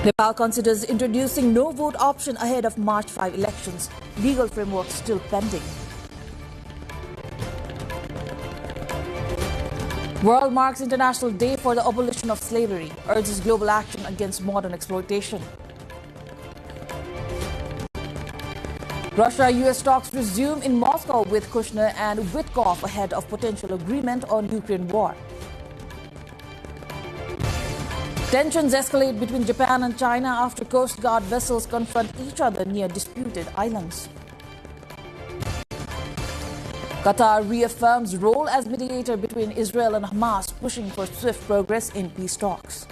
Nepal considers introducing no vote option ahead of March 5 elections. Legal framework still pending. World marks International Day for the Abolition of Slavery, urges global action against modern exploitation. Russia-US talks resume in Moscow with Kushner and Witkoff ahead of potential agreement on Ukraine war. Tensions escalate between Japan and China after Coast Guard vessels confront each other near disputed islands. Qatar reaffirms role as mediator between Israel and Hamas, pushing for swift progress in peace talks.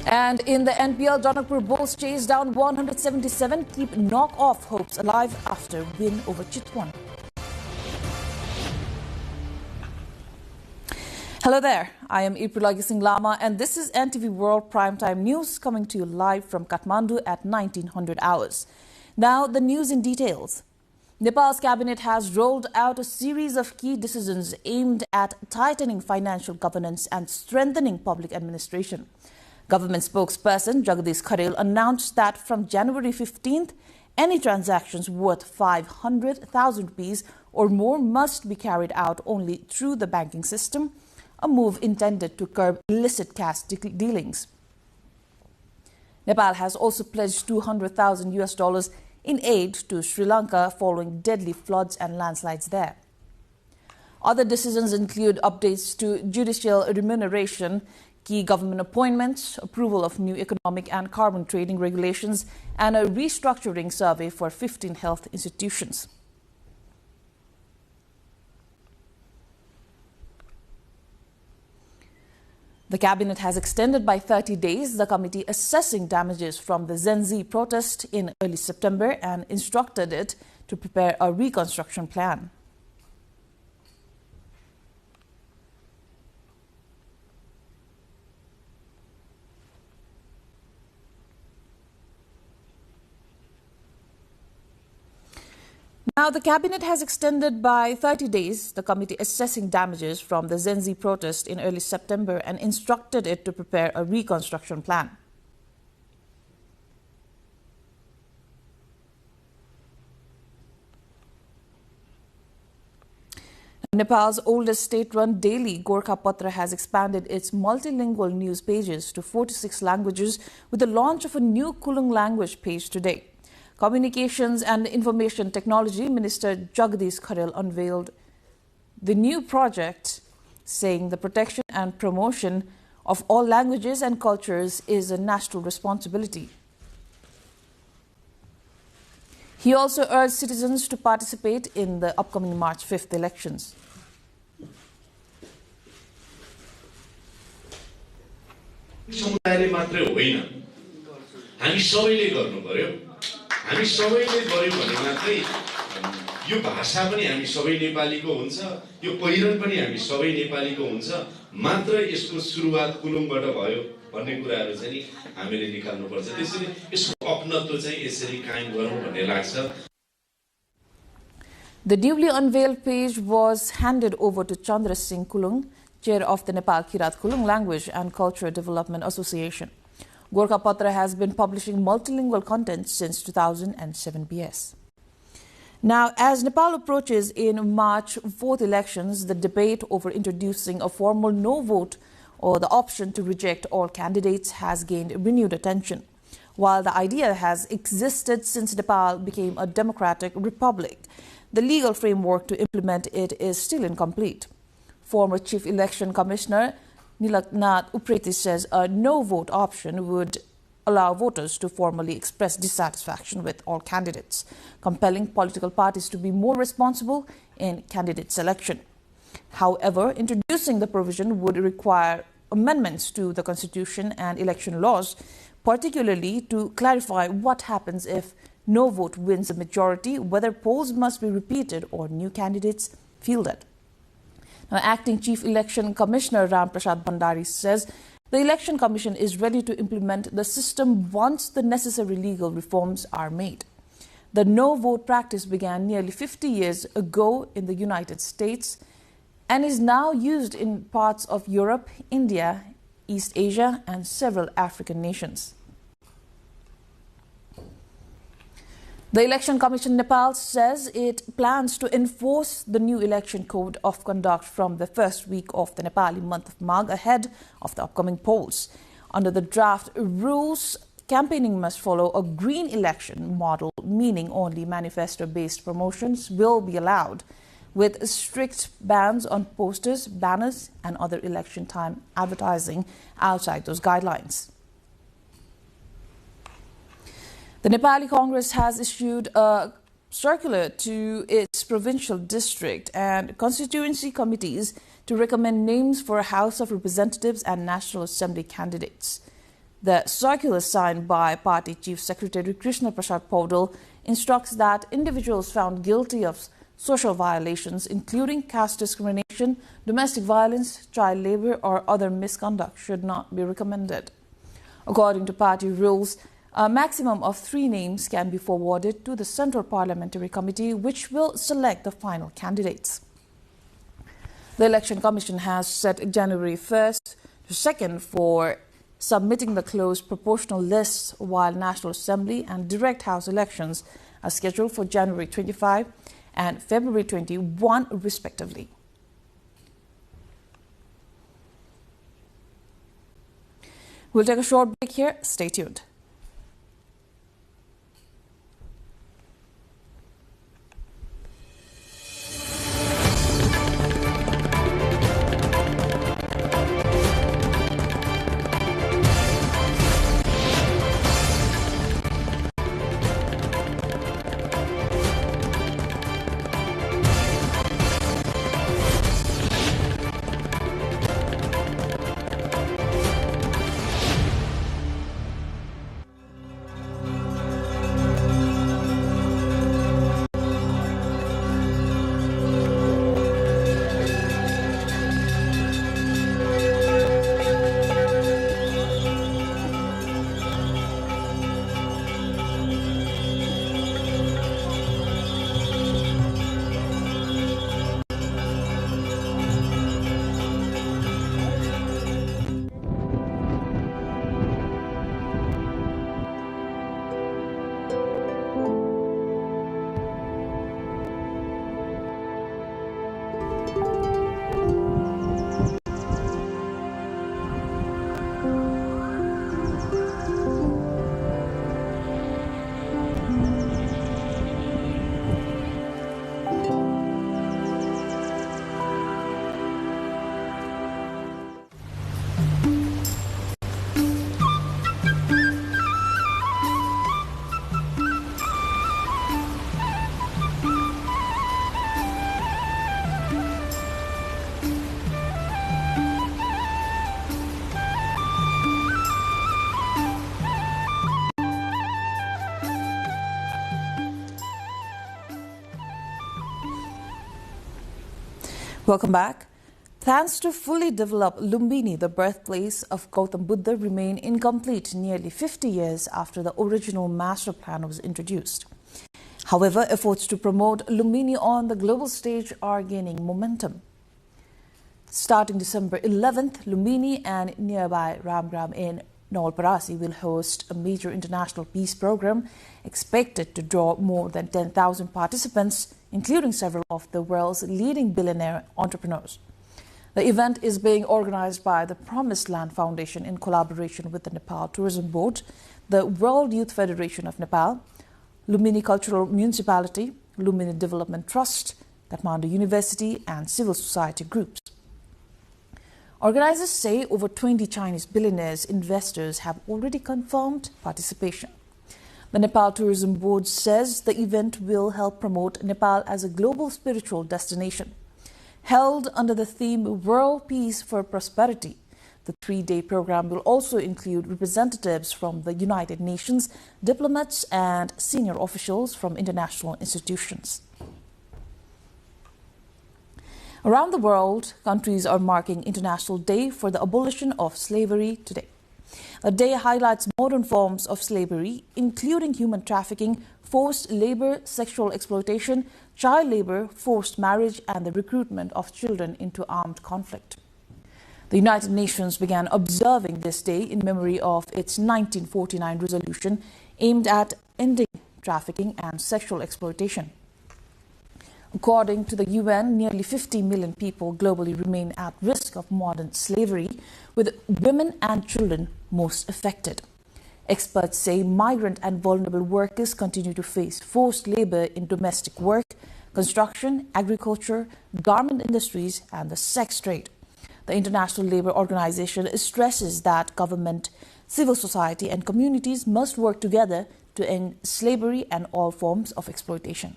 And in the NPL, Janakpur Bulls chase down 177, keep knock-off hopes alive after win over Chitwan. Hello there, I am Ipulagi Singh Lama and this is NTV World Primetime News coming to you live from Kathmandu at 1900 hours. Now the news in details. Nepal's cabinet has rolled out a series of key decisions aimed at tightening financial governance and strengthening public administration. Government spokesperson Jagdish Kharel announced that from January 15th, any transactions worth 500,000 rupees or more must be carried out only through the banking system, a move intended to curb illicit cash dealings. Nepal has also pledged $200,000 in aid to Sri Lanka following deadly floods and landslides there. Other decisions include updates to judicial remuneration, key government appointments, approval of new economic and carbon trading regulations, and a restructuring survey for 15 health institutions. The cabinet has extended by 30 days the committee assessing damages from the Gen Z protest in early September and instructed it to prepare a reconstruction plan. Now, the cabinet has extended by 30 days the committee assessing damages from the Gen Z protest in early September and instructed it to prepare a reconstruction plan. Nepal's oldest state-run daily, Gorkha Patra, has expanded its multilingual news pages to 46 languages with the launch of a new Kulung language page today. Communications and Information Technology Minister Jagdish Kharel unveiled the new project, saying the protection and promotion of all languages and cultures is a national responsibility. He also urged citizens to participate in the upcoming March 5th elections. हामी सबैले गर्यौं भने मात्रै यो भाषा पनि हामी सबै नेपालीको हुन्छ, यो पहिरन पनि हामी सबै नेपालीको हुन्छ, मात्र यसको सुरुवात कुलुङबाट भयो भन्ने कुराहरु चाहिँ नि हामीले निकाल्नु पर्छ। त्यसैले यसको अपनत्व चाहिँ यसरी कायम गरौँ भन्ने लाग्छ। The newly unveiled page was handed over to Chandra Singh Kulung, chair of the Nepal Kirat Kulung Language and Culture Development Association. Gorkha Patra has been publishing multilingual content since 2007 BS. Now, as Nepal approaches in March 4th elections, the debate over introducing a formal no vote or the option to reject all candidates has gained renewed attention. While the idea has existed since Nepal became a democratic republic, the legal framework to implement it is still incomplete. Former Chief Election Commissioner Nilaknath Upreti says a no-vote option would allow voters to formally express dissatisfaction with all candidates, compelling political parties to be more responsible in candidate selection. However, introducing the provision would require amendments to the Constitution and election laws, particularly to clarify what happens if no vote wins a majority, whether polls must be repeated or new candidates fielded. Now, Acting Chief Election Commissioner Ram Prasad Bhandari says the Election Commission is ready to implement the system once the necessary legal reforms are made. The no-vote practice began nearly 50 years ago in the United States and is now used in parts of Europe, India, East Asia, and several African nations. The Election Commission Nepal says it plans to enforce the new election code of conduct from the first week of the Nepali month of Magh ahead of the upcoming polls. Under the draft rules, campaigning must follow a green election model, meaning only manifesto-based promotions will be allowed, with strict bans on posters, banners, and other election time advertising outside those guidelines. The Nepali Congress has issued a circular to its provincial district and constituency committees to recommend names for House of Representatives and National Assembly candidates. The circular, signed by Party Chief Secretary Krishna Prasad Paudel, instructs that individuals found guilty of social violations, including caste discrimination, domestic violence, child labor, or other misconduct, should not be recommended. According to party rules, a maximum of 3 names can be forwarded to the Central Parliamentary Committee, which will select the final candidates. The Election Commission has set January 1st to 2nd for submitting the closed proportional lists, while National Assembly and direct House elections are scheduled for January 25 and February 21, respectively. We'll take a short break here. Stay tuned. Welcome back. Plans to fully develop Lumbini, the birthplace of Gautam Buddha, remain incomplete nearly 50 years after the original master plan was introduced. However, efforts to promote Lumbini on the global stage are gaining momentum. Starting December 11th, Lumbini and nearby Ramgram in Nolparasi will host a major international peace program expected to draw more than 10,000 participants, including several of the world's leading billionaire entrepreneurs. The event is being organized by the Promised Land Foundation in collaboration with the Nepal Tourism Board, the World Youth Federation of Nepal, Lumbini Cultural Municipality, Lumbini Development Trust, Kathmandu University, and civil society groups. Organizers say over 20 Chinese billionaires investors have already confirmed participation. The Nepal Tourism Board says the event will help promote Nepal as a global spiritual destination. Held under the theme World Peace for Prosperity, the 3-day program will also include representatives from the United Nations, diplomats, and senior officials from international institutions. Around the world, countries are marking International Day for the Abolition of Slavery today. The day highlights modern forms of slavery, including human trafficking, forced labor, sexual exploitation, child labor, forced marriage, and the recruitment of children into armed conflict. The United Nations began observing this day in memory of its 1949 resolution aimed at ending trafficking and sexual exploitation. According to the UN, nearly 50 million people globally remain at risk of modern slavery, with women and children most affected. Experts say migrant and vulnerable workers continue to face forced labor in domestic work, construction, agriculture, garment industries, and the sex trade. The International Labour Organization stresses that government, civil society, and communities must work together to end slavery and all forms of exploitation.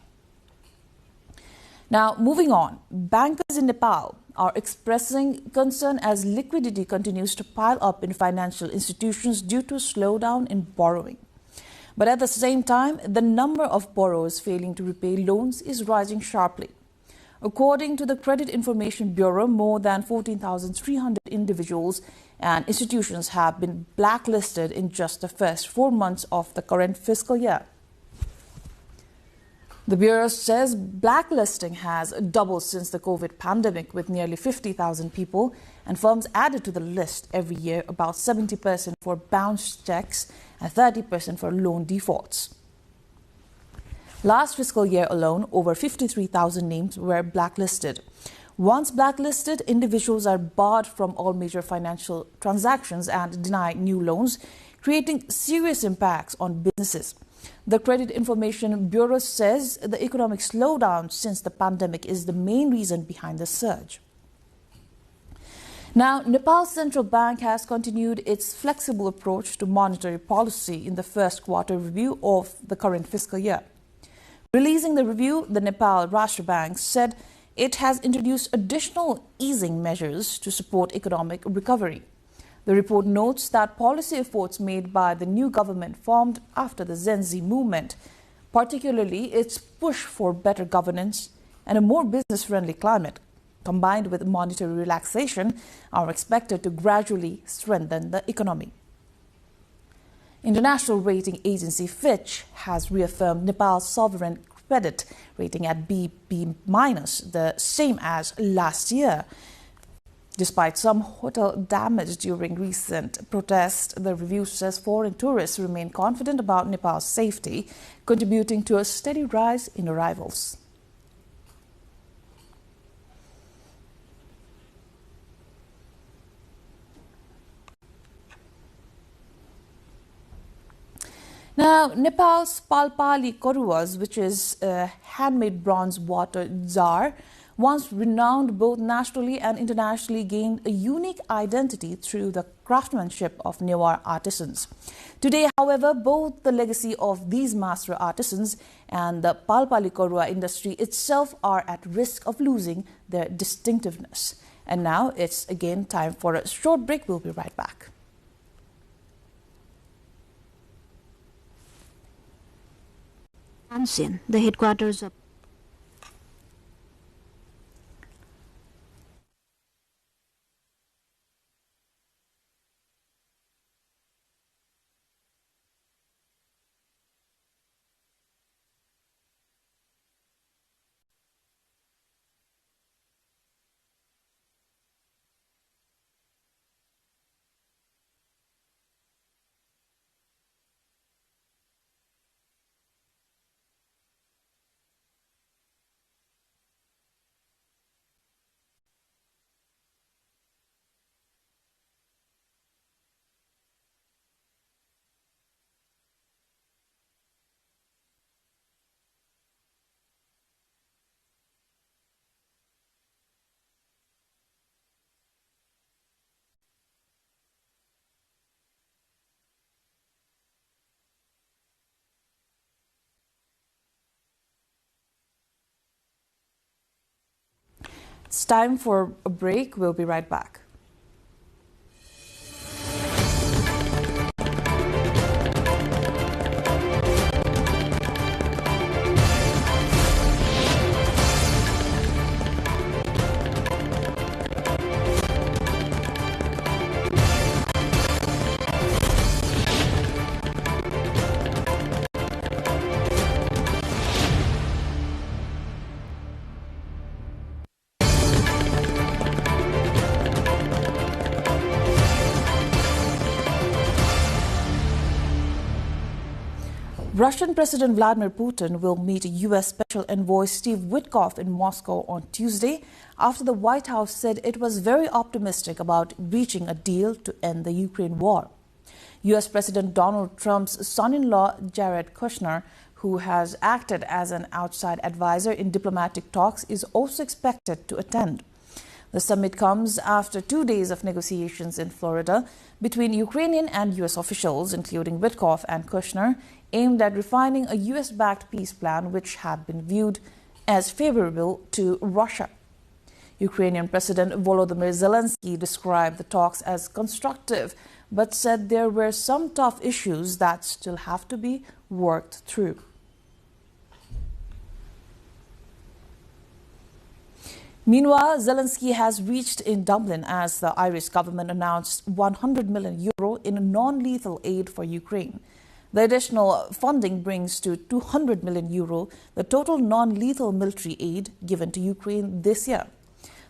Now, moving on, bankers in Nepal are expressing concern as liquidity continues to pile up in financial institutions due to a slowdown in borrowing. But at the same time, the number of borrowers failing to repay loans is rising sharply. According to the Credit Information Bureau, more than 14,300 individuals and institutions have been blacklisted in just the first 4 months of the current fiscal year. The Bureau says blacklisting has doubled since the COVID pandemic, with nearly 50,000 people and firms added to the list every year, about 70% for bounced checks and 30% for loan defaults. Last fiscal year alone, over 53,000 names were blacklisted. Once blacklisted, individuals are barred from all major financial transactions and denied new loans, creating serious impacts on businesses. The Credit Information Bureau says the economic slowdown since the pandemic is the main reason behind the surge. Now, Nepal's central bank has continued its flexible approach to monetary policy in the first quarter review of the current fiscal year. Releasing the review, the Nepal Rashtra Bank said it has introduced additional easing measures to support economic recovery. The report notes that policy efforts made by the new government formed after the Gen Z movement, particularly its push for better governance and a more business-friendly climate, combined with monetary relaxation, are expected to gradually strengthen the economy. International rating agency Fitch has reaffirmed Nepal's sovereign credit rating at BB-, the same as last year. Despite some hotel damage during recent protests, the review says foreign tourists remain confident about Nepal's safety, contributing to a steady rise in arrivals. Now, Nepal's Palpali Koruas, which is a handmade bronze water jar, once renowned both nationally and internationally, gained a unique identity through the craftsmanship of Newar artisans. Today, however, both the legacy of these master artisans and the Palpali Korua industry itself are at risk of losing their distinctiveness. And now it's again time for a short break. We'll be right back. Ansin, the headquarters of It's time for a break. We'll be right back. Russian President Vladimir Putin will meet U.S. Special Envoy Steve Witkoff in Moscow on Tuesday after the White House said it was very optimistic about reaching a deal to end the Ukraine war. U.S. President Donald Trump's son-in-law Jared Kushner, who has acted as an outside advisor in diplomatic talks, is also expected to attend. The summit comes after 2 days of negotiations in Florida between Ukrainian and U.S. officials, including Witkoff and Kushner, aimed at refining a U.S.-backed peace plan which had been viewed as favorable to Russia. Ukrainian President Volodymyr Zelensky described the talks as constructive, but said there were some tough issues that still have to be worked through. Meanwhile, Zelensky has reached in Dublin as the Irish government announced €100 million in non-lethal aid for Ukraine. The additional funding brings to €200 million the total non-lethal military aid given to Ukraine this year.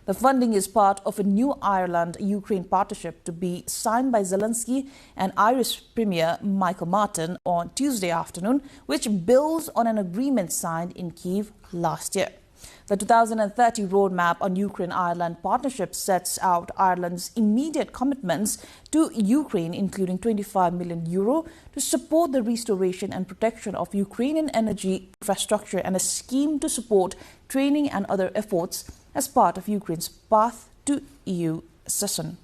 The funding is part of a new Ireland-Ukraine partnership to be signed by Zelensky and Irish Premier Michael Martin on Tuesday afternoon, which builds on an agreement signed in Kyiv last year. The 2030 roadmap on Ukraine-Ireland partnership sets out Ireland's immediate commitments to Ukraine, including €25 million to support the restoration and protection of Ukrainian energy infrastructure and a scheme to support training and other efforts as part of Ukraine's path to EU accession.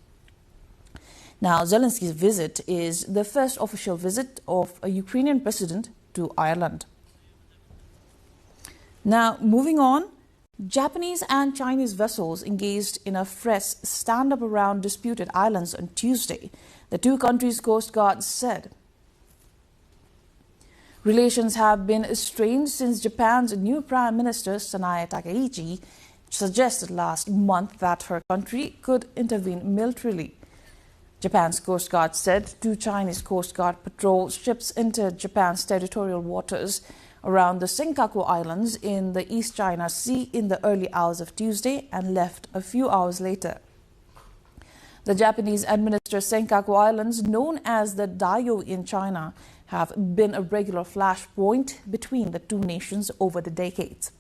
Now, Zelensky's visit is the first official visit of a Ukrainian president to Ireland. Now, moving on, Japanese and Chinese vessels engaged in a fresh stand-up around disputed islands on Tuesday, the two countries' coast guards said. Relations have been strained since Japan's new Prime Minister Sanae Takaichi suggested last month that her country could intervene militarily. Japan's Coast Guard said 2 Chinese Coast Guard patrol ships entered Japan's territorial waters around the Senkaku Islands in the East China Sea in the early hours of Tuesday and left a few hours later. The Japanese administer Senkaku Islands, known as the Dayo in China, have been a regular flashpoint between the two nations over the decades.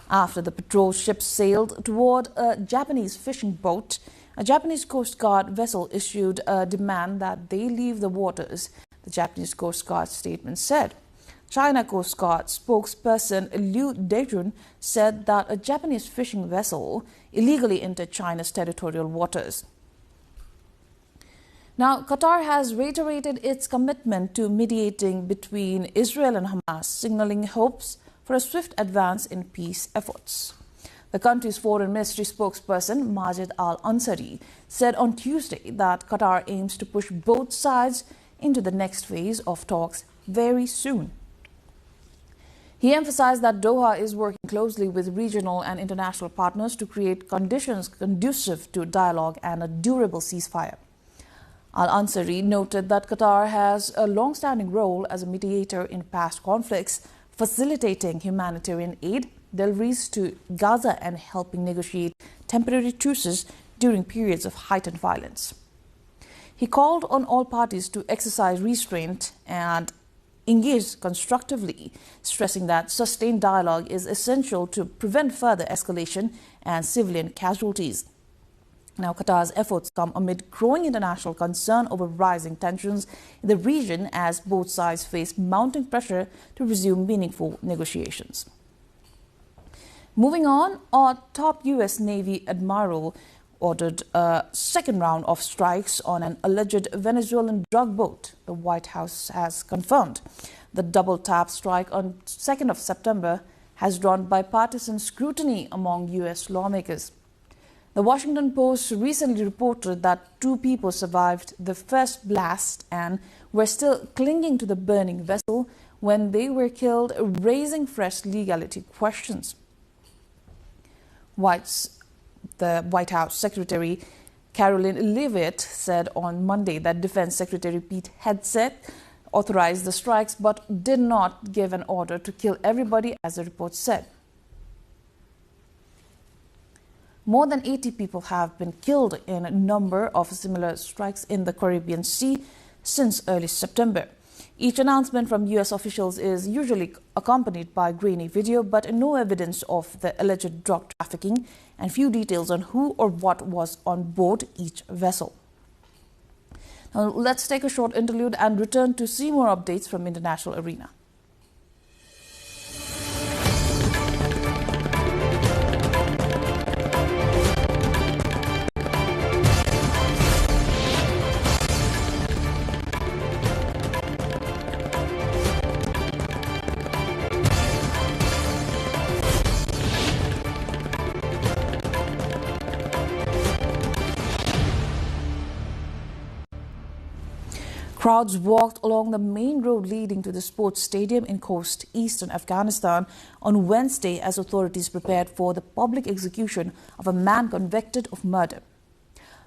After the patrol ships sailed toward a Japanese fishing boat, a Japanese Coast Guard vessel issued a demand that they leave the waters, the Japanese Coast Guard statement said. China Coast Guard spokesperson Liu Dejun said that a Japanese fishing vessel illegally entered China's territorial waters. Now, Qatar has reiterated its commitment to mediating between Israel and Hamas, signaling hopes for a swift advance in peace efforts. The country's foreign ministry spokesperson, Majid Al-Ansari, said on Tuesday that Qatar aims to push both sides into the next phase of talks very soon. He emphasized that Doha is working closely with regional and international partners to create conditions conducive to dialogue and a durable ceasefire. Al-Ansari noted that Qatar has a long-standing role as a mediator in past conflicts, facilitating humanitarian aid deliveries to Gaza and helping negotiate temporary truces during periods of heightened violence. He called on all parties to exercise restraint and engage constructively, stressing that sustained dialogue is essential to prevent further escalation and civilian casualties. Now, Qatar's efforts come amid growing international concern over rising tensions in the region as both sides face mounting pressure to resume meaningful negotiations. Moving on, a top U.S. Navy admiral ordered a second round of strikes on an alleged Venezuelan drug boat, the White House has confirmed. The double-tap strike on 2nd of September has drawn bipartisan scrutiny among U.S. lawmakers. The Washington Post recently reported that 2 people survived the first blast and were still clinging to the burning vessel when they were killed, raising fresh legality questions. The White House Secretary Caroline Leavitt said on Monday that Defense Secretary Pete Hegseth authorized the strikes but did not give an order to kill everybody, as the report said. More than 80 people have been killed in a number of similar strikes in the Caribbean Sea since early September. Each announcement from US officials is usually accompanied by a grainy video, but no evidence of the alleged drug trafficking and few details on who or what was on board each vessel. Now, let's take a short interlude and return to see more updates from international arena. Crowds walked along the main road leading to the sports stadium in eastern Afghanistan on Wednesday as authorities prepared for the public execution of a man convicted of murder.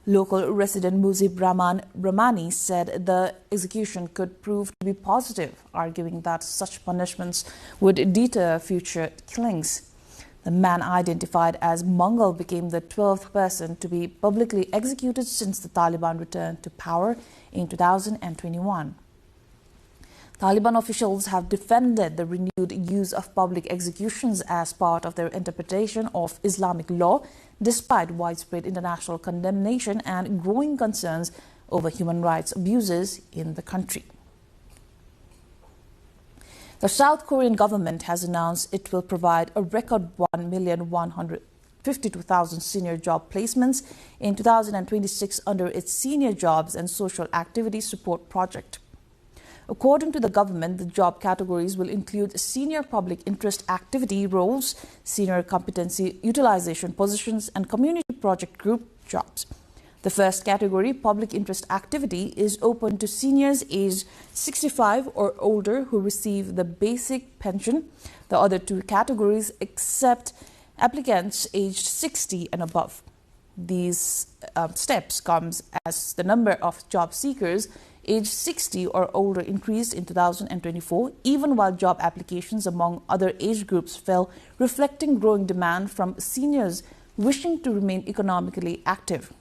Local resident Muzib Rahman Brahmani said the execution could prove to be positive, arguing that such punishments would deter future killings. The man, identified as Mangal, became the 12th person to be publicly executed since the Taliban returned to power in 2021. Taliban officials have defended the renewed use of public executions as part of their interpretation of Islamic law, despite widespread international condemnation and growing concerns over human rights abuses in the country. The South Korean government has announced it will provide a record 1,152,000 senior job placements in 2026 under its Senior Jobs and Social Activity Support Project. According to the government, the job categories will include senior public interest activity roles, senior competency utilization positions, and community project group jobs. The first category, public interest activity, is open to seniors aged 65 or older who receive the basic pension. The other two categories accept applicants aged 60 and above. These steps comes as the number of job seekers aged 60 or older increased in 2024, even while job applications among other age groups fell, reflecting growing demand from seniors wishing to remain economically active.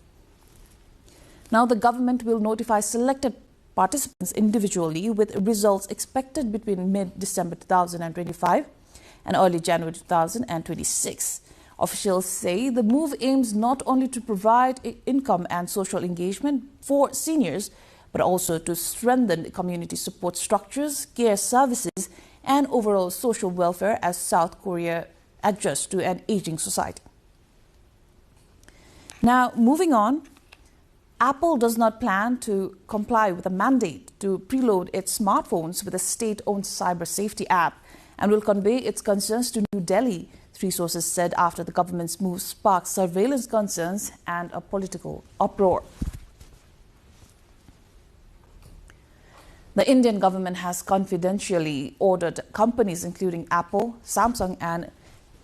Now, the government will notify selected participants individually, with results expected between mid-December 2025 and early January 2026. Officials say the move aims not only to provide income and social engagement for seniors, but also to strengthen community support structures, care services, and overall social welfare as South Korea adjusts to an aging society. Now, moving on. Apple does not plan to comply with a mandate to preload its smartphones with a state-owned cyber safety app and will convey its concerns to New Delhi, three sources said, after the government's move sparked surveillance concerns and a political uproar. The Indian government has confidentially ordered companies including Apple, Samsung and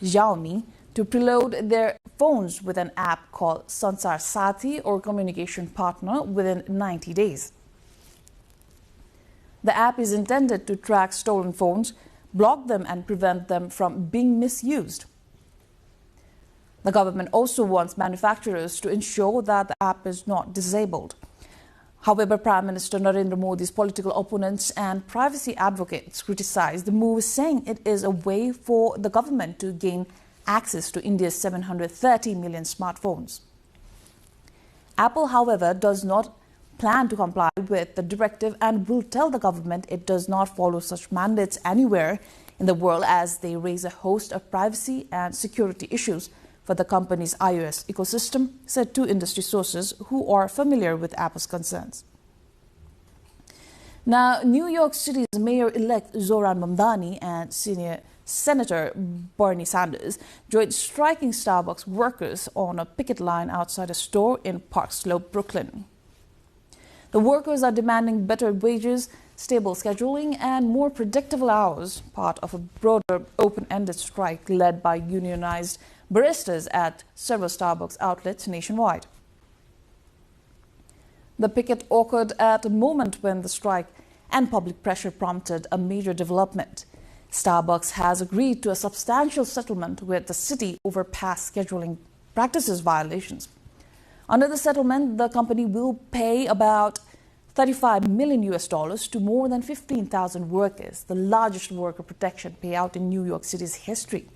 Xiaomi to preload their phones with an app called Sansar Sathi, or communication partner, within 90 days. The app is intended to track stolen phones, block them and prevent them from being misused. The government also wants manufacturers to ensure that the app is not disabled. However, Prime Minister Narendra Modi's political opponents and privacy advocates criticize the move, saying it is a way for the government to gain access to India's 730 million smartphones. Apple, however, does not plan to comply with the directive and will tell the government it does not follow such mandates anywhere in the world, as they raise a host of privacy and security issues for the company's iOS ecosystem, said two industry sources who are familiar with Apple's concerns. Now, New York City's Mayor-elect Zohran Mamdani and Senior Senator Bernie Sanders joined striking Starbucks workers on a picket line outside a store in Park Slope, Brooklyn. The workers are demanding better wages, stable scheduling, and more predictable hours, part of a broader open-ended strike led by unionized baristas at several Starbucks outlets nationwide. The picket occurred at a moment when the strike and public pressure prompted a major development. Starbucks has agreed to a substantial settlement with the city over past scheduling practices violations. Under the settlement, the company will pay about $35 million to more than 15,000 workers, the largest worker protection payout in New York City's history.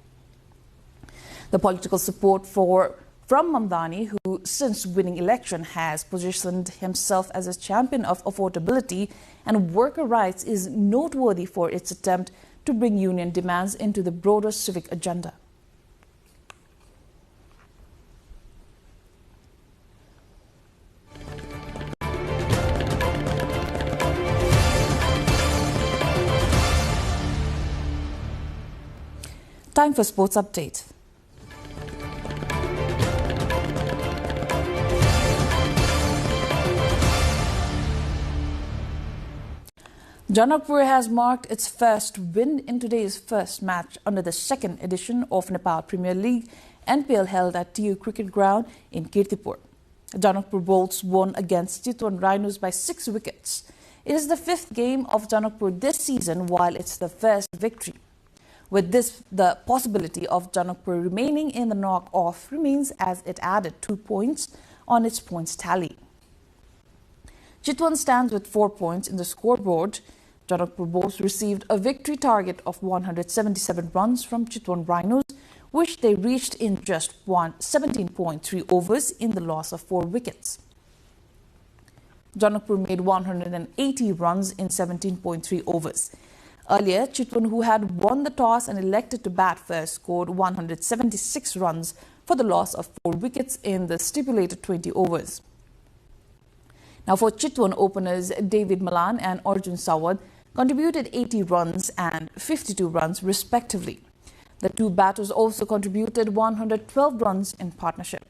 The political support from Mamdani, who since winning election has positioned himself as a champion of affordability and worker rights, is noteworthy for its attempt to bring union demands into the broader civic agenda. Time for sports update. Janakpur has marked its first win in today's first match under the second edition of Nepal Premier League NPL held at TU Cricket Ground in Kirtipur. Janakpur Bolts won against Chitwan Rhinos by 6 wickets. It is the 5th game of Janakpur this season, while it's the first victory. With this, the possibility of Janakpur remaining in the knock-off remains, as it added 2 points on its points tally. Chitwan stands with 4 points in the scoreboard. Janakpur Bolts received a victory target of 177 runs from Chitwan Rhinos, which they reached in just 17.3 overs in the loss of 4 wickets. Janakpur made 180 runs in 17.3 overs. Earlier, Chitwan, who had won the toss and elected to bat first, scored 176 runs for the loss of 4 wickets in the stipulated 20 overs. Now, for Chitwan, openers David Malan and Arjun Sawad contributed 80 runs and 52 runs respectively. The two batters also contributed 112 runs in partnership.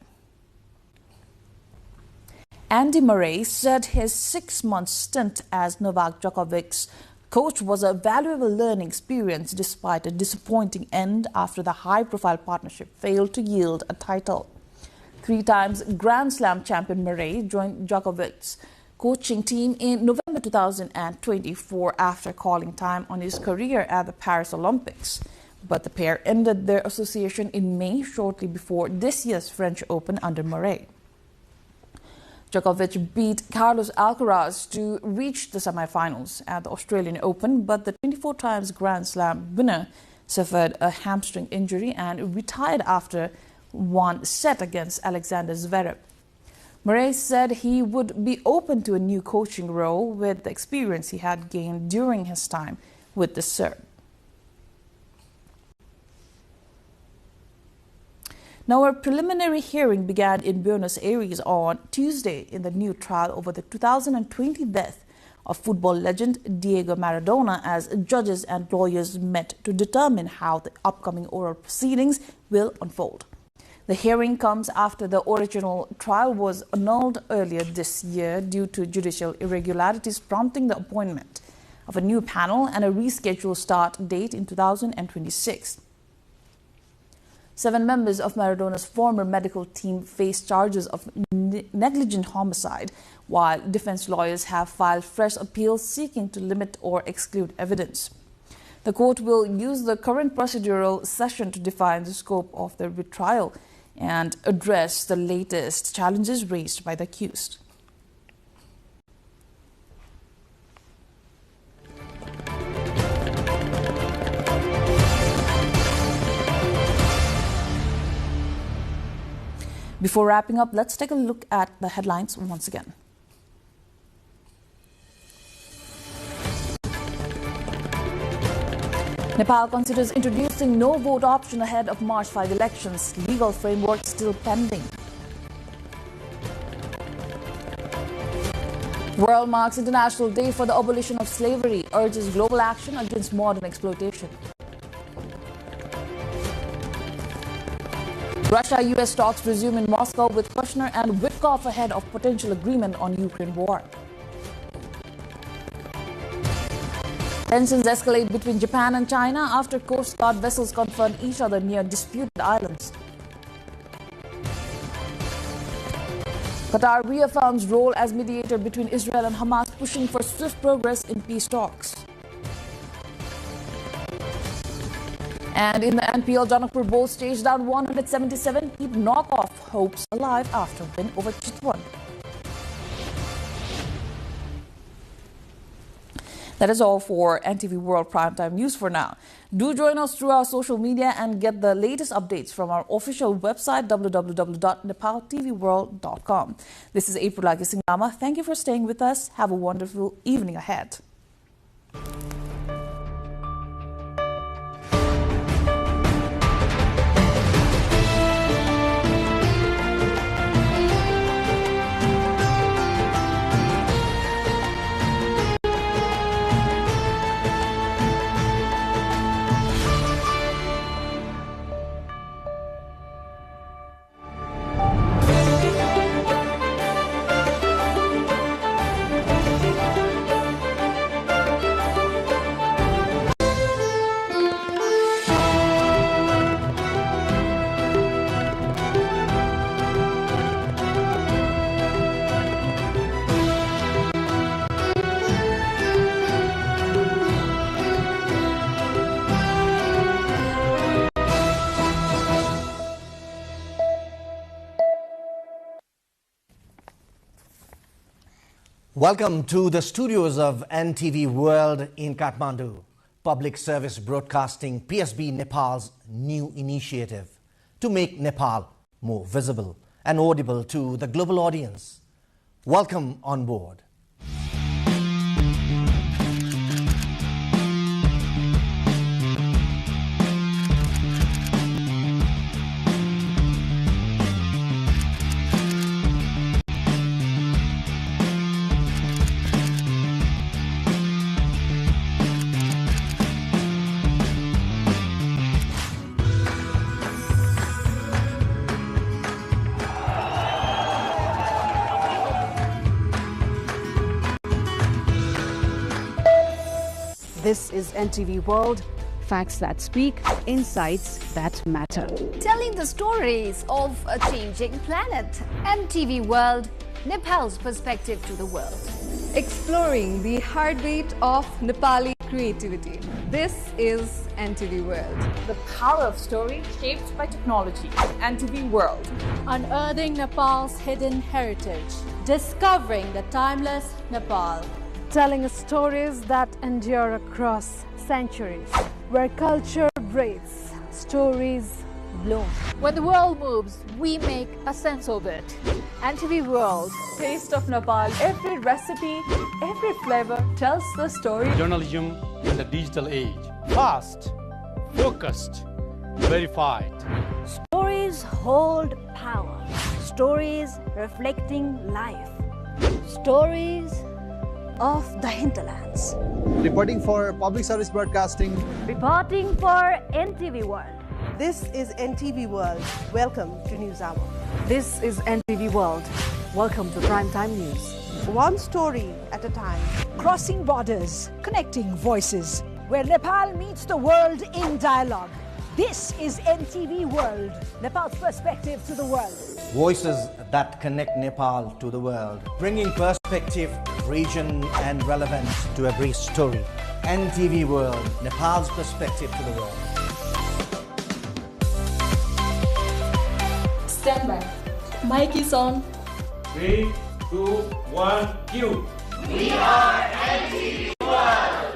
Andy Murray said his 6-month stint as Novak Djokovic's coach was a valuable learning experience despite a disappointing end after the high-profile partnership failed to yield a title. 3 times Grand Slam champion Murray joined Djokovic's coaching team in November 2024 after calling time on his career at the Paris Olympics. But the pair ended their association in May, shortly before this year's French Open under Murray. Djokovic beat Carlos Alcaraz to reach the semi-finals at the Australian Open, but the 24 times Grand Slam winner suffered a hamstring injury and retired after one set against Alexander Zverev. Murray said he would be open to a new coaching role with the experience he had gained during his time with the Serb. Now, a preliminary hearing began in Buenos Aires on Tuesday in the new trial over the 2020 death of football legend Diego Maradona, as judges and lawyers met to determine how the upcoming oral proceedings will unfold. The hearing comes after the original trial was annulled earlier this year due to judicial irregularities, prompting the appointment of a new panel and a rescheduled start date in 2026. 7 members of Maradona's former medical team face charges of negligent homicide, while defense lawyers have filed fresh appeals seeking to limit or exclude evidence. The court will use the current procedural session to define the scope of the retrial and address the latest challenges raised by the accused. Before wrapping up, let's take a look at the headlines once again. Nepal considers introducing no vote option ahead of March 5 elections. Legal framework still pending. World marks International Day for the Abolition of Slavery, urges global action against modern exploitation. Russia-US talks resume in Moscow with Kushner and Witkoff ahead of potential agreement on Ukraine war. Tensions escalate between Japan and China after Coast Guard vessels confront each other near disputed islands. Qatar reaffirms role as mediator between Israel and Hamas, pushing for swift progress in peace talks. And in the NPL, Janakpur Bolts staged down 177, keep knock-off hopes alive after win over Chitwan. That is all for NTV World Primetime News for now. Do join us through our social media and get the latest updates from our official website www.nepaltelevision.com. This is April Singhama. Thank you for staying with us. Have a wonderful evening ahead. Welcome to the studios of NTV World in Kathmandu. Public Service Broadcasting, PSB Nepal's new initiative to make Nepal more visible and audible to the global audience. Welcome on board. This is NTV World, facts that speak, insights that matter. Telling the stories of a changing planet. NTV World, Nepal's perspective to the world. Exploring the heartbeat of Nepali creativity. This is NTV World. The power of story shaped by technology. NTV World. Unearthing Nepal's hidden heritage. Discovering the timeless Nepal. Telling stories that endure across centuries, where culture breathes, stories bloom. When the world moves, we make a sense of it. NTV World. Taste of Nepal. Every recipe, every flavor tells the story. Journalism in the digital age. Fast, focused, verified. Stories hold power. Stories reflecting life. Stories of the hinterlands. Reporting for Public Service Broadcasting. Reporting for NTV World. This is NTV World. Welcome to News Hour. This is NTV World. Welcome to Primetime News. One story at a time. Crossing borders, connecting voices, where Nepal meets the world in dialogue. This is NTV World, Nepal's perspective to the world. Voices that connect Nepal to the world, bringing perspective, region and relevance to every story. NTV World, Nepal's perspective to the world. Stand by. Mic is on. 3, 2, 1, cue. We are NTV World.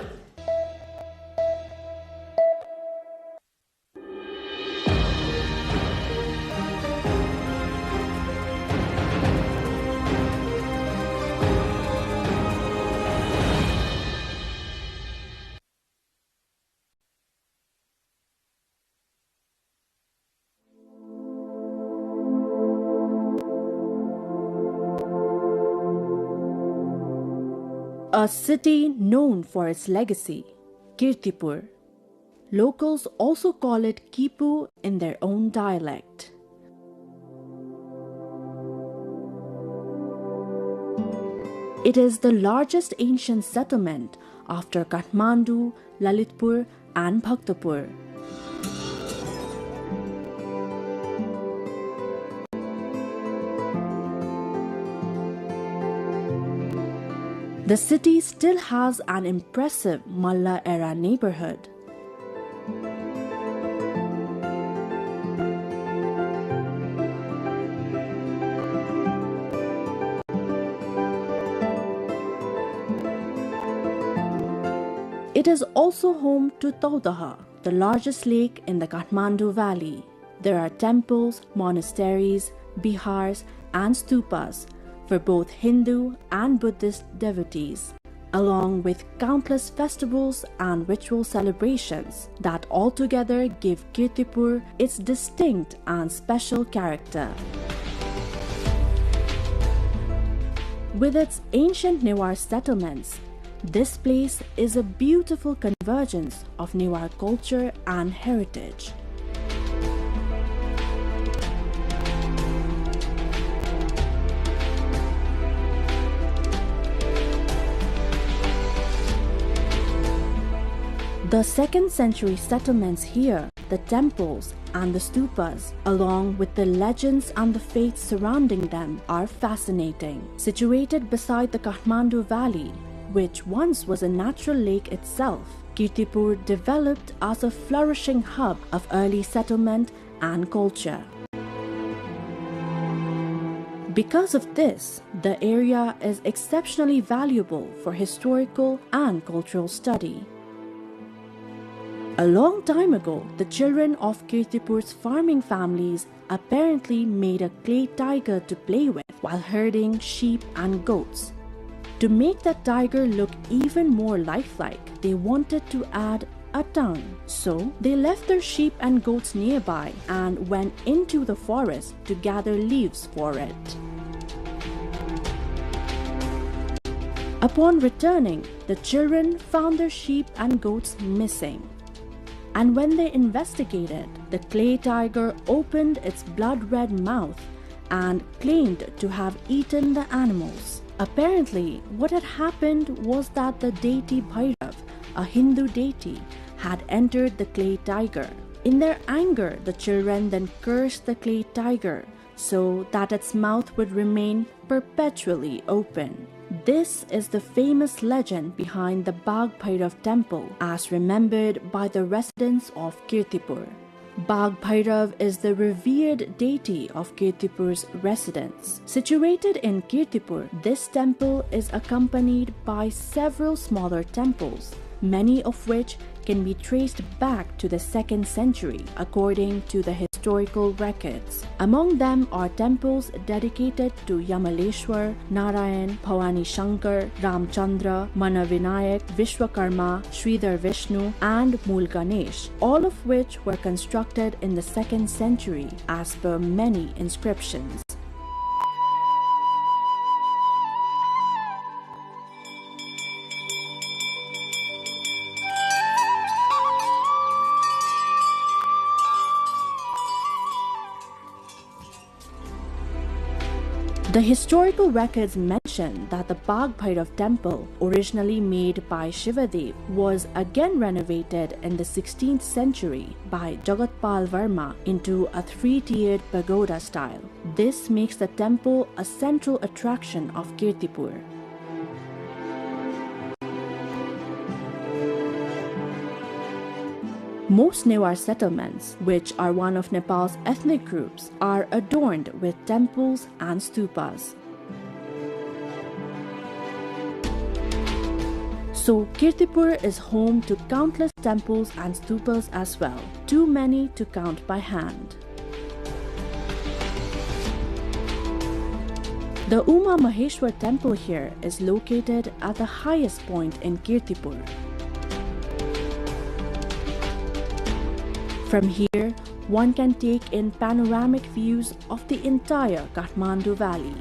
A city known for its legacy, Kirtipur. Locals also call it Kipu in their own dialect. It is the largest ancient settlement after Kathmandu, Lalitpur and Bhaktapur. The city still has an impressive Malla-era neighborhood. It is also home to Taudaha, the largest lake in the Kathmandu Valley. There are temples, monasteries, bihars, and stupas for both Hindu and Buddhist devotees, along with countless festivals and ritual celebrations that altogether give Kirtipur its distinct and special character. With its ancient Newar settlements, this place is a beautiful convergence of Newar culture and heritage. The 2nd century settlements here, the temples and the stupas, along with the legends and the faiths surrounding them, are fascinating. Situated beside the Kathmandu Valley, which once was a natural lake itself, Kirtipur developed as a flourishing hub of early settlement and culture. Because of this, the area is exceptionally valuable for historical and cultural study. A long time ago, the children of Kirtipur's farming families apparently made a clay tiger to play with while herding sheep and goats. To make that tiger look even more lifelike, they wanted to add a tongue. So they left their sheep and goats nearby and went into the forest to gather leaves for it. Upon returning, the children found their sheep and goats missing. And when they investigated, the clay tiger opened its blood-red mouth and claimed to have eaten the animals. Apparently, what had happened was that the deity Bhairav, a Hindu deity, had entered the clay tiger. In their anger, the children then cursed the clay tiger so that its mouth would remain perpetually open. This is the famous legend behind the Bagh Bhairav temple as remembered by the residents of Kirtipur. Bagh Bhairav is the revered deity of Kirtipur's residents. Situated in Kirtipur, this temple is accompanied by several smaller temples, many of which can be traced back to the 2nd century according to the historical records. Among them are temples dedicated to Yamaleshwar, Narayan, Bhavani Shankar, Ramchandra, Manavinayak, Vishwakarma, Sridhar Vishnu and Mool Ganesh, all of which were constructed in the 2nd century as per many inscriptions. The historical records mention that the Bagh Bhairav temple, originally made by Shivadev, was again renovated in the 16th century by Jagatpal Varma into a 3-tiered pagoda style. This makes the temple a central attraction of Kirtipur. Most Newar settlements, which are one of Nepal's ethnic groups, are adorned with temples and stupas. So Kirtipur is home to countless temples and stupas as well, too many to count by hand. The Uma Maheshwar temple here is located at the highest point in Kirtipur. From here, one can take in panoramic views of the entire Kathmandu Valley.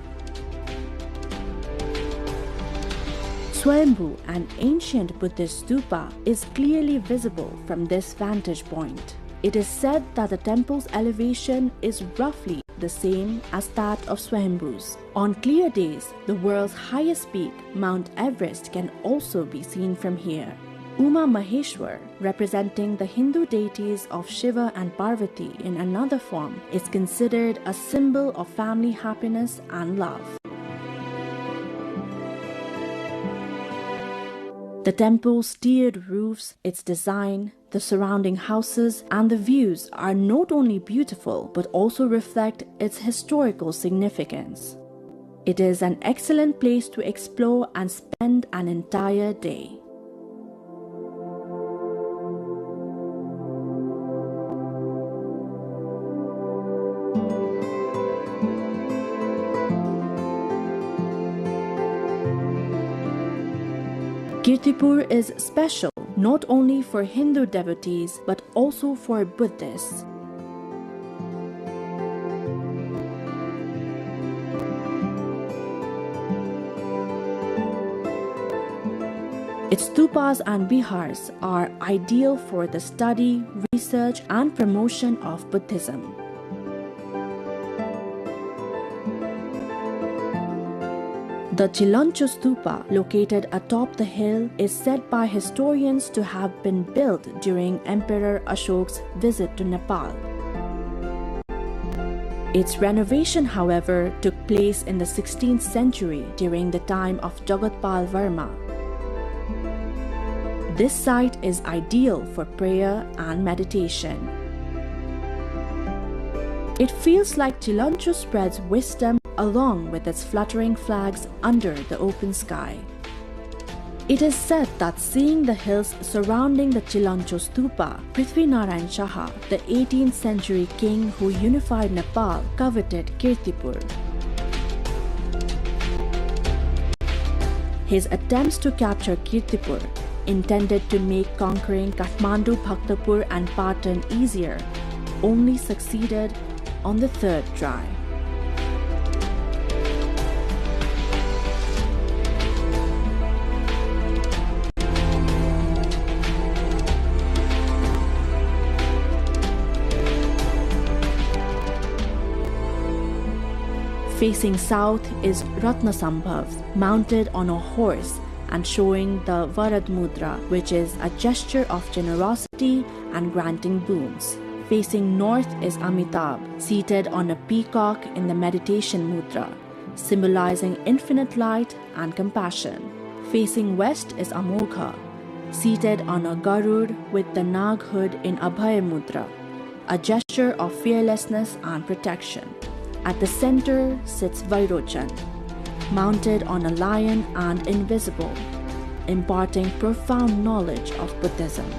Swayambhu, an ancient Buddhist stupa, is clearly visible from this vantage point. It is said that the temple's elevation is roughly the same as that of Swayambhu's. On clear days, the world's highest peak, Mount Everest, can also be seen from here. Uma Maheshwar, representing the Hindu deities of Shiva and Parvati in another form, is considered a symbol of family happiness and love. The temple's tiered roofs, its design, the surrounding houses, and the views are not only beautiful but also reflect its historical significance. It is an excellent place to explore and spend an entire day. Kirtipur is special not only for Hindu devotees but also for Buddhists. Its stupas and vihars are ideal for the study, research and promotion of Buddhism. The Chilanchu Stupa, located atop the hill, is said by historians to have been built during Emperor Ashok's visit to Nepal. Its renovation, however, took place in the 16th century during the time of Jagatpal Varma. This site is ideal for prayer and meditation. It feels like Chilanchu spreads wisdom along with its fluttering flags under the open sky. It is said that seeing the hills surrounding the Chilanchu Stupa, Prithvinarayan Shaha, the 18th century king who unified Nepal, coveted Kirtipur. His attempts to capture Kirtipur, intended to make conquering Kathmandu, Bhaktapur and Patan easier, only succeeded on the third try. Facing south is Ratnasambhav, mounted on a horse and showing the Varad Mudra, which is a gesture of generosity and granting boons. Facing north is Amitabh, seated on a peacock in the meditation mudra, symbolizing infinite light and compassion. Facing west is Amogha, seated on a Garud with the Nag hood in Abhay Mudra, a gesture of fearlessness and protection. At the center sits Vairochan, mounted on a lion and invisible, imparting profound knowledge of Buddhism.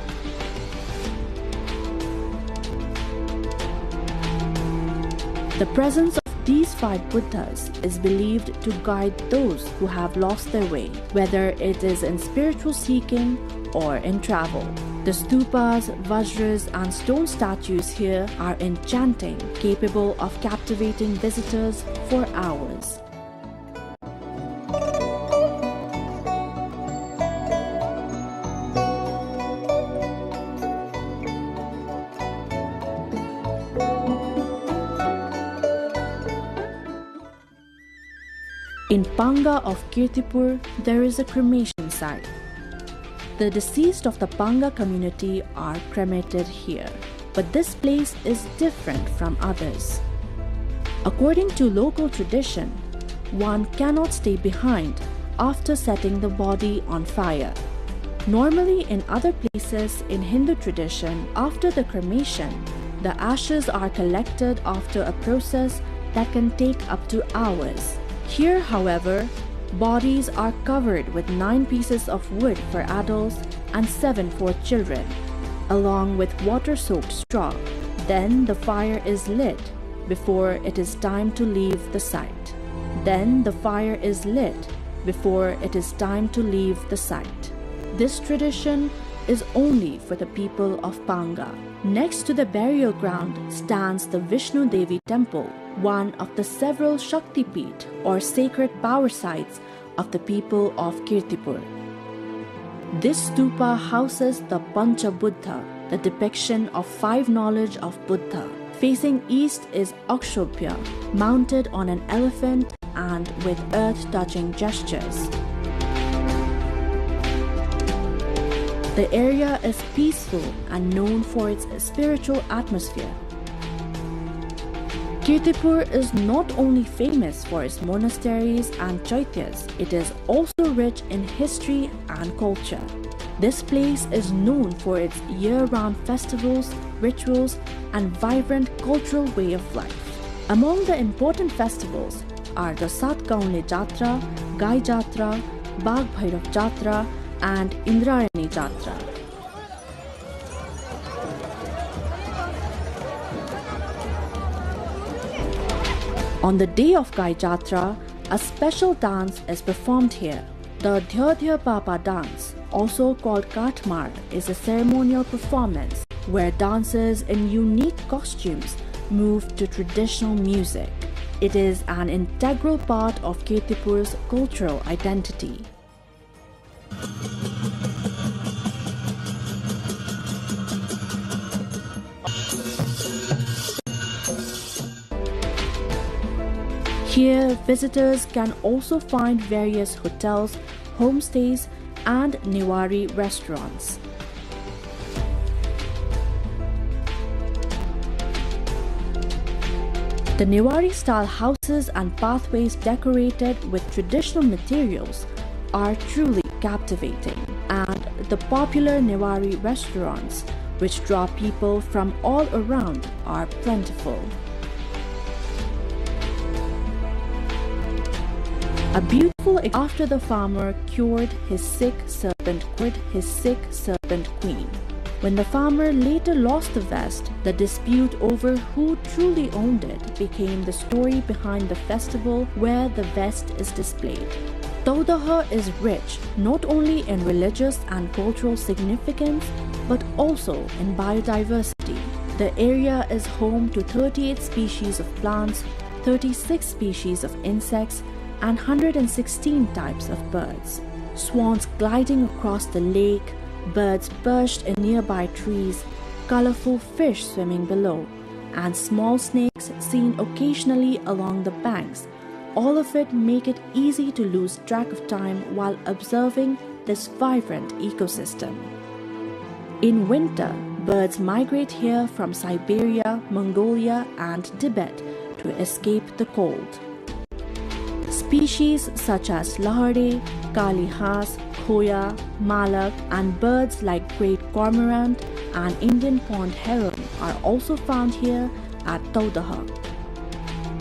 The presence of these 5 Buddhas is believed to guide those who have lost their way, whether it is in spiritual seeking or in travel. The stupas, vajras and stone statues here are enchanting, capable of captivating visitors for hours. In Panga of Kirtipur, there is a cremation site. The deceased of the Panga community are cremated here, but this place is different from others. According to local tradition, one cannot stay behind after setting the body on fire. Normally in other places in Hindu tradition, after the cremation, the ashes are collected after a process that can take up to hours. Here, however, bodies are covered with 9 pieces of wood for adults and 7 for children, along with water-soaked straw. Then the fire is lit before it is time to leave the site. This tradition is only for the people of Panga. Next to the burial ground stands the Vishnu Devi temple, one of the several Shakti Peeth or sacred power sites of the people of Kirtipur. This stupa houses the Pancha Buddha, the depiction of 5 knowledge of Buddha. Facing east is Akshobhya, mounted on an elephant and with earth-touching gestures. The area is peaceful and known for its spiritual atmosphere. Kirtipur is not only famous for its monasteries and chaityas, it is also rich in history and culture. This place is known for its year-round festivals, rituals, and vibrant cultural way of life. Among the important festivals are the Satgaunle Jatra, Gai Jatra, Bagh Bhairav Jatra, and Indrayani Jatra. On the day of Gai Jatra, a special dance is performed here. The Dhya Dhya Papa dance, also called Katmar, is a ceremonial performance where dancers in unique costumes move to traditional music. It is an integral part of Kirtipur's cultural identity. Here, visitors can also find various hotels, homestays, and Newari restaurants. The Newari-style houses and pathways decorated with traditional materials are truly captivating, and the popular Newari restaurants, which draw people from all around, are plentiful. A beautiful after the farmer cured his sick serpent queen. When the farmer later lost the vest, the dispute over who truly owned it became the story behind the festival where the vest is displayed. Taudaha is rich not only in religious and cultural significance but also in biodiversity. The area is home to 38 species of plants, 36 species of insects, and 116 types of birds. Swans gliding across the lake, birds perched in nearby trees, colorful fish swimming below, and small snakes seen occasionally along the banks. All of it make it easy to lose track of time while observing this vibrant ecosystem. In winter, birds migrate here from Siberia, Mongolia, and Tibet to escape the cold. Species such as lahade, kalihas, khoya, malak, and birds like great cormorant and Indian pond heron are also found here at Taudaha.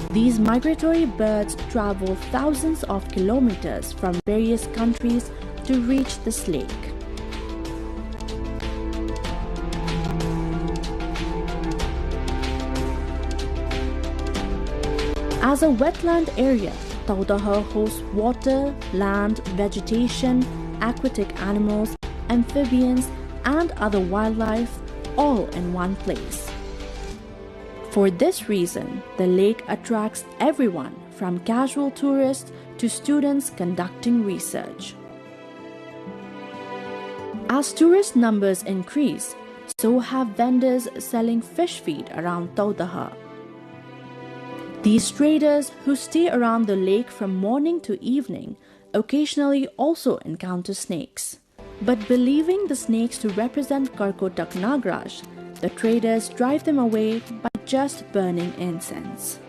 These migratory birds travel thousands of kilometers from various countries to reach this lake. As a wetland area, Taudaha hosts water, land, vegetation, aquatic animals, amphibians, and other wildlife all in one place. For this reason, the lake attracts everyone from casual tourists to students conducting research. As tourist numbers increase, so have vendors selling fish feed around Taudaha. These traders who stay around the lake from morning to evening occasionally also encounter snakes. But believing the snakes to represent Karkotak Nagraj, the traders drive them away by just burning incense.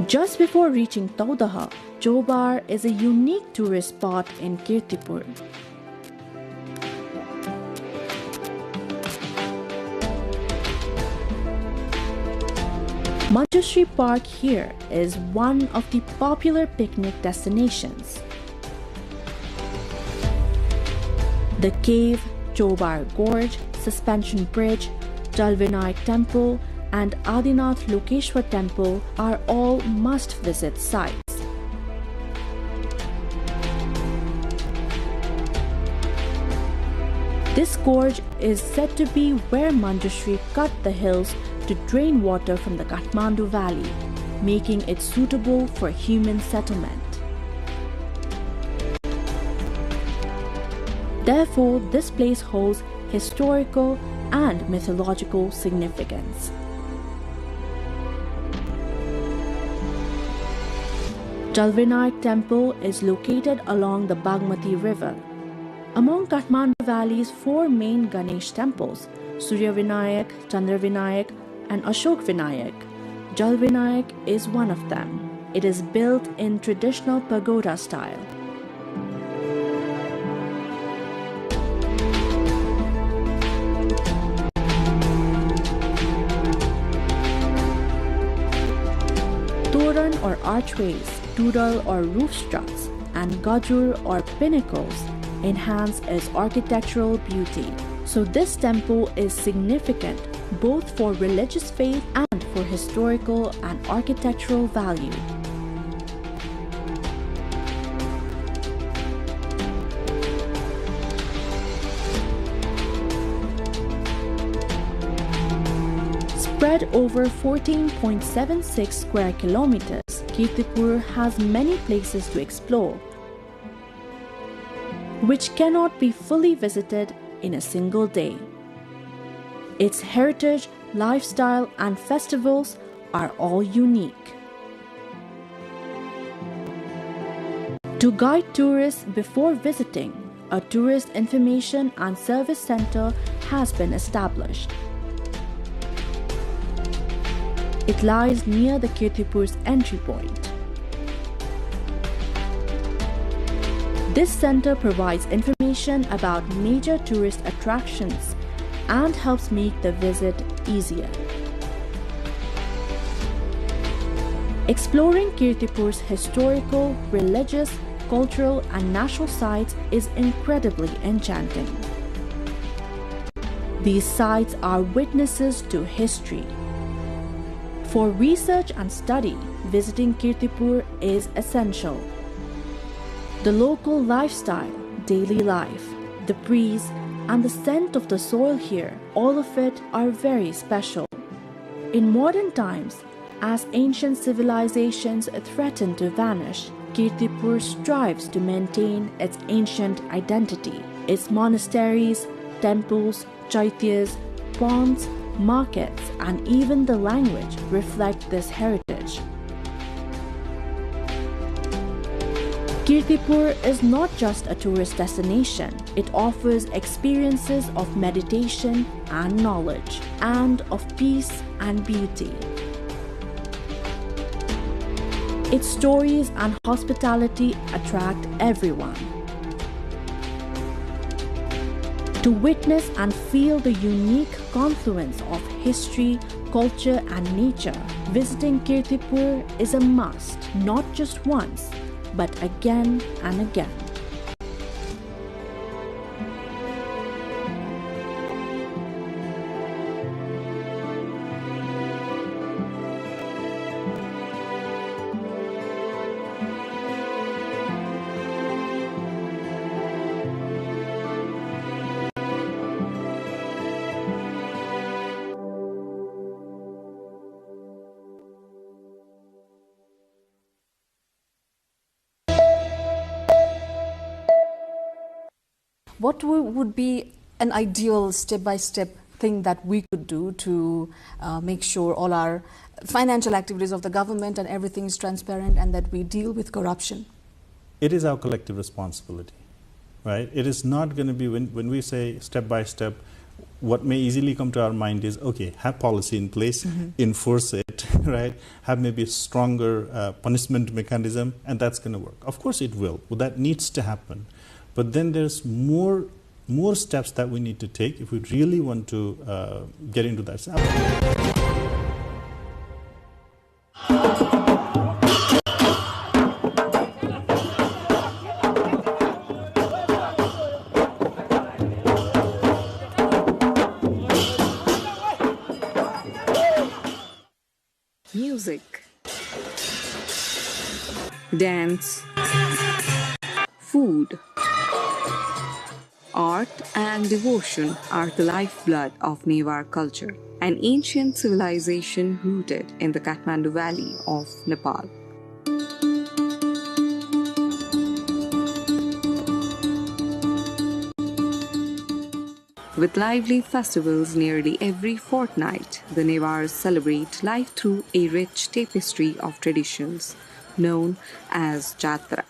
Just before reaching Taudaha, Chobar is a unique tourist spot in Kirtipur. Manjushri Park here is one of the popular picnic destinations. The cave, Chobar Gorge, Suspension Bridge, Jalvinayak Temple, and Adinath Lokeshwar Temple are all must-visit sites. This gorge is said to be where Manjushri cut the hills to drain water from the Kathmandu Valley, making it suitable for human settlement. Therefore, this place holds historical and mythological significance. Jalvinayak Temple is located along the Bagmati River. Among Kathmandu Valley's four main Ganesh temples, Surya Vinayak, Chandra Vinayak, and Ashok Vinayak, Jalvinayak is one of them. It is built in traditional pagoda style. Toran or archways, doodle or roof struts, and gajur or pinnacles enhance its architectural beauty. So this temple is significant both for religious faith and for historical and architectural value. Spread over 14.76 square kilometers, Kirtipur has many places to explore, which cannot be fully visited in a single day. Its heritage, lifestyle, and festivals are all unique. To guide tourists before visiting, a tourist information and service center has been established. It lies near the Kirtipur's entry point. This center provides information about major tourist attractions and helps make the visit easier. Exploring Kirtipur's historical, religious, cultural, and natural sites is incredibly enchanting. These sites are witnesses to history. For research and study, visiting Kirtipur is essential. The local lifestyle, daily life, the breeze, and the scent of the soil here, all of it are very special. In modern times, as ancient civilizations threaten to vanish, Kirtipur strives to maintain its ancient identity. Its monasteries, temples, chaityas, ponds, markets, and even the language reflect this heritage. Kirtipur is not just a tourist destination. It offers experiences of meditation and knowledge, and of peace and beauty. Its stories and hospitality attract everyone. To witness and feel the unique confluence of history, culture, and nature, visiting Kirtipur is a must, not just once, but again and again. What would be an ideal step-by-step thing that we could do to make sure all our financial activities of the government and everything is transparent and that we deal with corruption? It is our collective responsibility, right? It is not going to be, when we say step-by-step, what may easily come to our mind is, okay, have policy in place, enforce it, right? Have maybe a stronger punishment mechanism, and that's going to work. Of course it will. Well, that needs to happen. But then there's more steps that we need to take if we really want to get into that. Music, dance, food, art and devotion are the lifeblood of Newar culture, an ancient civilization rooted in the Kathmandu Valley of Nepal. With lively festivals nearly every fortnight, the Newars celebrate life through a rich tapestry of traditions known as Jatra.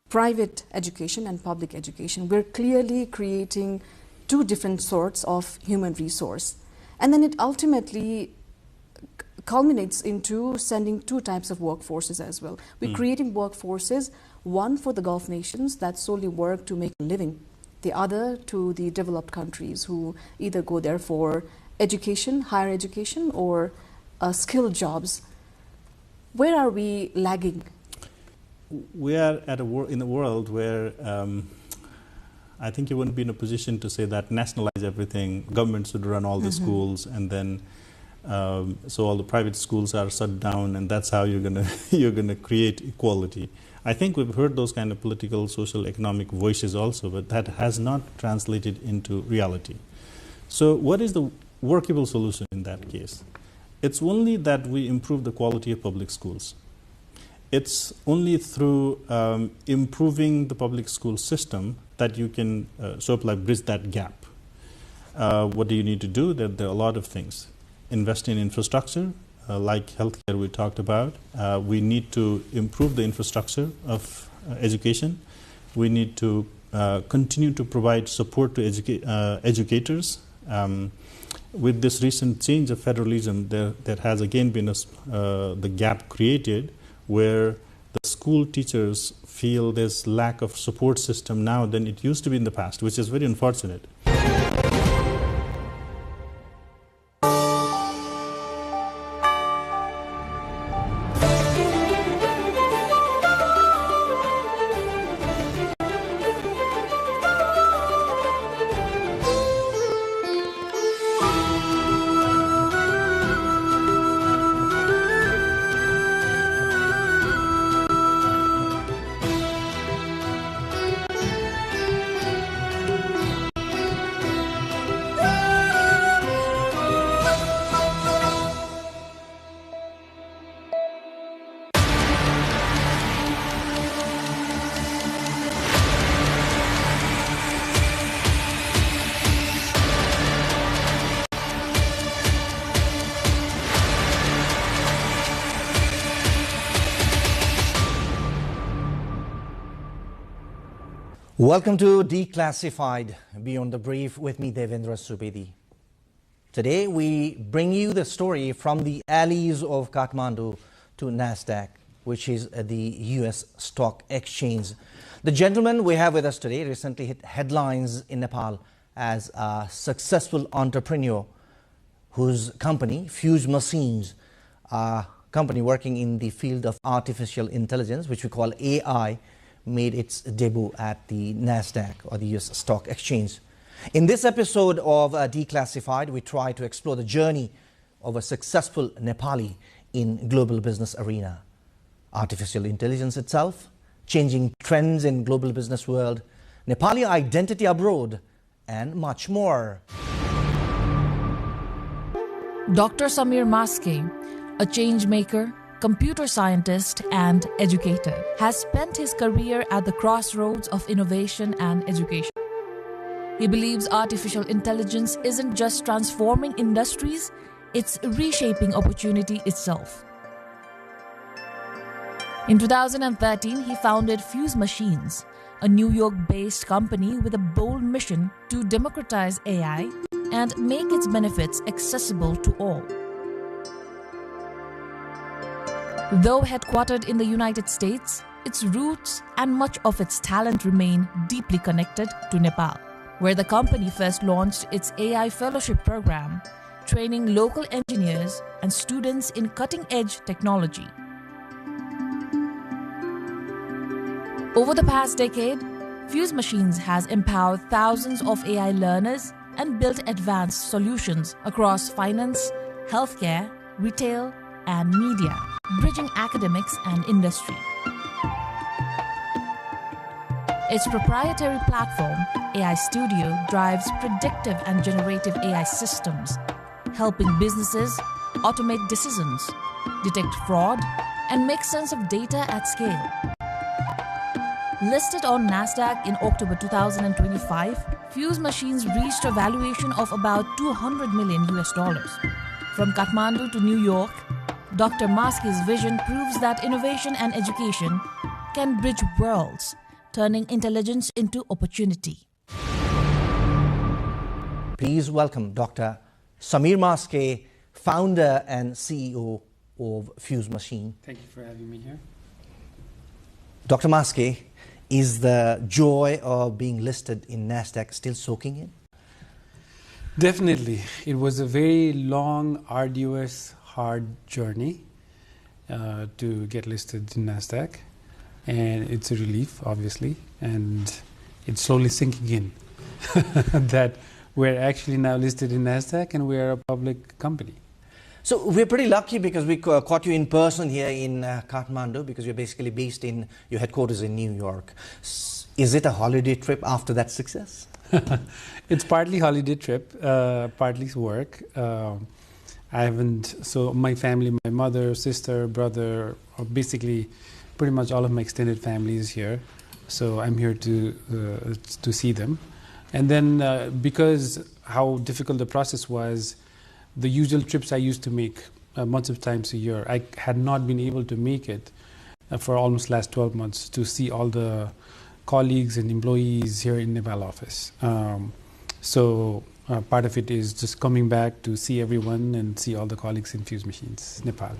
private education and public education. We're clearly creating two different sorts of human resource. And then it ultimately culminates into sending two types of workforces as well. We're creating workforces, one for the Gulf nations that solely work to make a living, the other to the developed countries who either go there for education, higher education, or skilled jobs. Where are we lagging? We are at in a world where I think you wouldn't be in a position to say that nationalize everything, government should run all the schools, and then so all the private schools are shut down, and that's how you're gonna create equality. I think we've heard those kind of political, social, economic voices also, but that has not translated into reality. So what is the workable solution in that case? It's only that we improve the quality of public schools. It's only through improving the public school system that you can sort of like bridge that gap. What do you need to do? There are a lot of things. Invest in infrastructure, like healthcare we talked about. We need to improve the infrastructure of education. We need to continue to provide support to educators. With this recent change of federalism, there has again been the gap created where the school teachers feel there's lack of support system now than it used to be in the past, which is very unfortunate. Welcome to Declassified Beyond the Brief with me, Devendra Subedi. Today we bring you the story from the alleys of Kathmandu to NASDAQ, which is the US stock exchange. The gentleman we have with us today recently hit headlines in Nepal as a successful entrepreneur whose company, Fuse Machines, a company working in the field of artificial intelligence, which we call AI, made its debut at the NASDAQ, or the US stock exchange. In this episode of Declassified, we try to explore the journey of a successful Nepali in global business arena. Artificial intelligence itself, changing trends in global business world, Nepali identity abroad, and much more. Dr. Samir Maske, a change maker, computer scientist and educator, has spent his career at the crossroads of innovation and education. He believes artificial intelligence isn't just transforming industries, it's reshaping opportunity itself. In 2013, he founded Fuse Machines, a New York-based company with a bold mission to democratize AI and make its benefits accessible to all. Though headquartered in the United States, its roots and much of its talent remain deeply connected to Nepal, where the company first launched its AI fellowship program, training local engineers and students in cutting-edge technology. Over the past decade, Fuse Machines has empowered thousands of AI learners and built advanced solutions across finance, healthcare, retail, and media, bridging academics and industry. Its proprietary platform, AI Studio, drives predictive and generative AI systems, helping businesses automate decisions, detect fraud, and make sense of data at scale. Listed on NASDAQ in October 2025, Fuse Machines reached a valuation of about $200 million. From Kathmandu to New York, Dr. Maske's vision proves that innovation and education can bridge worlds, turning intelligence into opportunity. Please welcome Dr. Samir Maske, founder and CEO of Fuse Machine. Thank you for having me here. Dr. Maske, is the joy of being listed in NASDAQ still soaking in? Definitely. It was a very long, arduous, hard journey to get listed in NASDAQ. And it's a relief, obviously. And it's slowly sinking in that we're actually now listed in NASDAQ and we're a public company. So we're pretty lucky because we caught you in person here in Kathmandu, because you're basically based in your headquarters in New York. Is it a holiday trip after that success? It's partly holiday trip, partly work. So my family, my mother, sister, brother, basically pretty much all of my extended family is here. So I'm here to see them. And then because how difficult the process was, the usual trips I used to make months of times a year, I had not been able to make it for almost last 12 months to see all the colleagues and employees here in Nepal office. So part of it is just coming back to see everyone and see all the colleagues in Fuse Machines, Nepal.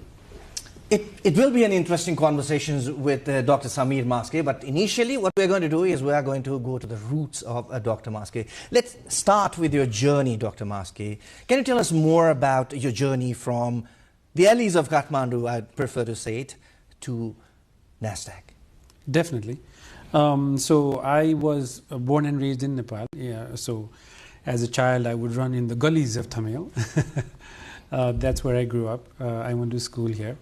It will be an interesting conversation with Dr. Samir Maske, but initially what we're going to do is we are going to go to the roots of Dr. Maske. Let's start with your journey, Dr. Maske. Can you tell us more about your journey from the alleys of Kathmandu, I'd prefer to say it, to NASDAQ? Definitely. So I was born and raised in Nepal. Yeah, so as a child I would run in the gullies of Tamil. That's where I grew up. I went to school here.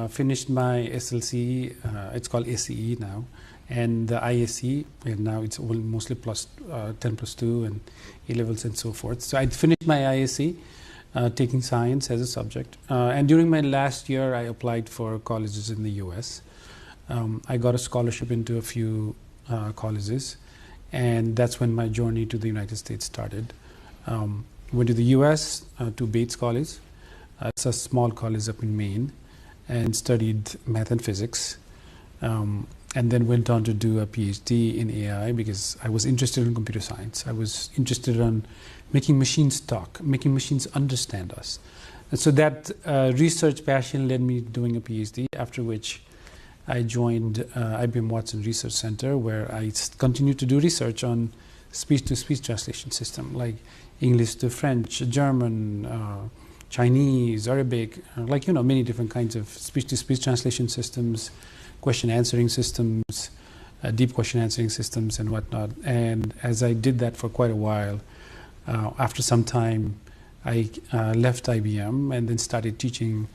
Finished my SLC, it's called ACE now, and the ISE, and now it's mostly plus 10 plus 2 and A-levels and so forth. So I finished my ISE, taking science as a subject. And during my last year, I applied for colleges in the US. I got a scholarship into a few colleges, and that's when my journey to the United States started. Went to the US, to Bates College. It's a small college up in Maine, and studied math and physics, and then went on to do a PhD in AI because I was interested in computer science. I was interested in making machines talk, making machines understand us. And so that research passion led me doing a PhD, after which I joined IBM Watson Research Center, where I continued to do research on speech-to-speech translation system, like English to French, German, Chinese, Arabic, many different kinds of speech-to-speech translation systems, question-answering systems, deep question-answering systems, and whatnot. And as I did that for quite a while, after some time, I left IBM and then started teaching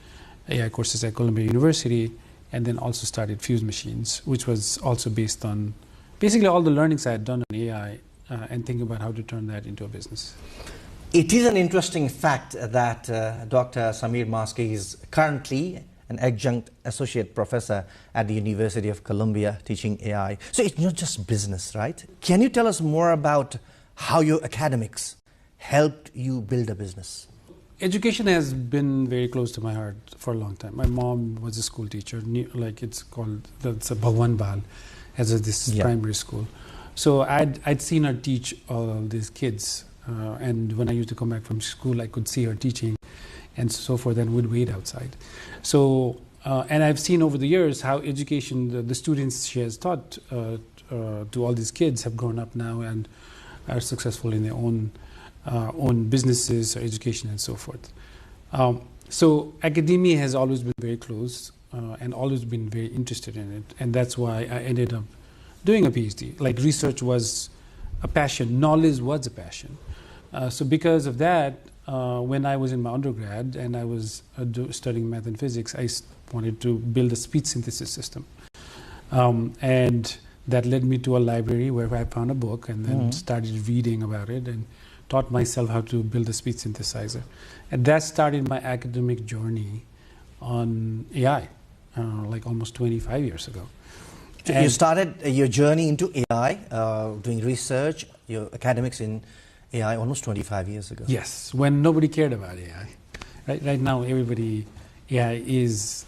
AI courses at Columbia University, and then also started Fuse Machines, which was also based on basically all the learnings I had done on AI and thinking about how to turn that into a business. It is an interesting fact that Dr. Samir Maske is currently an adjunct associate professor at the University of Columbia teaching AI. So it's not just business, right? Can you tell us more about how your academics helped you build a business? Education has been very close to my heart for a long time. My mom was a school teacher, it's a Bhagwan Bal, as this primary school. So I'd seen her teach all these kids. And when I used to come back from school, I could see her teaching and so forth, and would wait outside. So, and I've seen over the years how education, the students she has taught to all these kids have grown up now and are successful in their own businesses or education and so forth. So academia has always been very close and always been very interested in it. And that's why I ended up doing a PhD. Like, research was a passion, knowledge was a passion. So because of that, when I was in my undergrad and I was studying math and physics, I wanted to build a speech synthesis system. And that led me to a library where I found a book and then started reading about it and taught myself how to build a speech synthesizer. And that started my academic journey on AI, like almost 25 years ago. So you started your journey into AI, doing research, your academics in AI almost 25 years ago. Yes, when nobody cared about AI. Right now, AI is,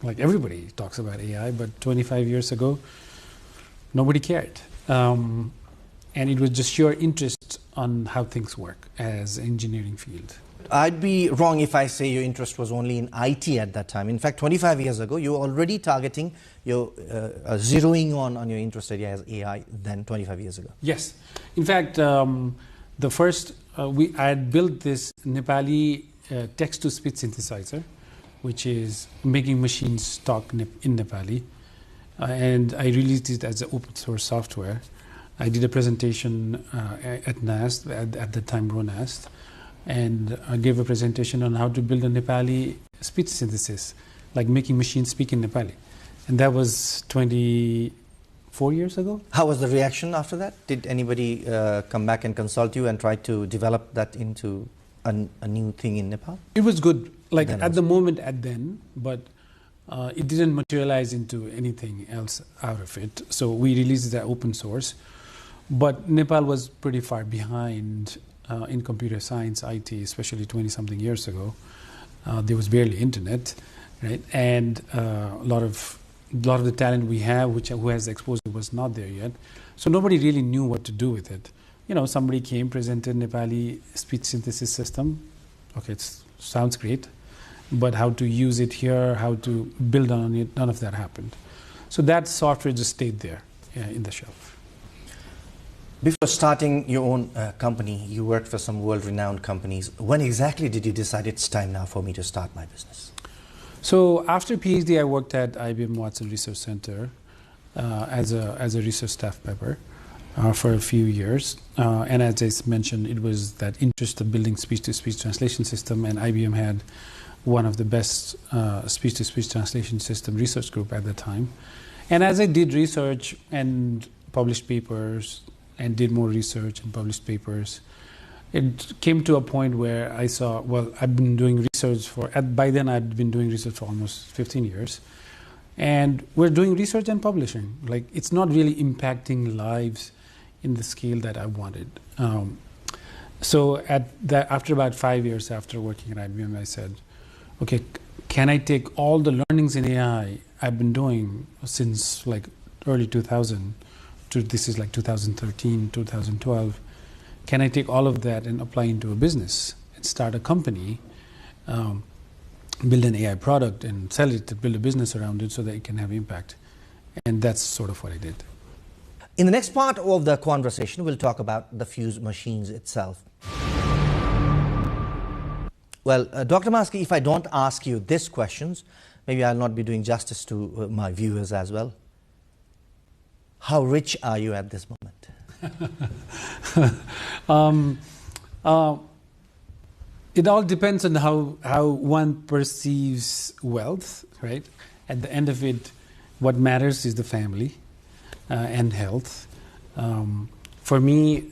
like, everybody talks about AI, but 25 years ago, Nobody cared. And it was just sheer interest on how things work as an engineering field. I'd be wrong if I say your interest was only in IT at that time. In fact, 25 years ago, you were already targeting your zeroing on your interest area as AI then 25 years ago. Yes. In fact, the first, I had built this Nepali text-to-speech synthesizer, which is making machines talk in Nepali. And I released it as an open source software. I did a presentation at NAST, at the time RONAST, and I gave a presentation on how to build a Nepali speech synthesis, like making machines speak in Nepali. And that was 24 years ago. How was the reaction after that? Did anybody come back and consult you and try to develop that into a new thing in Nepal? It was good, like then at the moment but it didn't materialize into anything else out of it. So we released that open source. But Nepal was pretty far behind in computer science, IT, especially 20-something years ago. There was barely internet, right? And a lot of the talent we have, who has exposure, was not there yet. So nobody really knew what to do with it. You know, somebody came, presented Nepali speech synthesis system. Okay, it sounds great, but how to use it here, how to build on it, none of that happened. So that software just stayed there in the shelf. Before starting your own company, you worked for some world-renowned companies. When exactly did you decide it's time now for me to start my business? So after PhD, I worked at IBM Watson Research Center as a research staff member for a few years. And as I mentioned, it was that interest of building speech-to-speech translation system, and IBM had one of the best speech-to-speech translation system research group at the time. And as I did research and published papers, and did more research and published papers, it came to a point where I saw, well, I've been doing research by then I'd been doing research for almost 15 years. And we're doing research and publishing. Like, it's not really impacting lives in the scale that I wanted. So after about 5 years after working at IBM, I said, okay, can I take all the learnings in AI I've been doing since like early 2000, this is like 2013, 2012. Can I take all of that and apply into a business and start a company, build an AI product and sell it, build a business around it so that it can have impact? And that's sort of what I did. In the next part of the conversation, we'll talk about the Fuse machines itself. Well, Dr. Maski, if I don't ask you these questions, maybe I'll not be doing justice to my viewers as well. How rich are you at this moment? It all depends on how one perceives wealth, right? At the end of it, what matters is the family and health. For me,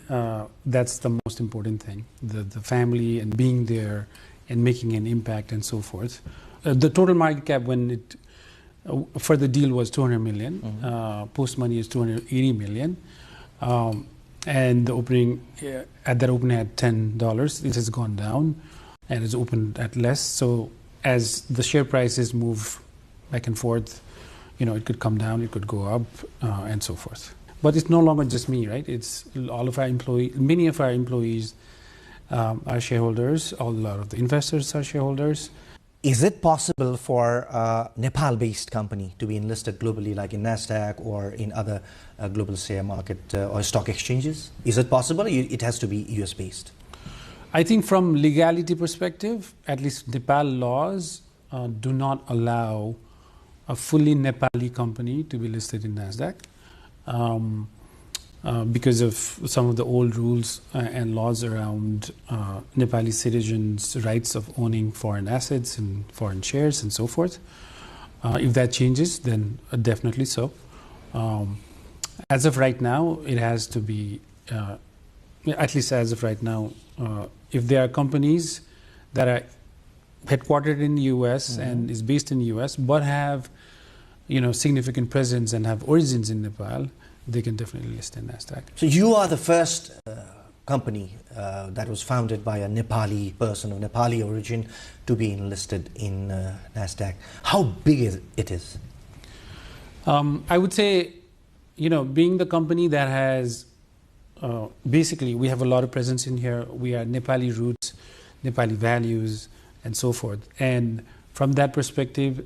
that's the most important thing, the family and being there and making an impact and so forth. The total market cap for the deal was 200 million. Post money is 280 million. And the opening, at that opening had $10. It has gone down and it's opened at less. So as the share prices move back and forth, it could come down, it could go up, and so forth. But it's no longer just me, right? It's all of our employees, many of our employees are shareholders, a lot of the investors are shareholders. Is it possible for a Nepal-based company to be enlisted globally, like in NASDAQ or in other global share market or stock exchanges? Is it possible? It has to be US-based. I think from legality perspective, at least Nepal laws do not allow a fully Nepali company to be listed in NASDAQ because of some of the old rules and laws around Nepali citizens' rights of owning foreign assets and foreign shares and so forth. If that changes, then definitely so. As of right now, it has to be, at least as of right now, if there are companies that are headquartered in the US and is based in the US, but have significant presence and have origins in Nepal, they can definitely list in NASDAQ. So you are the first company that was founded by a Nepali person of Nepali origin to be enlisted in NASDAQ. How big is it? I would say being the company that has basically, we have a lot of presence in here. We are Nepali roots, Nepali values, and so forth. And from that perspective,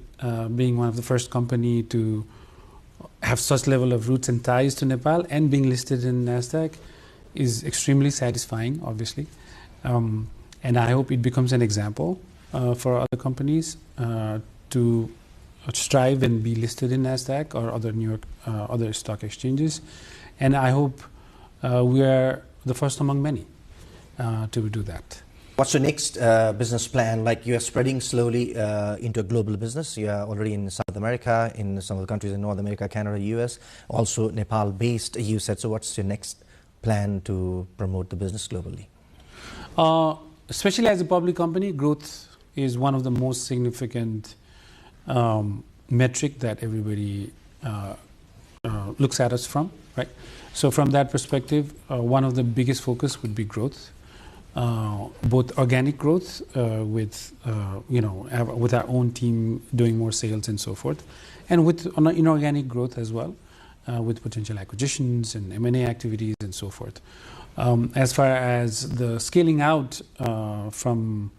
being one of the first company to have such level of roots and ties to Nepal and being listed in NASDAQ is extremely satisfying, obviously. And I hope it becomes an example for other companies to strive and be listed in NASDAQ or other New York, other stock exchanges. And I hope we are the first among many to do that. What's your next business plan? Like, you are spreading slowly into a global business. You are already in South America, in some of the countries in North America, Canada, US, also Nepal-based, you said. So what's your next plan to promote the business globally? Especially as a public company, growth is one of the most significant metric that everybody looks at us from, right? So from that perspective, one of the biggest focus would be growth. Both organic growth with with our own team doing more sales and so forth, and with inorganic growth as well, with potential acquisitions and M&A activities and so forth. As far as the scaling out from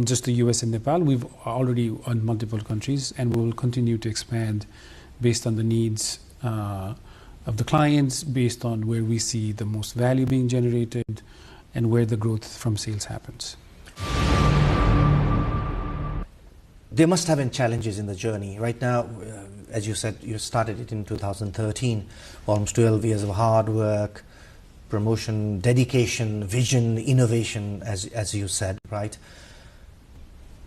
just the US and Nepal, we've already on multiple countries, and we will continue to expand based on the needs of the clients, based on where we see the most value being generated and where the growth from sales happens. There must have been challenges in the journey. Right now, as you said, you started it in 2013, almost 12 years of hard work, promotion, dedication, vision, innovation, as you said, right?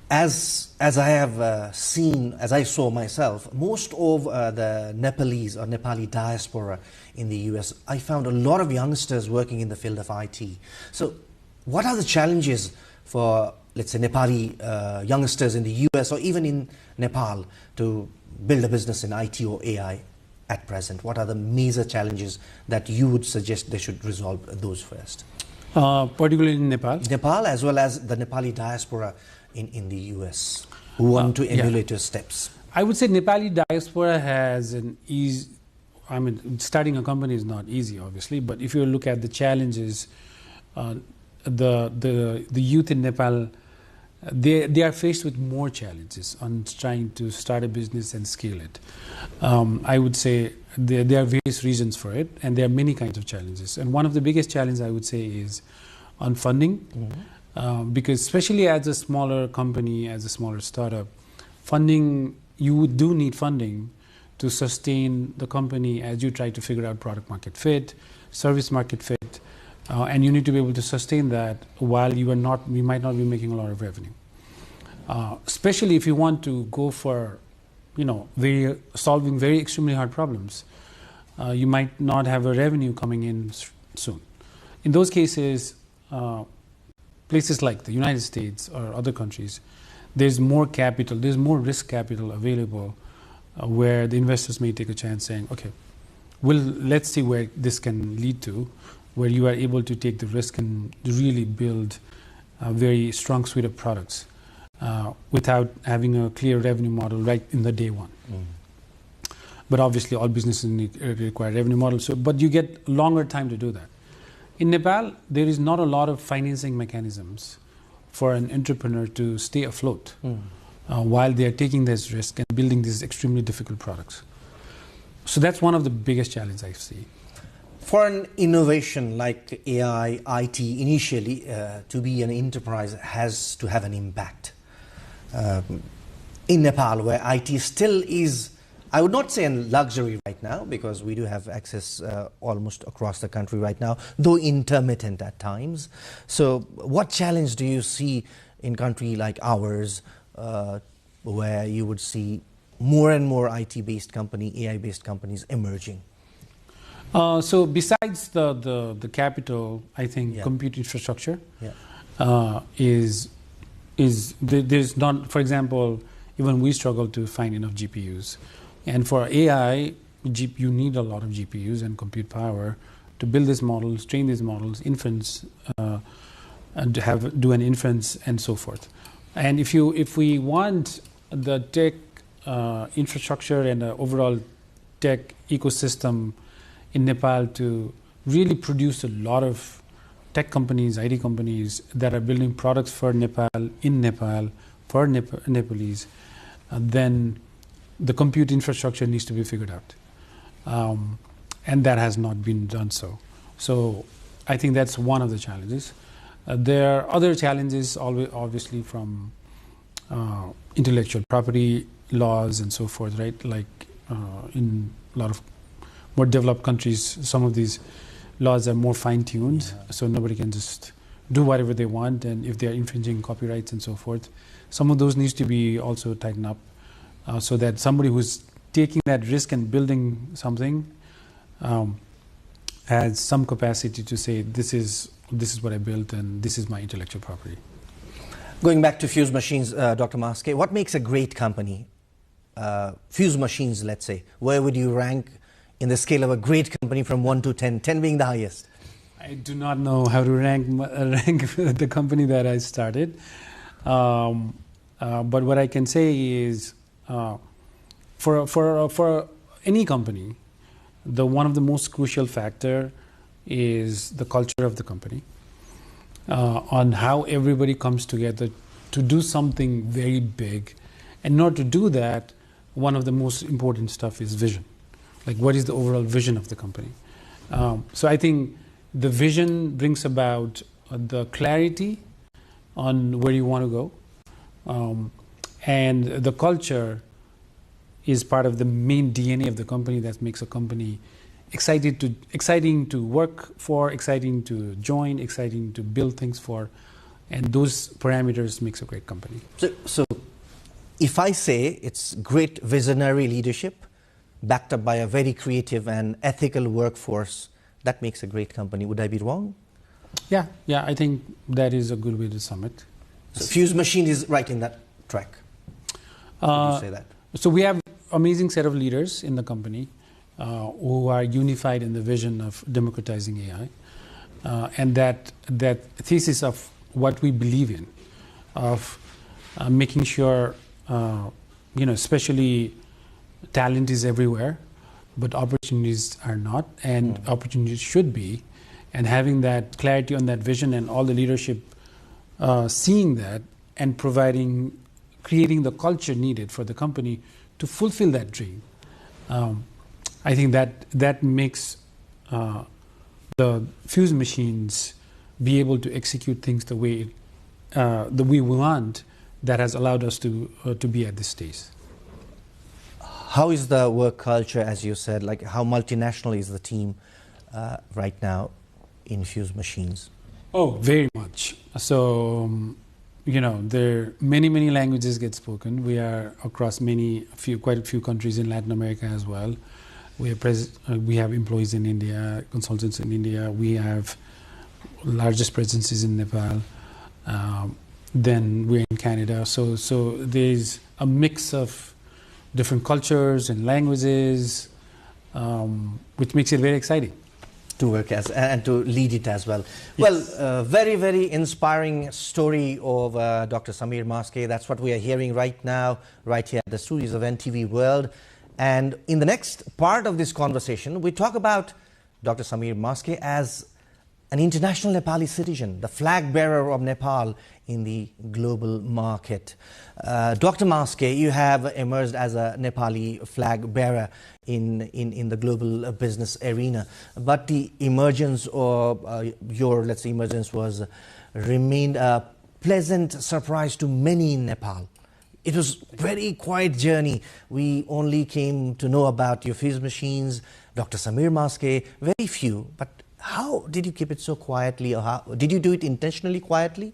As I have seen, as I saw myself, most of the Nepalese or Nepali diaspora in the US, I found a lot of youngsters working in the field of IT. So what are the challenges for, let's say, Nepali youngsters in the US or even in Nepal to build a business in IT or AI at present? What are the major challenges that you would suggest they should resolve those first? Particularly in Nepal? Nepal, as well as the Nepali diaspora in the US who want to emulate your steps. I would say Nepali diaspora has an easy, I mean, starting a company is not easy, obviously, but if you look at the challenges, the youth in Nepal, they are faced with more challenges on trying to start a business and scale it. I would say there are various reasons for it, and there are many kinds of challenges. And one of the biggest challenges I would say is on funding. Mm-hmm. Because especially as a smaller company, as a smaller startup, funding, you do need funding to sustain the company as you try to figure out product market fit, service market fit, and you need to be able to sustain that while you might not be making a lot of revenue. Especially if you want to go for, solving very extremely hard problems, you might not have a revenue coming in soon. In those cases, places like the United States or other countries, there's more capital, there's more risk capital available where the investors may take a chance saying, okay, let's see where this can lead to, where you are able to take the risk and really build a very strong suite of products without having a clear revenue model right in the day one. Mm. But obviously all businesses require revenue models, but you get longer time to do that. In Nepal, there is not a lot of financing mechanisms for an entrepreneur to stay afloat while they are taking this risk and building these extremely difficult products. So that's one of the biggest challenges I see. For an innovation like AI, IT, initially, to be an enterprise has to have an impact. In Nepal, where IT still is, I would not say a luxury right now, because we do have access almost across the country right now, though intermittent at times. So what challenge do you see in country like ours, where you would see more and more IT-based company, AI-based companies emerging? So besides the capital, I think compute infrastructure is there's not, for example, even we struggle to find enough GPUs. And for AI, you need a lot of GPUs and compute power to build these models, train these models, inference, and to do an inference and so forth. And if we want the tech infrastructure and overall tech ecosystem in Nepal to really produce a lot of tech companies, IT companies that are building products for Nepal, in Nepal, for Nepalese, then the compute infrastructure needs to be figured out. And that has not been done so. So I think that's one of the challenges. There are other challenges, obviously, from intellectual property laws and so forth, right? Like in a lot of more developed countries, some of these laws are more fine-tuned, so nobody can just do whatever they want, and if they are infringing copyrights and so forth, some of those needs to be also tightened up, so that somebody who's taking that risk and building something has some capacity to say, this is what I built and this is my intellectual property. Going back to Fuse Machines, Dr. Maske, what makes a great company? Fuse Machines, let's say, where would you rank in the scale of a great company from 1 to 10, 10 being the highest? I do not know how to rank the company that I started. But what I can say is, for any company, one of the most crucial factor is the culture of the company, on how everybody comes together to do something very big. And in order to do that, one of the most important stuff is vision. Like, what is the overall vision of the company? So I think the vision brings about the clarity on where you want to go. And the culture is part of the main DNA of the company that makes a company exciting to work for, exciting to join, exciting to build things for. And those parameters makes a great company. So if I say it's great visionary leadership, backed up by a very creative and ethical workforce, that makes a great company. Would I be wrong? Yeah, I think that is a good way to sum it. So Fuse Machine is right in that track. Would you say that? So we have amazing set of leaders in the company who are unified in the vision of democratizing AI, and that thesis of what we believe in, of making sure, especially talent is everywhere, but opportunities are not, and opportunities should be, and having that clarity on that vision and all the leadership seeing that and creating the culture needed for the company to fulfill that dream. I think that makes the Fuse Machines be able to execute things the way we want, that has allowed us to be at this stage. How is the work culture, as you said, like how multinational is the team right now in Fuse Machines? Oh, very much. So, there are many languages get spoken. We are across quite a few countries in Latin America as well. We have employees in India, consultants in India. We have largest presences in Nepal. Then we're in Canada. So there's a mix of different cultures and languages, which makes it very exciting to work as and to lead it as well. Yes. Well, very inspiring story of Dr. Samir Maske. That's what we are hearing right now, right here at the studios of NTV World. And in the next part of this conversation, we talk about Dr. Samir Maske as an international Nepali citizen, the flag bearer of Nepal in the global market. Dr. Maske, you have emerged as a Nepali flag bearer in the global business arena, but the emergence or your, let's say, emergence remained a pleasant surprise to many in Nepal. It was a very quiet journey. We only came to know about your Fuse Machines, Dr. Samir Maske, very few. But how did you keep it so quietly, or how did you do it intentionally quietly?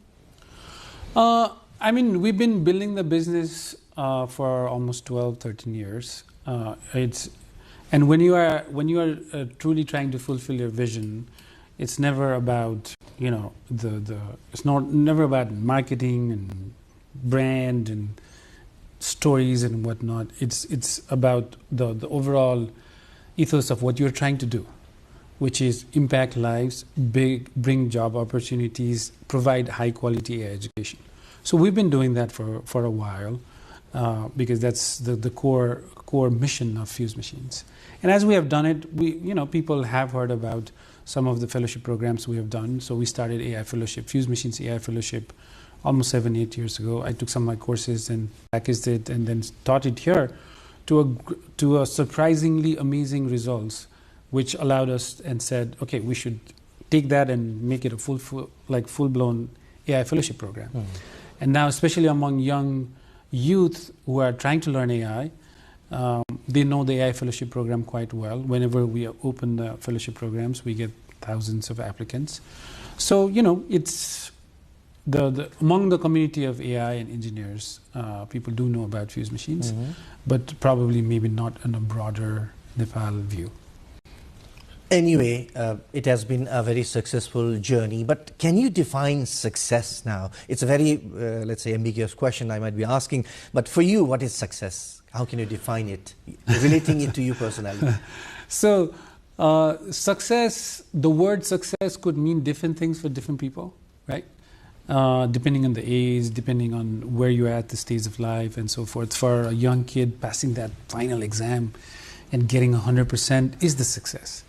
We've been building the business for almost 12, 13 years. And when you are truly trying to fulfill your vision, it's never about never about marketing and brand and stories and whatnot. It's about the overall ethos of what you're trying to do, which is impact lives, bring job opportunities, provide high quality education. So we've been doing that for a while, because that's the core core mission of Fuse Machines. And as we have done it, people have heard about some of the fellowship programs we have done. So we started AI Fellowship, Fuse Machines AI Fellowship, almost 7-8 years ago. I took some of my courses and packaged it and then taught it here to a surprisingly amazing results, which allowed us and said, okay, we should take that and make it a full-blown AI Fellowship program. And now, especially among young youth who are trying to learn AI, they know the AI Fellowship program quite well. Whenever we open the fellowship programs, we get thousands of applicants. So, it's among the community of AI and engineers, people do know about Fuse Machines, but probably maybe not in a broader Nepal view. Anyway, it has been a very successful journey, but can you define success now? It's a very, let's say, ambiguous question I might be asking, but for you, what is success? How can you define it, relating it to you personally? So, success, the word success could mean different things for different people, right? Depending on the age, depending on where you're at the stage of life and so forth. For a young kid, passing that final exam and getting 100% is the success.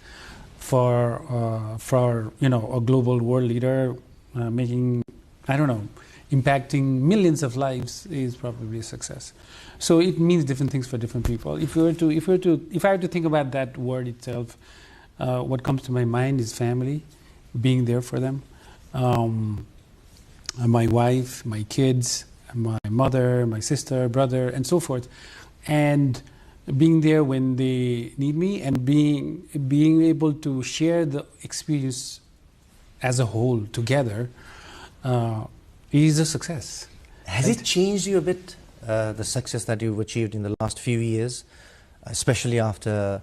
For a global world leader, making, impacting millions of lives is probably a success. So it means different things for different people. If I had to think about that word itself, what comes to my mind is family, being there for them. My wife, my kids, my mother, my sister, brother, and so forth. And being there when they need me and being able to share the experience as a whole together is a success. Has it changed you a bit, the success that you've achieved in the last few years, especially after,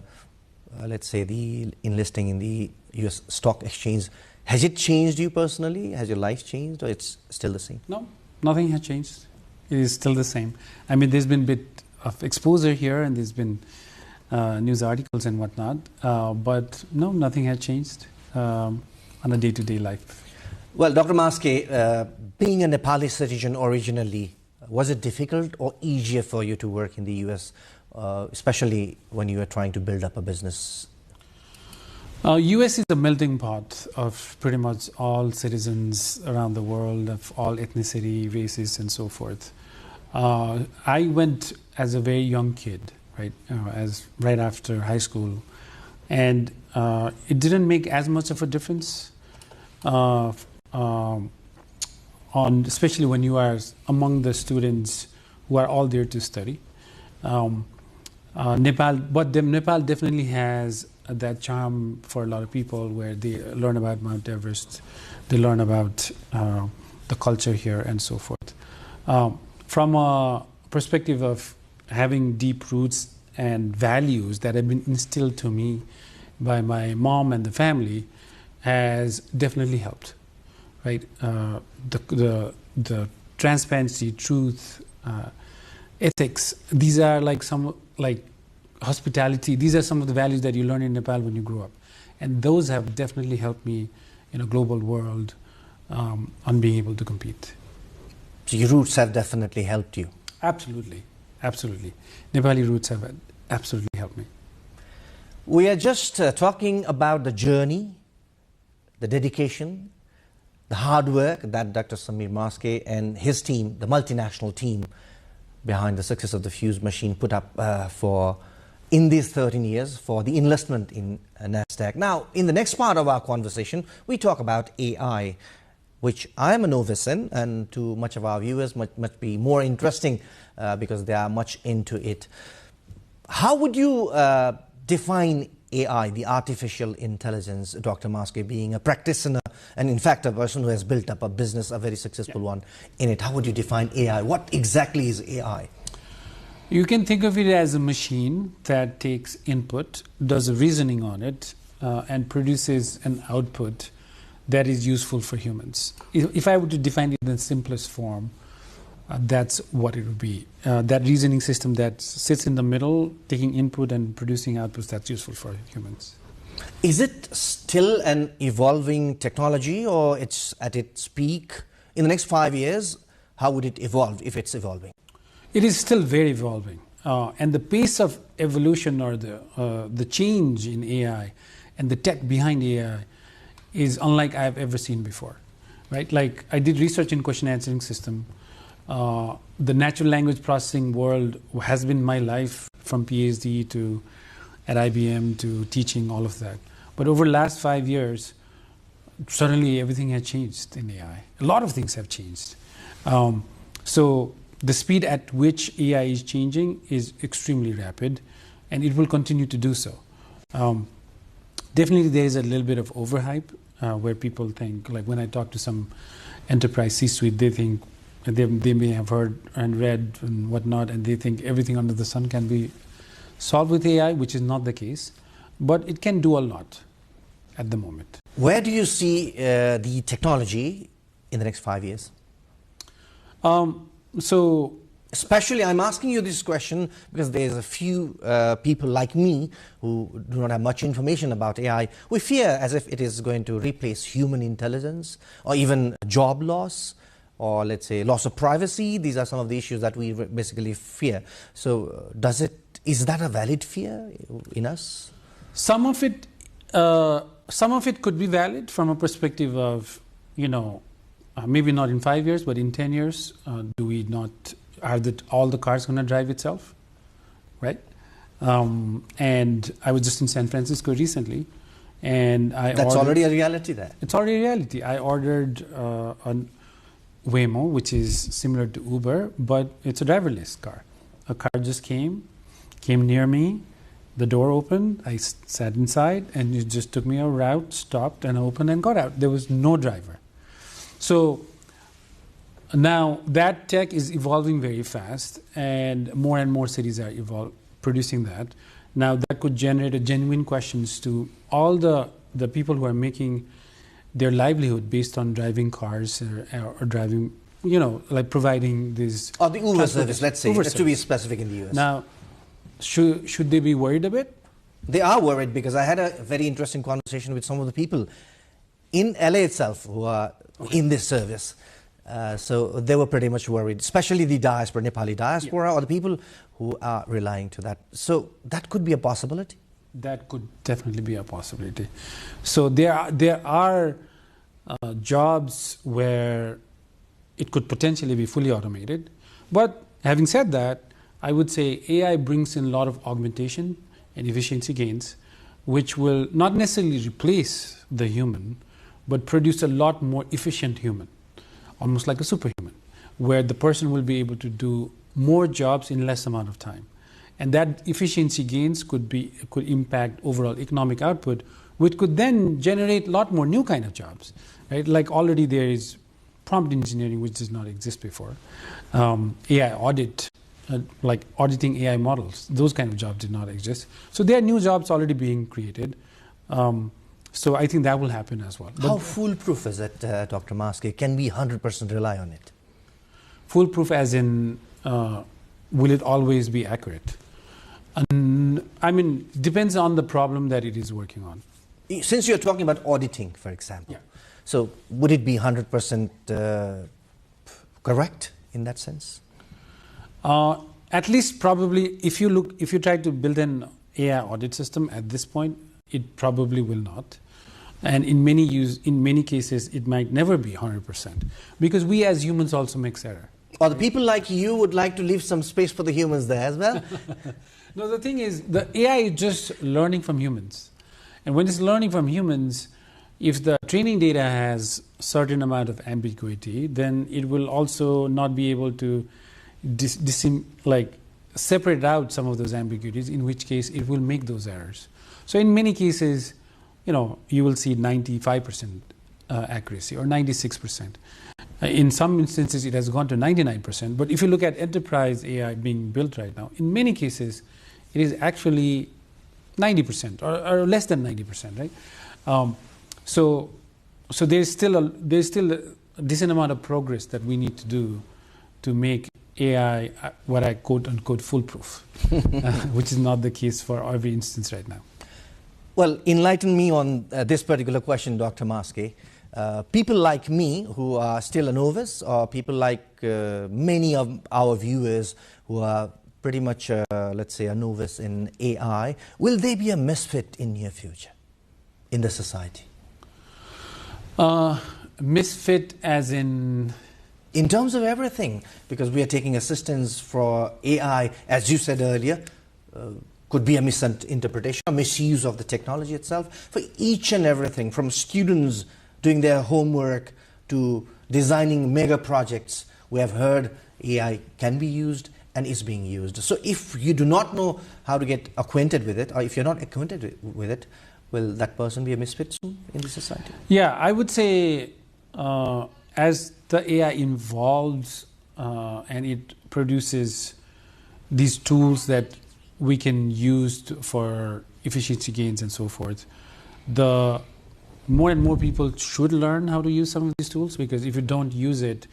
let's say, the enlisting in the US stock exchange? Has it changed you personally? Has your life changed, or it's still the same? No, nothing has changed. It is still the same. There's been a bit of exposure here, and there's been news articles and whatnot, but no, nothing has changed on a day-to-day life. Well, Dr. Maske, being a Nepali citizen originally, was it difficult or easier for you to work in the US, especially when you were trying to build up a business? US is a melting pot of pretty much all citizens around the world, of all ethnicity, races, and so forth. I went as a very young kid, right after high school, and it didn't make as much of a difference, especially when you are among the students who are all there to study. Nepal definitely has that charm for a lot of people, where they learn about Mount Everest, they learn about the culture here, and so forth. From a perspective of having deep roots and values that have been instilled to me by my mom and the family, has definitely helped. Right, the transparency, truth, ethics. These are hospitality. These are some of the values that you learn in Nepal when you grow up, and those have definitely helped me in a global world on being able to compete. So your roots have definitely helped you. Absolutely, absolutely. Nepali roots have absolutely helped me. We are just talking about the journey, the dedication, the hard work that Dr. Samir Maske and his team, the multinational team behind the success of the Fuse machine, put up in these 13 years for the investment in NASDAQ. Now, in the next part of our conversation, we talk about AI, which I am a novice in, and to much of our viewers must be more interesting because they are much into it. How would you define AI, the artificial intelligence, Dr. Maske, being a practitioner and in fact a person who has built up a business, a very successful one in it? How would you define AI? What exactly is AI? You can think of it as a machine that takes input, does a reasoning on it, and produces an output that is useful for humans. If I were to define it in the simplest form, that's what it would be. That reasoning system that sits in the middle, taking input and producing outputs that's useful for humans. Is it still an evolving technology, or it's at its peak? In the next 5 years, how would it evolve, if it's evolving? It is still very evolving. and the pace of evolution or the change in AI and the tech behind AI is unlike I've ever seen before, right? Like I did research in question answering system. The natural language processing world has been my life from PhD to at IBM to teaching, all of that. But over the last 5 years, suddenly everything has changed in AI. A lot of things have changed. So the speed at which AI is changing is extremely rapid, and it will continue to do so. Definitely there is a little bit of overhype where people think, like when I talk to some enterprise C-suite, they think, they may have heard and read and whatnot, and they think everything under the sun can be solved with AI, which is not the case. But it can do a lot at the moment. Where do you see the technology in the next 5 years? So, especially I'm asking you this question because there's a few people like me who do not have much information about AI. We fear as if it is going to replace human intelligence, or even job loss, or let's say loss of privacy. These are some of the issues that we basically fear. So is that a valid fear in us? Some of it could be valid from a perspective of, maybe not in 5 years, but in 10 years, are all the cars going to drive itself, right? And I was just in San Francisco recently, and that's already a reality there. It's already a reality. I ordered a Waymo, which is similar to Uber, but it's a driverless car. A car just came near me, the door opened, I sat inside, and it just took me a route, stopped and opened and got out. There was no driver. So now that tech is evolving very fast, and more cities are producing that. Now that could generate genuine questions to all the people who are making their livelihood based on driving cars or driving, like providing this. Or the Uber service, let's say, to be specific in the US. Now, should they be worried a bit? They are worried because I had a very interesting conversation with some of the people in LA itself who are in this service. So they were pretty much worried, especially the diaspora, Nepali diaspora, or the people who are relying to that. So that could be a possibility. That could definitely be a possibility. So there are jobs where it could potentially be fully automated. But having said that, I would say AI brings in a lot of augmentation and efficiency gains, which will not necessarily replace the human, but produce a lot more efficient human, almost like a superhuman, where the person will be able to do more jobs in less amount of time. And that efficiency gains could impact overall economic output, which could then generate a lot more new kind of jobs, right? Like already there is prompt engineering, which does not exist before. AI audit, like auditing AI models, those kind of jobs did not exist. So there are new jobs already being created. So I think that will happen as well. How foolproof is it, Dr. Maske? Can we 100% rely on it? Foolproof as in, will it always be accurate? I mean, depends on the problem that it is working on. Since you're talking about auditing, for example, so would it be 100% correct in that sense? At least probably, if you try to build an AI audit system at this point, it probably will not. And in many cases, it might never be 100%, because we as humans also make error. Or the people like you would like to leave some space for the humans there as well? No, the thing is, the AI is just learning from humans. And when it's learning from humans, if the training data has a certain amount of ambiguity, then it will also not be able to separate out some of those ambiguities, in which case it will make those errors. So in many cases, you will see 95% accuracy or 96%. In some instances, it has gone to 99%. But if you look at enterprise AI being built right now, in many cases, it is actually 90% or less than 90%, right? So there's still a decent amount of progress that we need to do to make AI what I quote unquote foolproof, which is not the case for every instance right now. Well, enlighten me on this particular question, Dr. Maske. People like me who are still a novice, or people like many of our viewers who are pretty much, let's say, a novice in AI, will they be a misfit in near future in the society? Misfit as in? In terms of everything, because we are taking assistance for AI, as you said earlier, could be a misinterpretation, a misuse of the technology itself, for each and everything, from students doing their homework to designing mega projects. We have heard AI can be used and is being used. So if you do not know how to get acquainted with it, or if you're not acquainted with it, will that person be a misfit soon in the society? Yeah, I would say as the AI evolves and it produces these tools that we can use for efficiency gains and so forth, the more and more people should learn how to use some of these tools, because if you don't use it,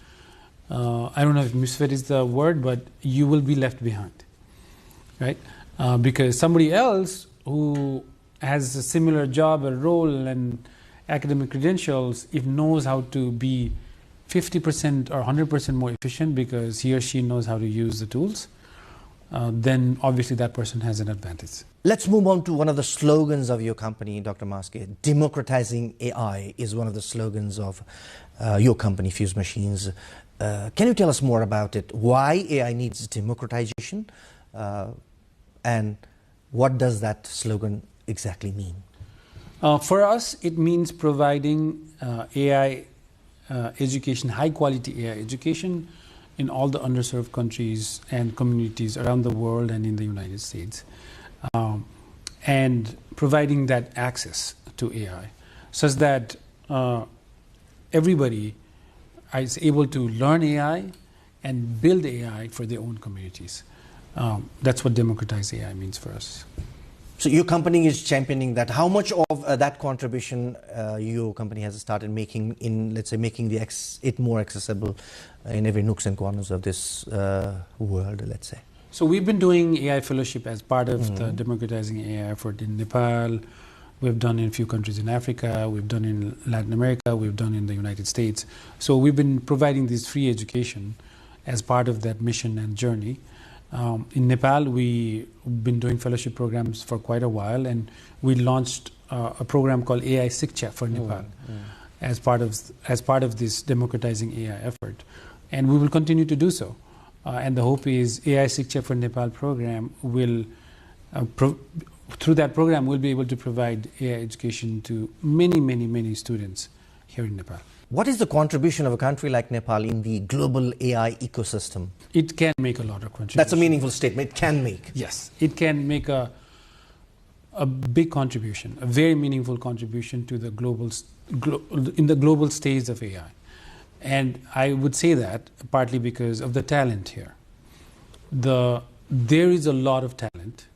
I don't know if misfit is the word, but you will be left behind, right? Because somebody else who has a similar job or role and academic credentials, if knows how to be 50% or 100% more efficient because he or she knows how to use the tools, then obviously that person has an advantage. Let's move on to one of the slogans of your company, Dr. Maske. Democratizing AI is one of the slogans of your company, Fuse Machines. Can you tell us more about it? Why AI needs democratization? And what does that slogan exactly mean? For us, it means providing AI education, high quality AI education in all the underserved countries and communities around the world and in the United States. And providing that access to AI such that everybody is able to learn AI and build AI for their own communities. That's what democratized AI means for us. So your company is championing that. How much of that contribution your company has started making in, let's say, making it more accessible in every nooks and corners of this world, let's say? So we've been doing AI fellowship as part of the democratizing AI effort in Nepal. We've done in a few countries in Africa. We've done in Latin America. We've done in the United States. So we've been providing this free education as part of that mission and journey. In Nepal, we've been doing fellowship programs for quite a while, and we launched a program called AI Shiksha for Nepal as part of this democratizing AI effort, and we will continue to do so. And the hope is AI Shiksha for Nepal program will, through that program, we'll be able to provide AI education to many students here in Nepal. What is the contribution of a country like Nepal in the global AI ecosystem? It can make a lot of contribution. That's a meaningful statement. It can make. Yes, it can make a big contribution, a very meaningful contribution to the in the global stage of AI. And I would say that partly because of the talent here. There is a lot of talent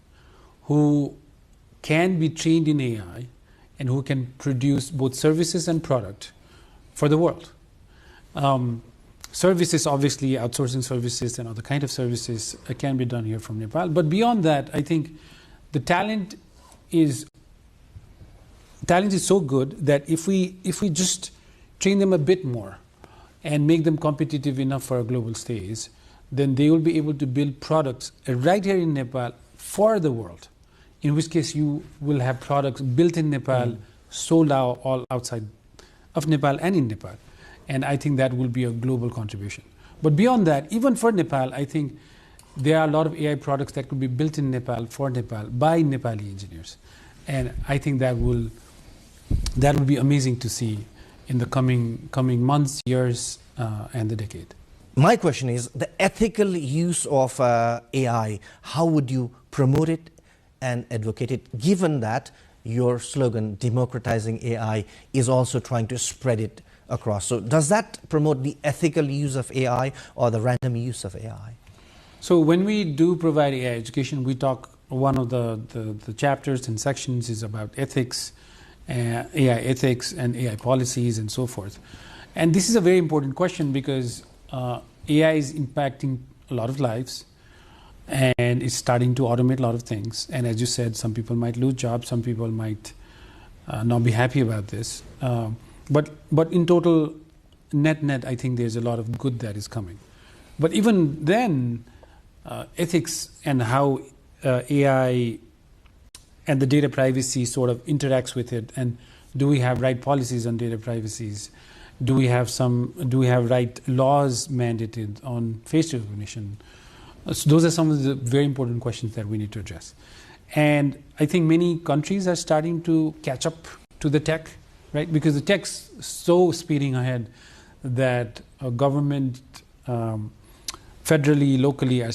who can be trained in AI and who can produce both services and product for the world. Services, obviously, outsourcing services and other kind of services can be done here from Nepal. But beyond that, I think the talent is so good that if we just train them a bit more and make them competitive enough for a global stage, then they will be able to build products right here in Nepal for the world. In which case, you will have products built in Nepal, sold out all outside of Nepal and in Nepal. And I think that will be a global contribution. But beyond that, even for Nepal, I think there are a lot of AI products that could be built in Nepal for Nepal by Nepali engineers. And I think that will be amazing to see in the coming months, years, and the decade. My question is, the ethical use of AI, how would you promote it and advocate it, given that your slogan, democratizing AI, is also trying to spread it across? So does that promote the ethical use of AI or the random use of AI? So when we do provide AI education, we talk, one of the chapters and sections is about ethics, AI ethics and AI policies and so forth. And this is a very important question because AI is impacting a lot of lives and it's starting to automate a lot of things. And as you said, some people might lose jobs, some people might not be happy about this. But in total, net, I think there's a lot of good that is coming. But even then, ethics and how AI and the data privacy sort of interacts with it, and do we have right policies on data privacies? Do we have right laws mandated on face recognition? So those are some of the very important questions that we need to address. And I think many countries are starting to catch up to the tech, right? Because the tech's so speeding ahead that government, federally, locally, are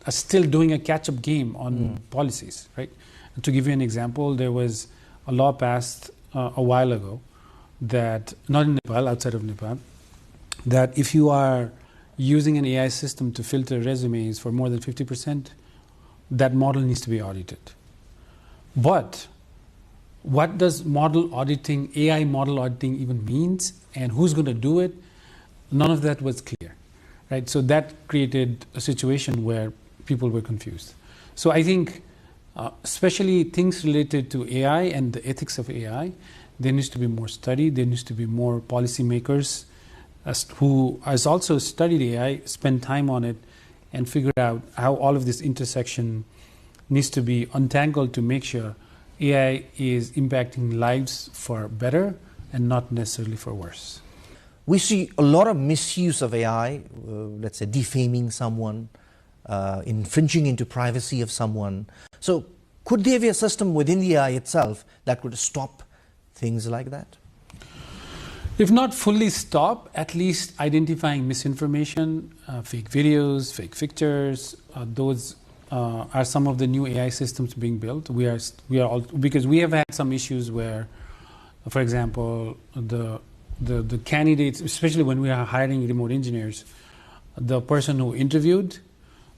still doing a catch-up game on policies, right? And to give you an example, there was a law passed a while ago that, not in Nepal, outside of Nepal, that if you are using an AI system to filter resumes for more than 50%, that model needs to be audited. But what does model auditing, AI model auditing even means, and who's going to do it? None of that was clear, right? So that created a situation where people were confused. So I think, especially things related to AI and the ethics of AI, there needs to be more study. There needs to be more policymakers who has also studied AI, spend time on it, and figure out how all of this intersection needs to be untangled to make sure AI is impacting lives for better and not necessarily for worse. We see a lot of misuse of AI, let's say defaming someone, infringing into privacy of someone. So could there be a system within the AI itself that could stop things like that? If not fully stop, at least identifying misinformation, fake videos, fake pictures, those are some of the new AI systems being built. We are all, because we have had some issues where, for example, the candidates, especially when we are hiring remote engineers, the person who interviewed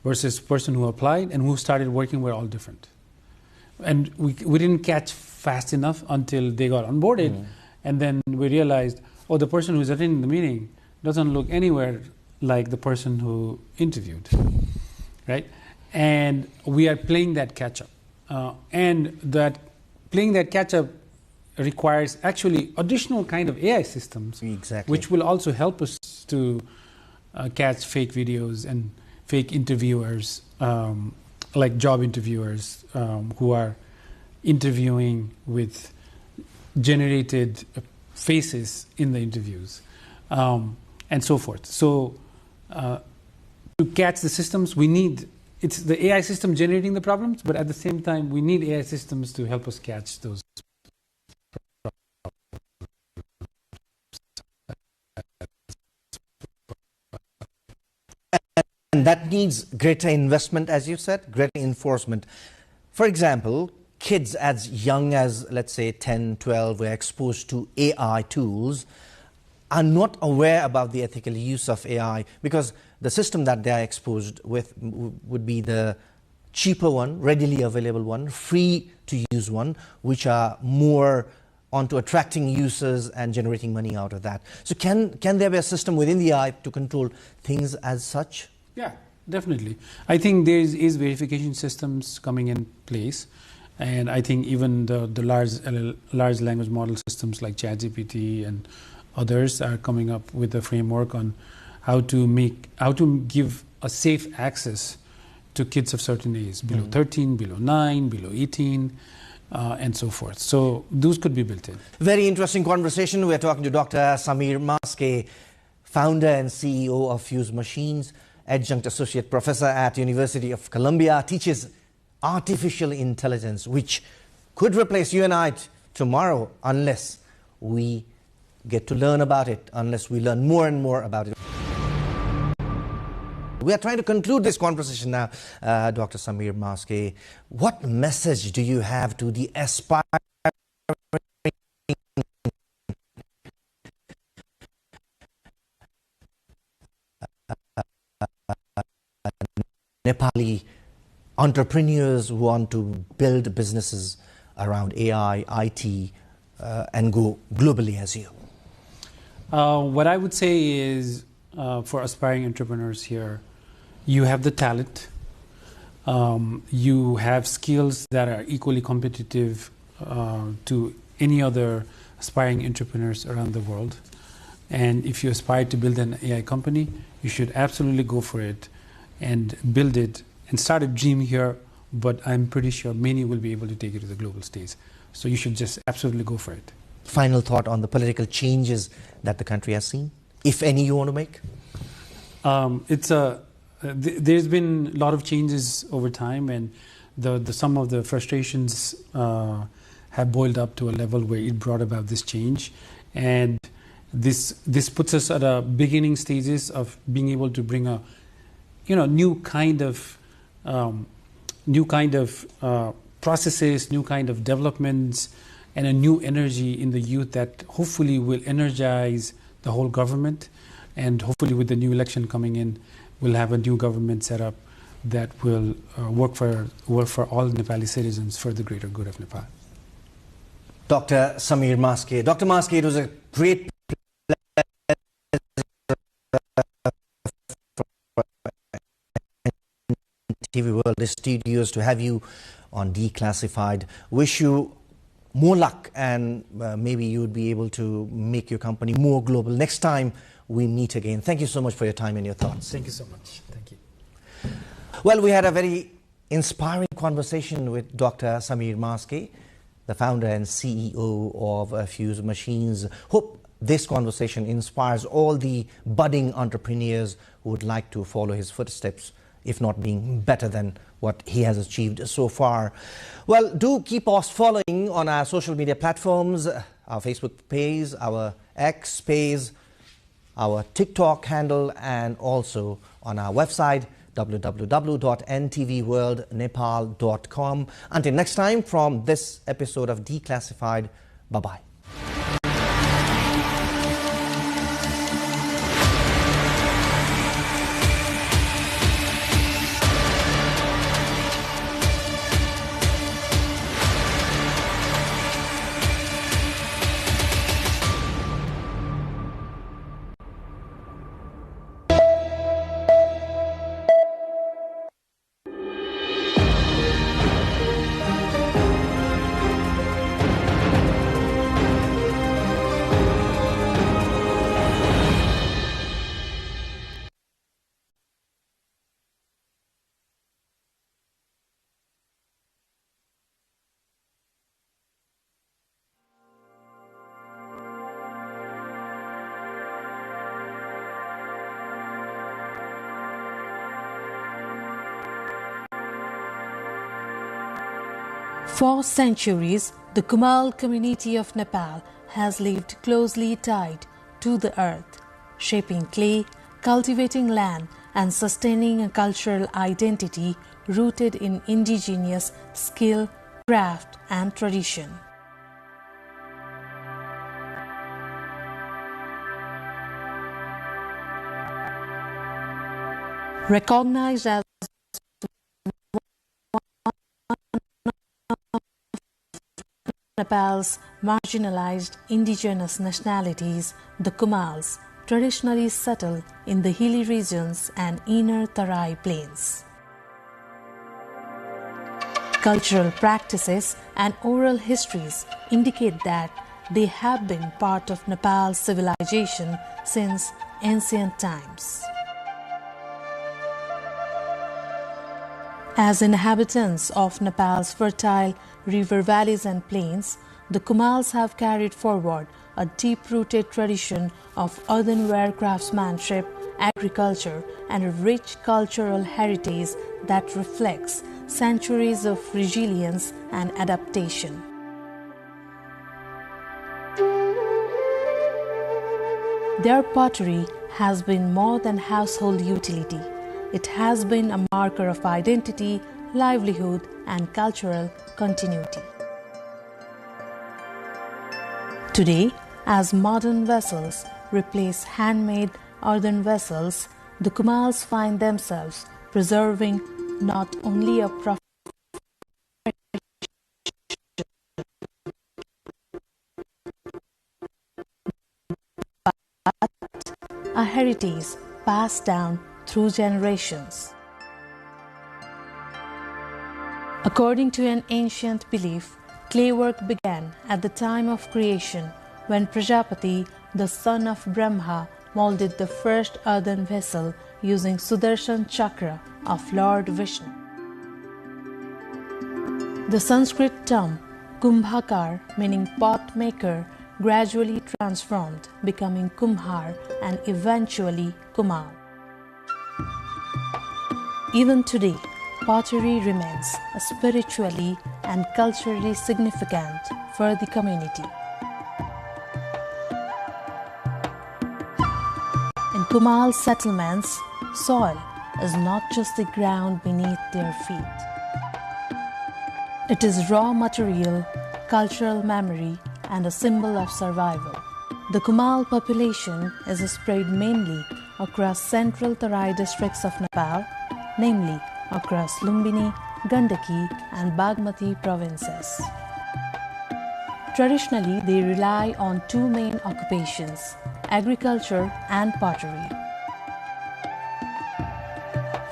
versus person who applied and who started working were all different. And we didn't catch fast enough until they got onboarded. And then we realized, oh, the person who's attending the meeting doesn't look anywhere like the person who interviewed, right? And we are playing that catch-up. And that playing that catch-up requires actually additional kind of AI systems, which will also help us to catch fake videos and fake interviewers, like job interviewers who are interviewing with generated faces in the interviews, and so forth. So to catch the systems, we need, it's the AI system generating the problems, but at the same time, we need AI systems to help us catch those and that needs greater investment, as you said, greater enforcement. For example, kids as young as, let's say, 10, 12, were exposed to AI tools, are not aware about the ethical use of AI, because the system that they are exposed with would be the cheaper one, readily available one, free to use one, which are more onto attracting users and generating money out of that. So can there be a system within the AI to control things as such? Yeah, definitely. I think there is verification systems coming in place. And I think even the large language model systems like ChatGPT and others are coming up with a framework on how to give a safe access to kids of certain ages, below 13, below 9, below 18, and so forth. So those could be built in. Very interesting conversation. We're talking to Dr. Samir Maske, founder and CEO of Fuse Machines, adjunct associate professor at University of Columbia, teaches artificial intelligence, which could replace you and I tomorrow unless we get to learn about it, unless we learn more and more about it. We are trying to conclude this conversation now. Dr. Samir Maske, what message do you have to the aspiring Nepali entrepreneurs who want to build businesses around AI, IT, and go globally as you? What I would say is, for aspiring entrepreneurs here, you have the talent, you have skills that are equally competitive to any other aspiring entrepreneurs around the world. And if you aspire to build an AI company, you should absolutely go for it. and build it and start a dream here, but I'm pretty sure many will be able to take it to the global stage. So you should just absolutely go for it. Final thought on the political changes that the country has seen, if any you want to make? There's been a lot of changes over time, and some of the frustrations have boiled up to a level where it brought about this change. And this puts us at a beginning stages of being able to bring a new kind of processes, new kind of developments, and a new energy in the youth that hopefully will energize the whole government. And hopefully with the new election coming in, we'll have a new government set up that will work for all Nepali citizens for the greater good of Nepal. Dr. Samir Maske. Dr. Maske, it was a great NTV World Studios to have you on Declassified. Wish you more luck, and maybe you would be able to make your company more global next time we meet again. Thank you so much for your time and your thoughts. Thank you so much. Thank you. Well, we had a very inspiring conversation with Dr. Samir Maske, the founder and CEO of Fuse Machines. Hope this conversation inspires all the budding entrepreneurs who would like to follow his footsteps, if not being better than what he has achieved so far. Well, do keep us following on our social media platforms, our Facebook page, our X page, our TikTok handle, and also on our website www.ntvworldnepal.com. Until next time, from this episode of Declassified, bye-bye. For centuries, the Kumail community of Nepal has lived closely tied to the earth, shaping clay, cultivating land, and sustaining a cultural identity rooted in indigenous skill, craft, and tradition. Recognized as Nepal's marginalized indigenous nationalities, the Kumails traditionally settle in the hilly regions and inner Tarai plains. Cultural practices and oral histories indicate that they have been part of Nepal's civilization since ancient times. As inhabitants of Nepal's fertile river valleys and plains, the Kumails have carried forward a deep-rooted tradition of earthenware craftsmanship, agriculture, and a rich cultural heritage that reflects centuries of resilience and adaptation. Their pottery has been more than household utility. It has been a marker of identity, livelihood, and cultural continuity. Today, as modern vessels replace handmade earthen vessels, the Kumails find themselves preserving not only a but a heritage passed down through generations. According to an ancient belief, clay work began at the time of creation when Prajapati, the son of Brahma, molded the first earthen vessel using Sudarshan Chakra of Lord Vishnu. The Sanskrit term Kumbhakar, meaning pot maker, gradually transformed, becoming Kumhar and eventually Kumal. Even today, pottery remains spiritually and culturally significant for the community. In Kumal settlements, soil is not just the ground beneath their feet. It is raw material, cultural memory, and a symbol of survival. The Kumal population is spread mainly across central Tarai districts of Nepal, namely across Lumbini, Gandaki, and Bagmati provinces. Traditionally, they rely on two main occupations, agriculture and pottery.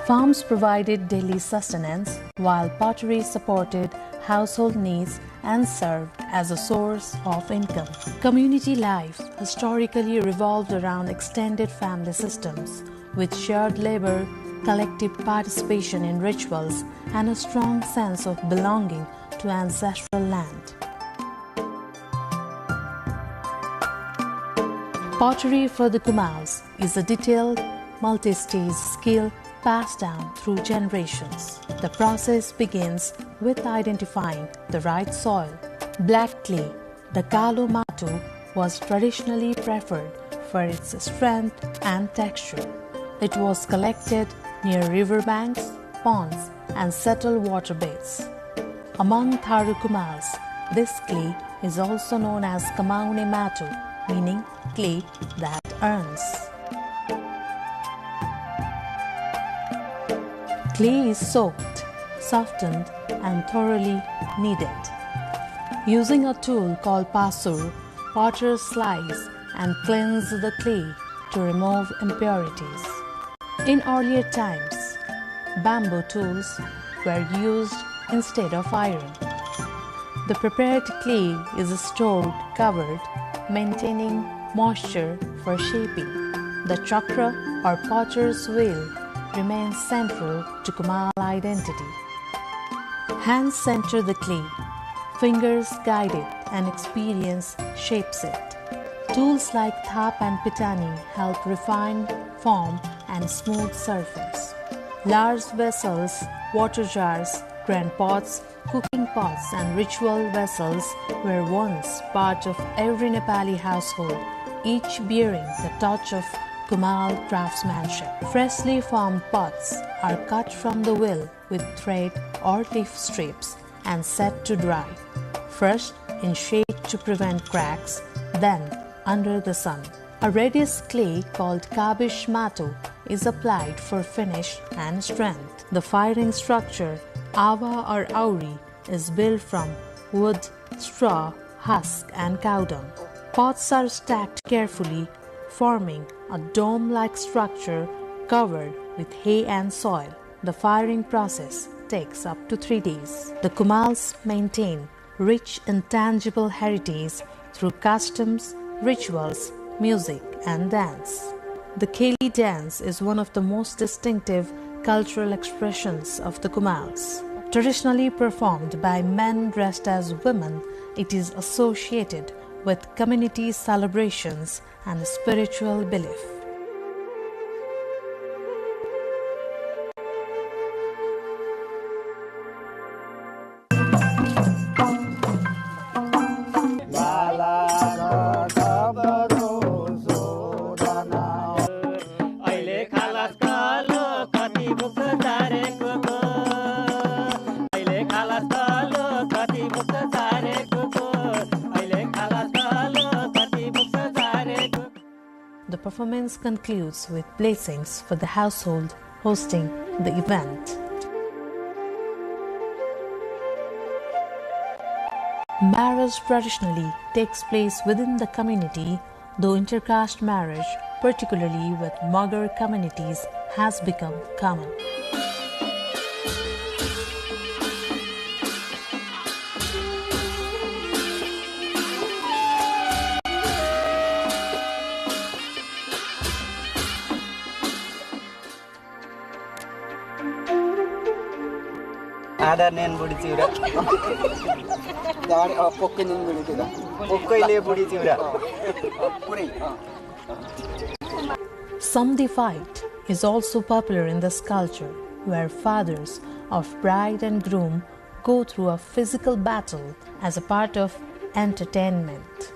Farms provided daily sustenance, while pottery supported household needs and served as a source of income. Community life historically revolved around extended family systems, with shared labor, collective participation in rituals, and a strong sense of belonging to ancestral land. Pottery for the Kumals is a detailed, multi-stage skill passed down through generations. The process begins with identifying the right soil. Black clay, the Kalu Matu, was traditionally preferred for its strength and texture. It was collected near riverbanks, ponds, and settled waterbeds. Among Tharu Kumals, this clay is also known as Kamaune Matu, meaning clay that earns. Clay is soaked, softened, and thoroughly kneaded. Using a tool called pasur, potters slice and cleanse the clay to remove impurities. In earlier times, bamboo tools were used instead of iron. The prepared clay is stored covered, maintaining moisture for shaping. The chakra or potter's wheel remains central to Kumal identity. Hands center the clay, fingers guide it, and experience shapes it. Tools like thap and pitani help refine form and smooth surface. Large vessels, water jars, grand pots, cooking pots, and ritual vessels were once part of every Nepali household, each bearing the touch of Kumal craftsmanship. Freshly formed pots are cut from the wheel with thread or leaf strips and set to dry, first in shade to prevent cracks, then under the sun. A reddish clay called Kabish Matu is applied for finish and strength. The firing structure, Awa or Auri, is built from wood, straw, husk, and cow dung. Pots are stacked carefully, forming a dome-like structure covered with hay and soil. The firing process takes up to 3 days. The Kumals maintain rich intangible heritage through customs, rituals, music, and dance. The Keli dance is one of the most distinctive cultural expressions of the Kumals. Traditionally performed by men dressed as women, it is associated with community celebrations and spiritual belief. The performance concludes with blessings for the household hosting the event. Marriage traditionally takes place within the community, though intercaste marriage, particularly with Magar communities, has become common. Ada nen budi ciura. Dari pokke nen budi ciura. Pokke le budi ciura. Samdi fight is also popular in this culture, where fathers of bride and groom go through a physical battle as a part of entertainment.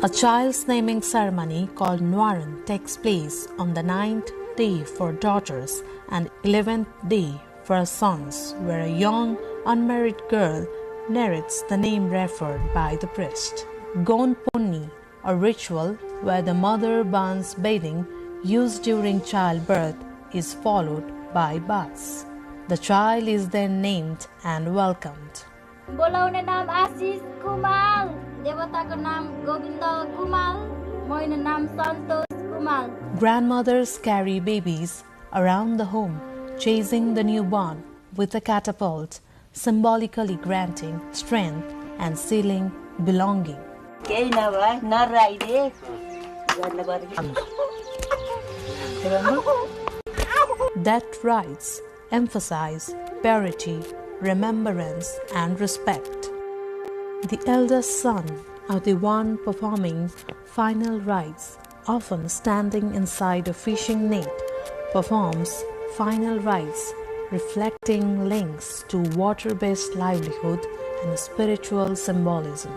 A child's naming ceremony called Nwaran takes place on the 9th day for daughters and 11th day for sons, where a young unmarried girl narrates the name referred by the priest. Gon Ponni, a ritual where the mother burns bedding used during childbirth, is followed by baths. The child is then named and welcomed. बोलाउने नाम आशिष कुमार, देवताको नाम गोविन्द कुमार, मेरो नाम Santosh Kumar. Grandmothers carry babies around the home, chasing the newborn with a catapult, symbolically granting strength and sealing belonging. Death rites emphasize purity, remembrance, and respect. The eldest son, or the one performing final rites, often standing inside a fishing net, performs final rites reflecting links to water-based livelihood and spiritual symbolism.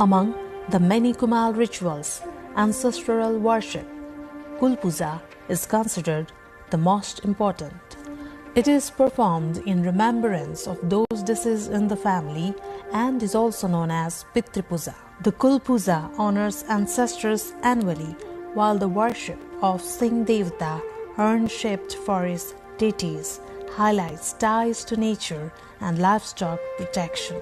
Among the many Kumal rituals, ancestral worship, Kul Puja is considered the most important. It is performed in remembrance of those deceased in the family and is also known as Pitri Puja. The Kul Puja honors ancestors annually, while the worship of Singh Devta, urn-shaped for his deities, highlights ties to nature and livestock protection.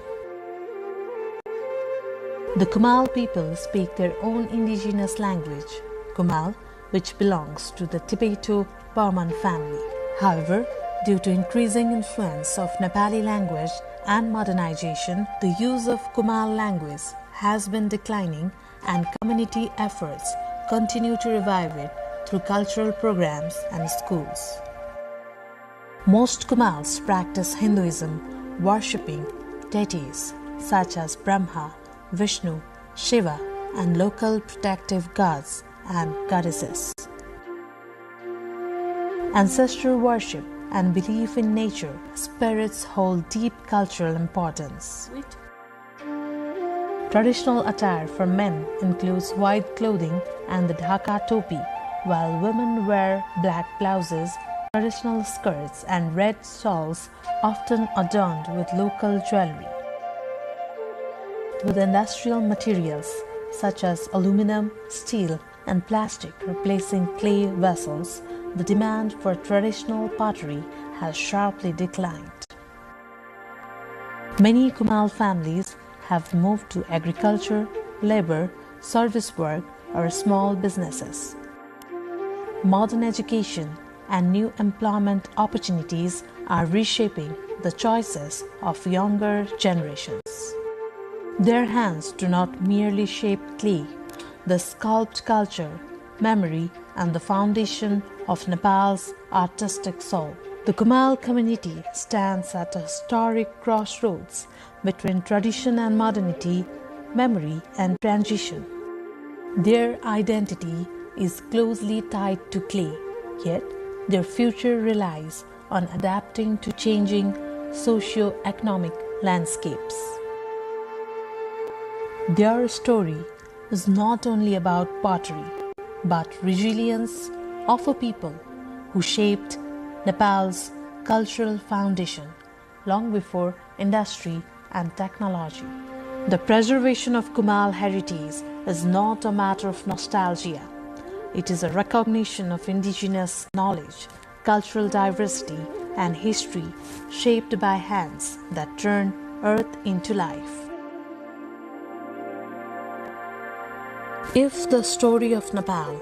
The Kumal people speak their own indigenous language, Kumal, which belongs to the Tibeto-Burman family. However, due to increasing influence of Nepali language and modernization, the use of Kumal language has been declining, and community efforts continue to revive it through cultural programs and schools. Most Kumals practice Hinduism, worshipping deities such as Brahma, Vishnu, Shiva, and local protective gods and goddesses. Ancestral worship and belief in nature spirits hold deep cultural importance. Traditional attire for men includes white clothing and the dhaka topi, while women wear black blouses, traditional skirts, and red shawls, often adorned with local jewelry. With industrial materials such as aluminum, steel, and plastic replacing clay vessels, the demand for traditional pottery has sharply declined. Many Kumal families have moved to agriculture, labor, service work, or small businesses. Modern education and new employment opportunities are reshaping the choices of younger generations. Their hands do not merely shape clay, they sculpt culture, memory, and the foundation of Nepal's artistic soul. The Kumal community stands at a historic crossroads between tradition and modernity, memory and transition. Their identity is closely tied to clay, yet Their future relies on adapting to changing socio-economic landscapes. Their story is not only about pottery, but resilience of a people who shaped Nepal's cultural foundation long before industry and technology. The preservation of Kumail heritage is not a matter of nostalgia. It is a recognition of indigenous knowledge, cultural diversity, and history shaped by hands that turn earth into life. If the story of Nepal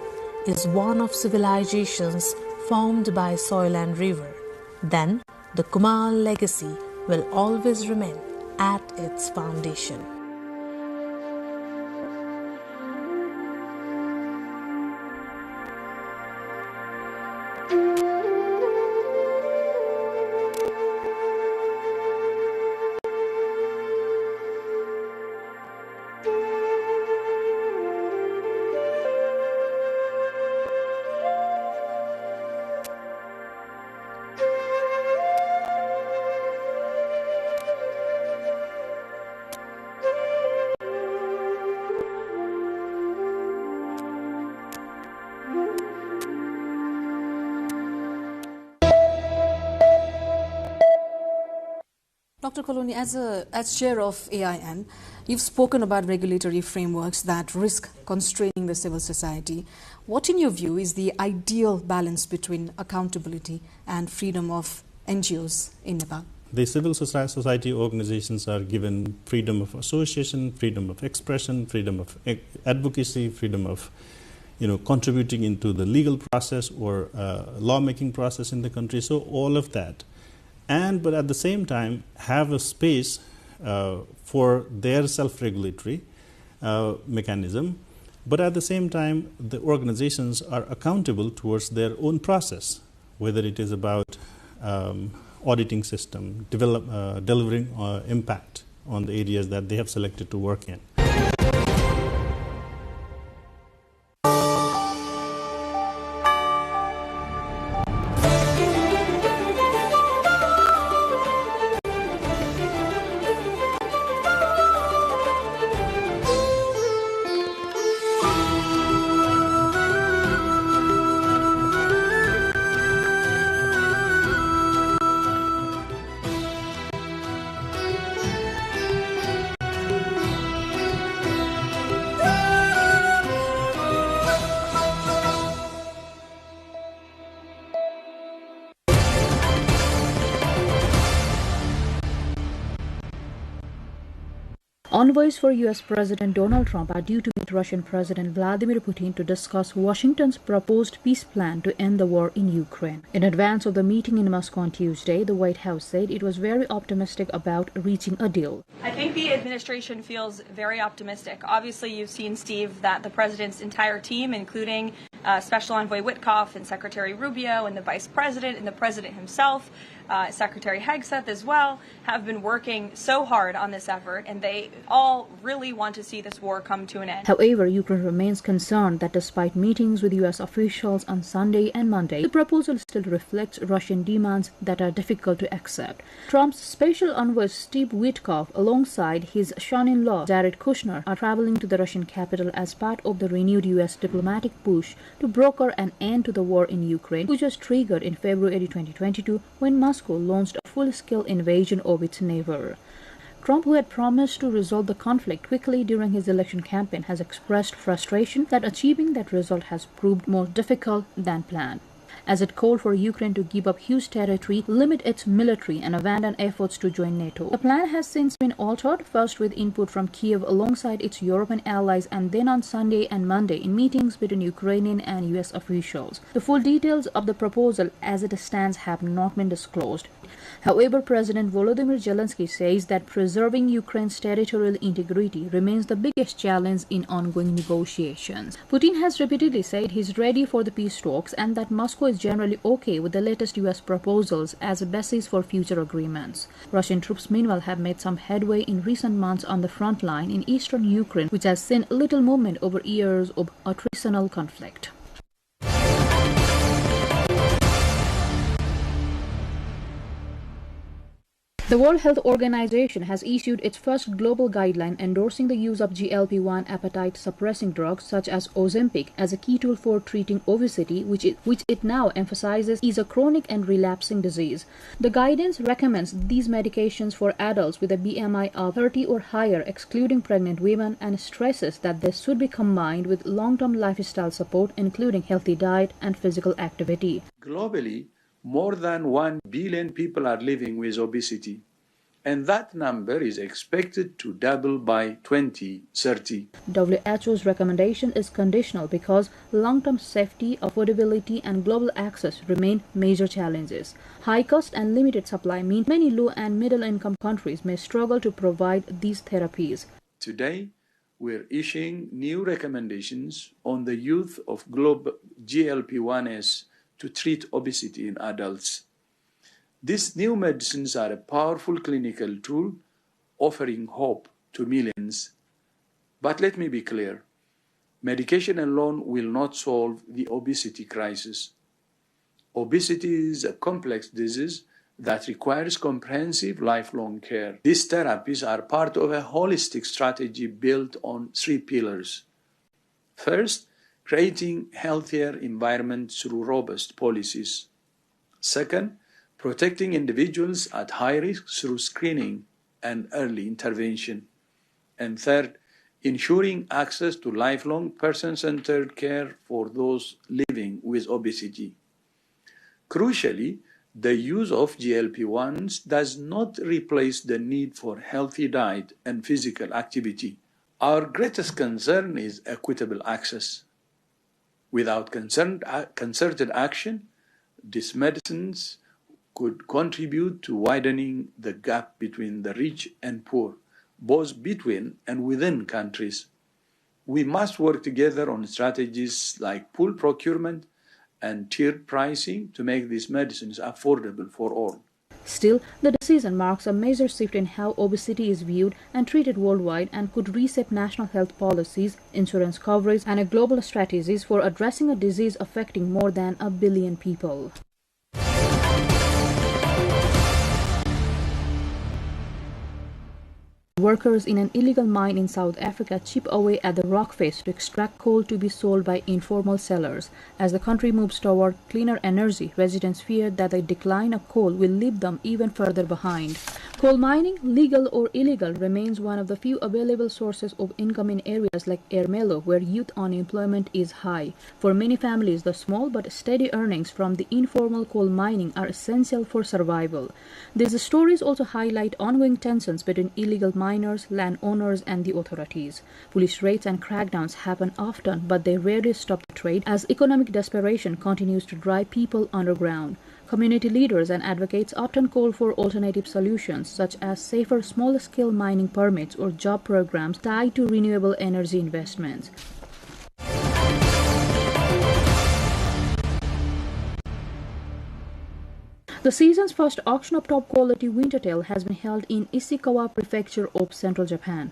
is one of civilizations formed by soil and river, then the Kumail legacy will always remain at its foundation. Dr. Koloni, as chair of AIN, you've spoken about regulatory frameworks that risk constraining the civil society. What, in your view, is the ideal balance between accountability and freedom of NGOs in Nepal? The civil society organizations are given freedom of association, freedom of expression, freedom of advocacy, freedom of contributing into the legal process or lawmaking process in the country. So all of that. But at the same time, have a space for their self-regulatory mechanism. But at the same time, the organizations are accountable towards their own process, whether it is about auditing system, delivering impact on the areas that they have selected to work in. Envoys for U.S. President Donald Trump are due to meet Russian President Vladimir Putin to discuss Washington's proposed peace plan to end the war in Ukraine. In advance of the meeting in Moscow on Tuesday, the White House said it was very optimistic about reaching a deal. I think the administration feels very optimistic. Obviously, you've seen, Steve, that the president's entire team, including Special Envoy Witkoff and Secretary Rubio and the Vice President and the President himself, Secretary Hegseth as well, have been working so hard on this effort, and they all really want to see this war come to an end. However, Ukraine remains concerned that despite meetings with U.S. officials on Sunday and Monday, the proposal still reflects Russian demands that are difficult to accept. Trump's special envoy Steve Witkoff, alongside his son-in-law Jared Kushner, are traveling to the Russian capital as part of the renewed U.S. diplomatic push to broker an end to the war in Ukraine, which was triggered in February 2022 when Moscow launched a full-scale invasion of its neighbor. Trump, who had promised to resolve the conflict quickly during his election campaign, has expressed frustration that achieving that result has proved more difficult than planned, as it called for Ukraine to give up huge territory, limit its military, and abandon efforts to join NATO. The plan has since been altered, first with input from Kiev alongside its European allies, and then on Sunday and Monday in meetings between Ukrainian and US officials. The full details of the proposal as it stands have not been disclosed. However, President Volodymyr Zelensky says that preserving Ukraine's territorial integrity remains the biggest challenge in ongoing negotiations. Putin has repeatedly said he's ready for the peace talks and that Moscow is generally okay with the latest US proposals as a basis for future agreements. Russian troops, meanwhile, have made some headway in recent months on the front line in eastern Ukraine, which has seen little movement over years of attritional conflict. The World Health Organization has issued its first global guideline endorsing the use of GLP-1 appetite-suppressing drugs such as Ozempic as a key tool for treating obesity, which it now emphasizes is a chronic and relapsing disease. The guidance recommends these medications for adults with a BMI of 30 or higher, excluding pregnant women, and stresses that this should be combined with long-term lifestyle support, including healthy diet and physical activity. Globally, more than 1 billion people are living with obesity, and that number is expected to double by 2030. WHO's recommendation is conditional because long-term safety, affordability, and global access remain major challenges. High cost and limited supply mean many low and middle-income countries may struggle to provide these therapies. Today, we're issuing new recommendations on the use of global GLP-1s to treat obesity in adults. These new medicines are a powerful clinical tool offering hope to millions. But let me be clear, medication alone will not solve the obesity crisis. Obesity is a complex disease that requires comprehensive lifelong care. These therapies are part of a holistic strategy built on 3 pillars. First, creating healthier environments through robust policies. Second, protecting individuals at high risk through screening and early intervention. And third, ensuring access to lifelong person-centered care for those living with obesity. Crucially, the use of GLP-1s does not replace the need for healthy diet and physical activity. Our greatest concern is equitable access. Without concerted action, these medicines could contribute to widening the gap between the rich and poor, both between and within countries. We must work together on strategies like pool procurement and tiered pricing to make these medicines affordable for all. Still, the decision marks a major shift in how obesity is viewed and treated worldwide and could reshape national health policies, insurance coverage, and global strategies for addressing a disease affecting more than 1 billion people. Workers in an illegal mine in South Africa chip away at the rock face to extract coal to be sold by informal sellers. As the country moves toward cleaner energy, residents fear that the decline of coal will leave them even further behind. Coal mining, legal or illegal, remains one of the few available sources of income in areas like Ermelo, where youth unemployment is high. For many families, the small but steady earnings from the informal coal mining are essential for survival. These stories also highlight ongoing tensions between illegal miners, landowners, and the authorities. Police raids and crackdowns happen often, but they rarely stop the trade as economic desperation continues to drive people underground. Community leaders and advocates often call for alternative solutions, such as safer small-scale mining permits or job programs tied to renewable energy investments. The season's first auction of top-quality wintertail has been held in Ishikawa Prefecture of central Japan.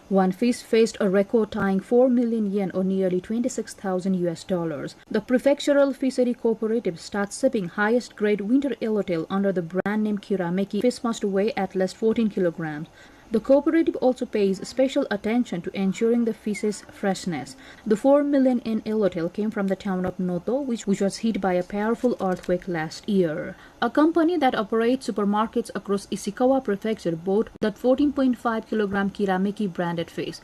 One fish faced a record-tying 4 million yen or nearly $26,000. The prefectural fishery cooperative starts shipping highest-grade winter yellowtail under the brand name Kirameki. Fish must weigh at least 14 kilograms. The cooperative also pays special attention to ensuring the fish's freshness. The 4 million yen yellowtail came from the town of Noto, which was hit by a powerful earthquake last year. A company that operates supermarkets across Ishikawa Prefecture bought that 14.5 kilogram Kirameki branded fish.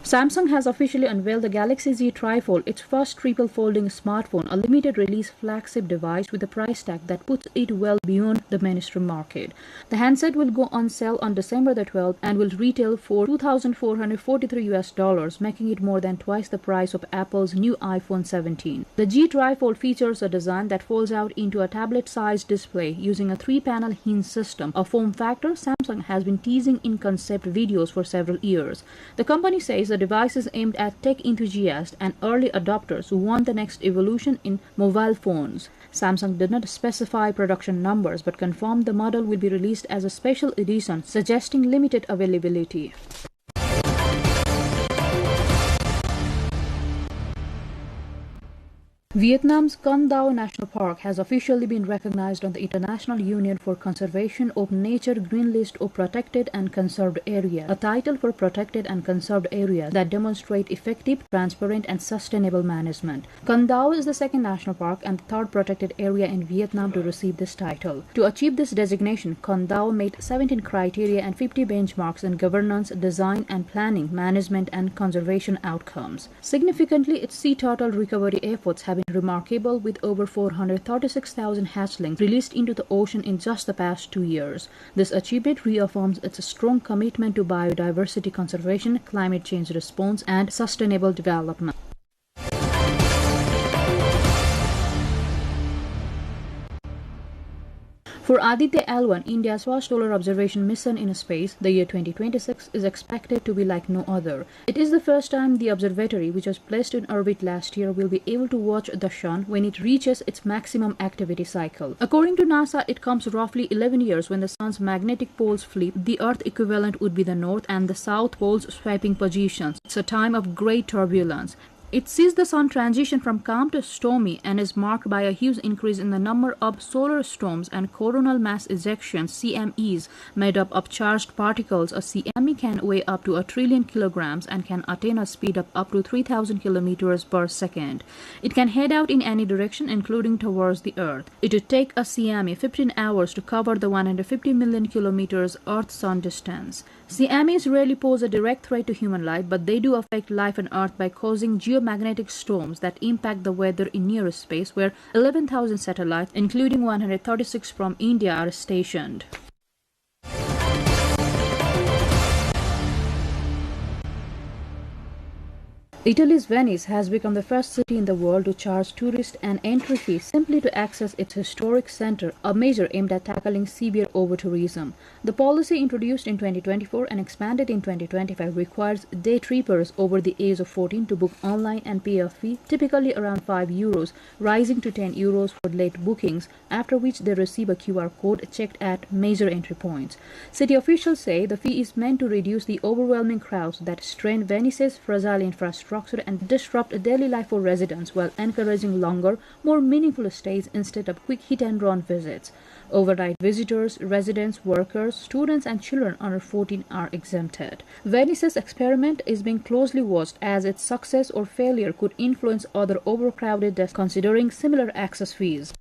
Samsung has officially unveiled the Galaxy Z Trifold, its first triple folding smartphone, a limited release flagship device with a price tag that puts it well beyond the mainstream market. The handset will go on sale on December the 12th and will retail for $2,443, making it more than twice the price of Apple's new iPhone 17. The G Trifold features a design that folds out into a tablet-sized display using a 3-panel hinge system, a form factor Samsung has been teasing in concept videos for several years. The company says the device is aimed at tech enthusiasts and early adopters who want the next evolution in mobile phones. Samsung did not specify production numbers but confirmed the model will be released as a special edition, suggesting limited availability. Vietnam's Con Dao National Park has officially been recognized on the International Union for Conservation of Nature Green List of Protected and Conserved Areas, a title for protected and conserved areas that demonstrate effective, transparent and sustainable management. Con Dao is the second national park and the third protected area in Vietnam to receive this title. To achieve this designation, Con Dao made 17 criteria and 50 benchmarks in governance, design and planning, management and conservation outcomes. Significantly, its sea turtle recovery efforts have been remarkable, with over 436,000 hatchlings released into the ocean in just the past 2 years. This achievement reaffirms its strong commitment to biodiversity conservation, climate change response, and sustainable development. For Aditya L1, India's first solar observation mission in space, the year 2026 is expected to be like no other. It is the first time the observatory, which was placed in orbit last year, will be able to watch the sun when it reaches its maximum activity cycle. According to NASA, it comes roughly 11 years when the sun's magnetic poles flip. The Earth equivalent would be the north and the south poles swapping positions. It's a time of great turbulence. It sees the sun transition from calm to stormy and is marked by a huge increase in the number of solar storms and coronal mass ejections, CMEs, made up of charged particles. A CME can weigh up to 1 trillion kilograms and can attain a speed of up to 3,000 kilometers per second. It can head out in any direction, including towards the Earth. It would take a CME 15 hours to cover the 150 million kilometers Earth-Sun distance. CMEs rarely pose a direct threat to human life, but they do affect life on Earth by causing geomagnetic storms that impact the weather in near space, where 11,000 satellites, including 136 from India, are stationed. Italy's Venice has become the first city in the world to charge tourists an entry fee simply to access its historic center, a measure aimed at tackling severe over-tourism. The policy, introduced in 2024 and expanded in 2025, requires day trippers over the age of 14 to book online and pay a fee, typically around €5, rising to €10 for late bookings, after which they receive a QR code checked at major entry points. City officials say the fee is meant to reduce the overwhelming crowds that strain Venice's fragile infrastructure and disrupt daily life for residents, while encouraging longer, more meaningful stays instead of quick hit-and-run visits. Overnight visitors, residents, workers, students and children under 14 are exempted. Venice's experiment is being closely watched, as its success or failure could influence other overcrowded destinations considering similar access fees.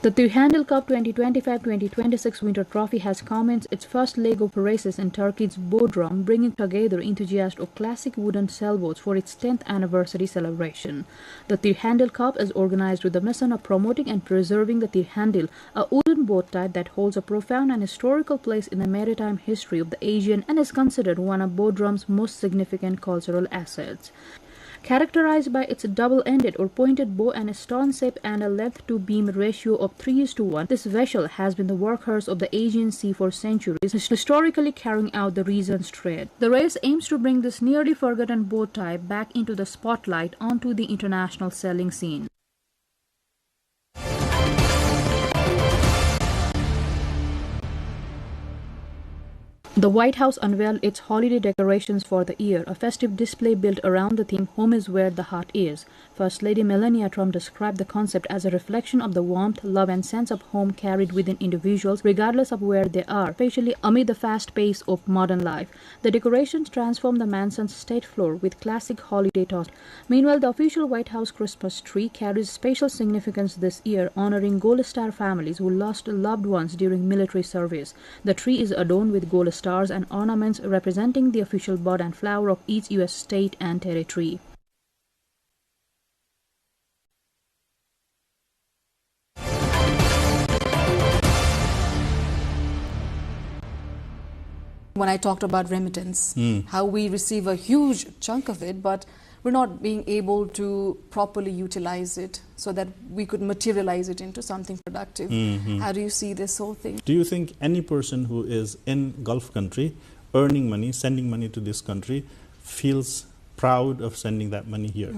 The Three-Handle Cup 2025-2026 Winter Trophy has commenced its first leg of races in Turkey's Bodrum, bringing together enthusiasts of classic wooden sailboats for its 10th anniversary celebration. The Three-Handle Cup is organized with the mission of promoting and preserving the Three-Handle, a wooden boat type that holds a profound and historical place in the maritime history of the Aegean and is considered one of Bodrum's most significant cultural assets. Characterized by its double-ended or pointed bow and a stern shape and a length-to-beam ratio of 3:1, this vessel has been the workhorse of the Aegean Sea for centuries, historically carrying out the region's trade. The race aims to bring this nearly forgotten boat type back into the spotlight onto the international sailing scene. The White House unveiled its holiday decorations for the year, a festive display built around the theme "Home is where the heart is." First Lady Melania Trump described the concept as a reflection of the warmth, love and sense of home carried within individuals regardless of where they are, especially amid the fast pace of modern life. The decorations transform the mansion's state floor with classic holiday touches. Meanwhile, the official White House Christmas tree carries special significance this year, honoring Gold Star families who lost loved ones during military service. The tree is adorned with gold stars and ornaments representing the official bud and flower of each U.S. state and territory. When I talked about remittance, how we receive a huge chunk of it, but we're not being able to properly utilize it so that we could materialize it into something productive. How do you see this whole thing? Do you think any person who is in Gulf country, earning money, sending money to this country, feels proud of sending that money here?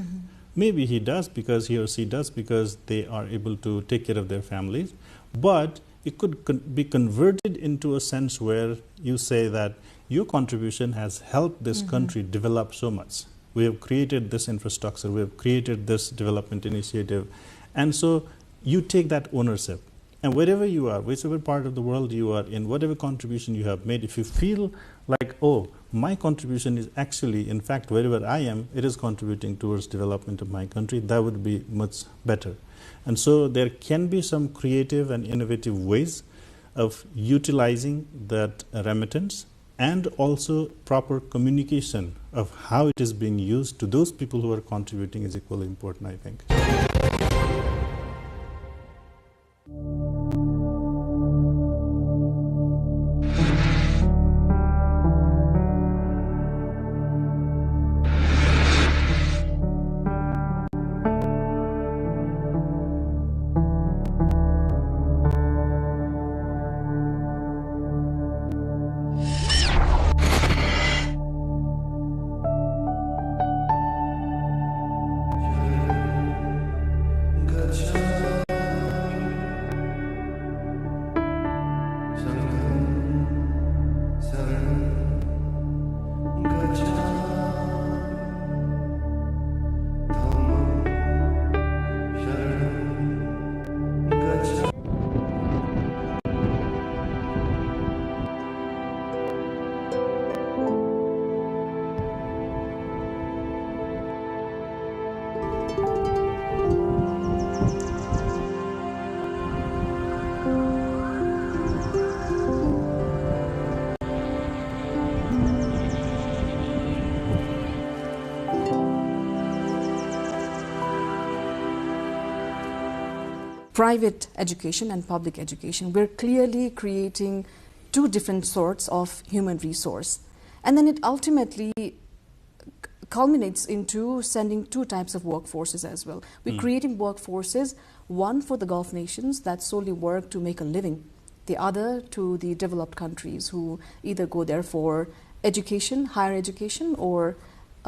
Maybe he does, because he or she does, because they are able to take care of their families. But it could be converted into a sense where you say that your contribution has helped this country develop so much. We have created this infrastructure, we have created this development initiative, and so you take that ownership. And wherever you are, whichever part of the world you are in, whatever contribution you have made, if you feel like, oh, my contribution is actually, in fact, wherever I am, it is contributing towards development of my country, that would be much better. And so there can be some creative and innovative ways of utilizing that remittance, and also proper communication of how it is being used to those people who are contributing is equally important, I think. Private education and public education, we're clearly creating two different sorts of human resource. And then it ultimately culminates into sending two types of workforces as well. We're creating workforces, one for the Gulf nations that solely work to make a living, the other to the developed countries who either go there for education, higher education, or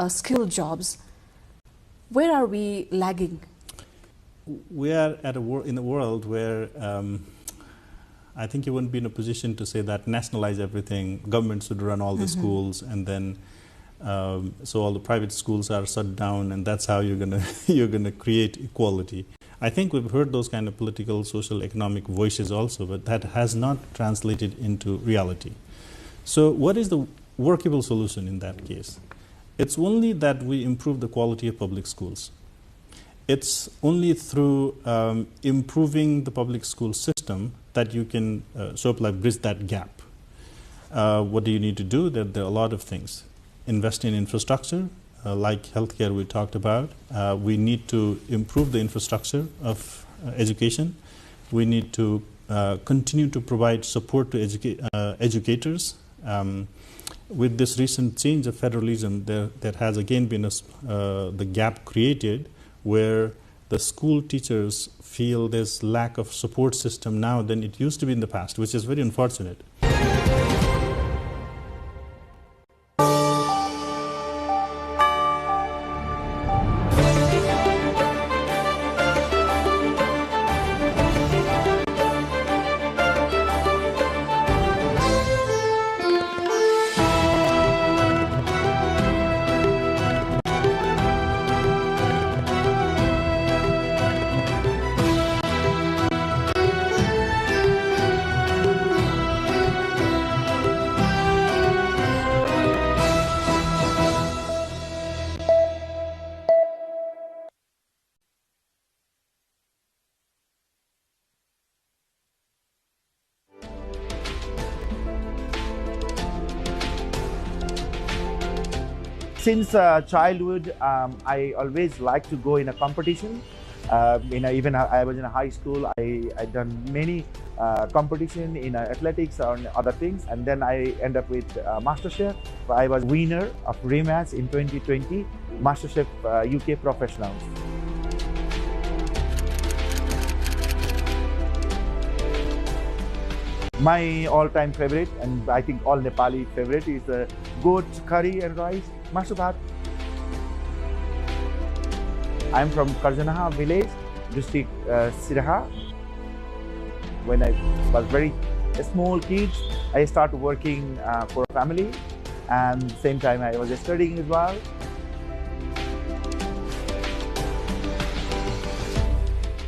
skilled jobs. Where are we lagging? We are at in a world where I think you wouldn't be in a position to say that nationalize everything, government should run all the schools, and then so all the private schools are shut down, and that's how you're gonna create equality. I think we've heard those kind of political, social, economic voices also, but that has not translated into reality. So what is the workable solution in that case? It's only that we improve the quality of public schools. It's only through improving the public school system that you can sort of like bridge that gap. What do you need to do? There are a lot of things. Invest in infrastructure, like healthcare we talked about. We need to improve the infrastructure of education. We need to continue to provide support to educators. With this recent change of federalism, there has again been the gap created where the school teachers feel there's lack of support system now than it used to be in the past, which is very unfortunate. Since childhood, I always like to go in a competition. Even I was in a high school, I done many competition in athletics or other things, and then I end up with MasterChef. I was winner of rematch in 2020 MasterChef UK Professionals. My all-time favorite, and I think all Nepali favorite, is goat curry and rice, mashu bhat. I'm from Karjanaha village, district Siraha. when I was very small kid, I started working for a family, and same time I was studying as well.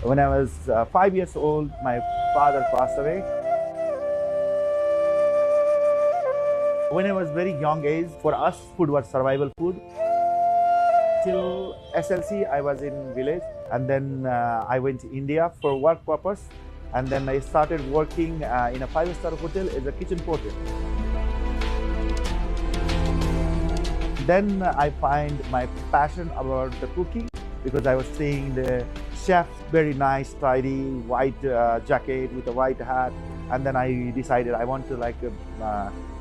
When I was 5 years old, my father passed away. When I was very young age, for us, food was survival food. Till SLC, I was in village, and then I went to India for work purpose, and then I started working in a 5-star hotel as a kitchen porter. Then I find my passion about the cooking, because I was seeing the chef, very nice, tidy, white jacket with a white hat, and then I decided I want to like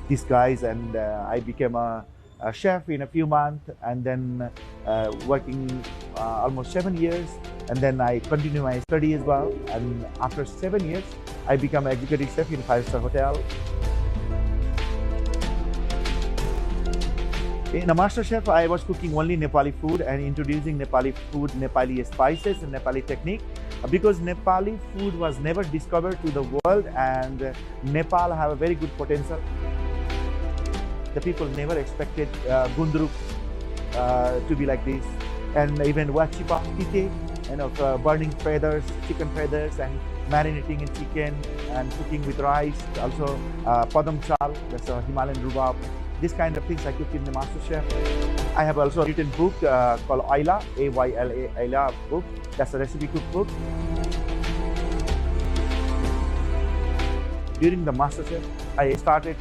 these guys, and I became a chef in a few months, and then working almost 7 years, and then I continue my study as well, and after 7 years I become an executive chef in 5-star hotel. In a master chef, I was cooking only Nepali food and introducing Nepali food, Nepali spices and Nepali technique, because Nepali food was never discovered to the world, and Nepal have a very good potential. The people never expected gundruk to be like this, and even wachipa tite, burning feathers, chicken feathers, and marinating in chicken and cooking with rice. Also padam chal, that's a Himalayan rhubarb. This kind of things I cook in the master chef. I have also written a book called Ayla, A-Y-L-A, Ayla book. That's a recipe cookbook. During the master chef, I started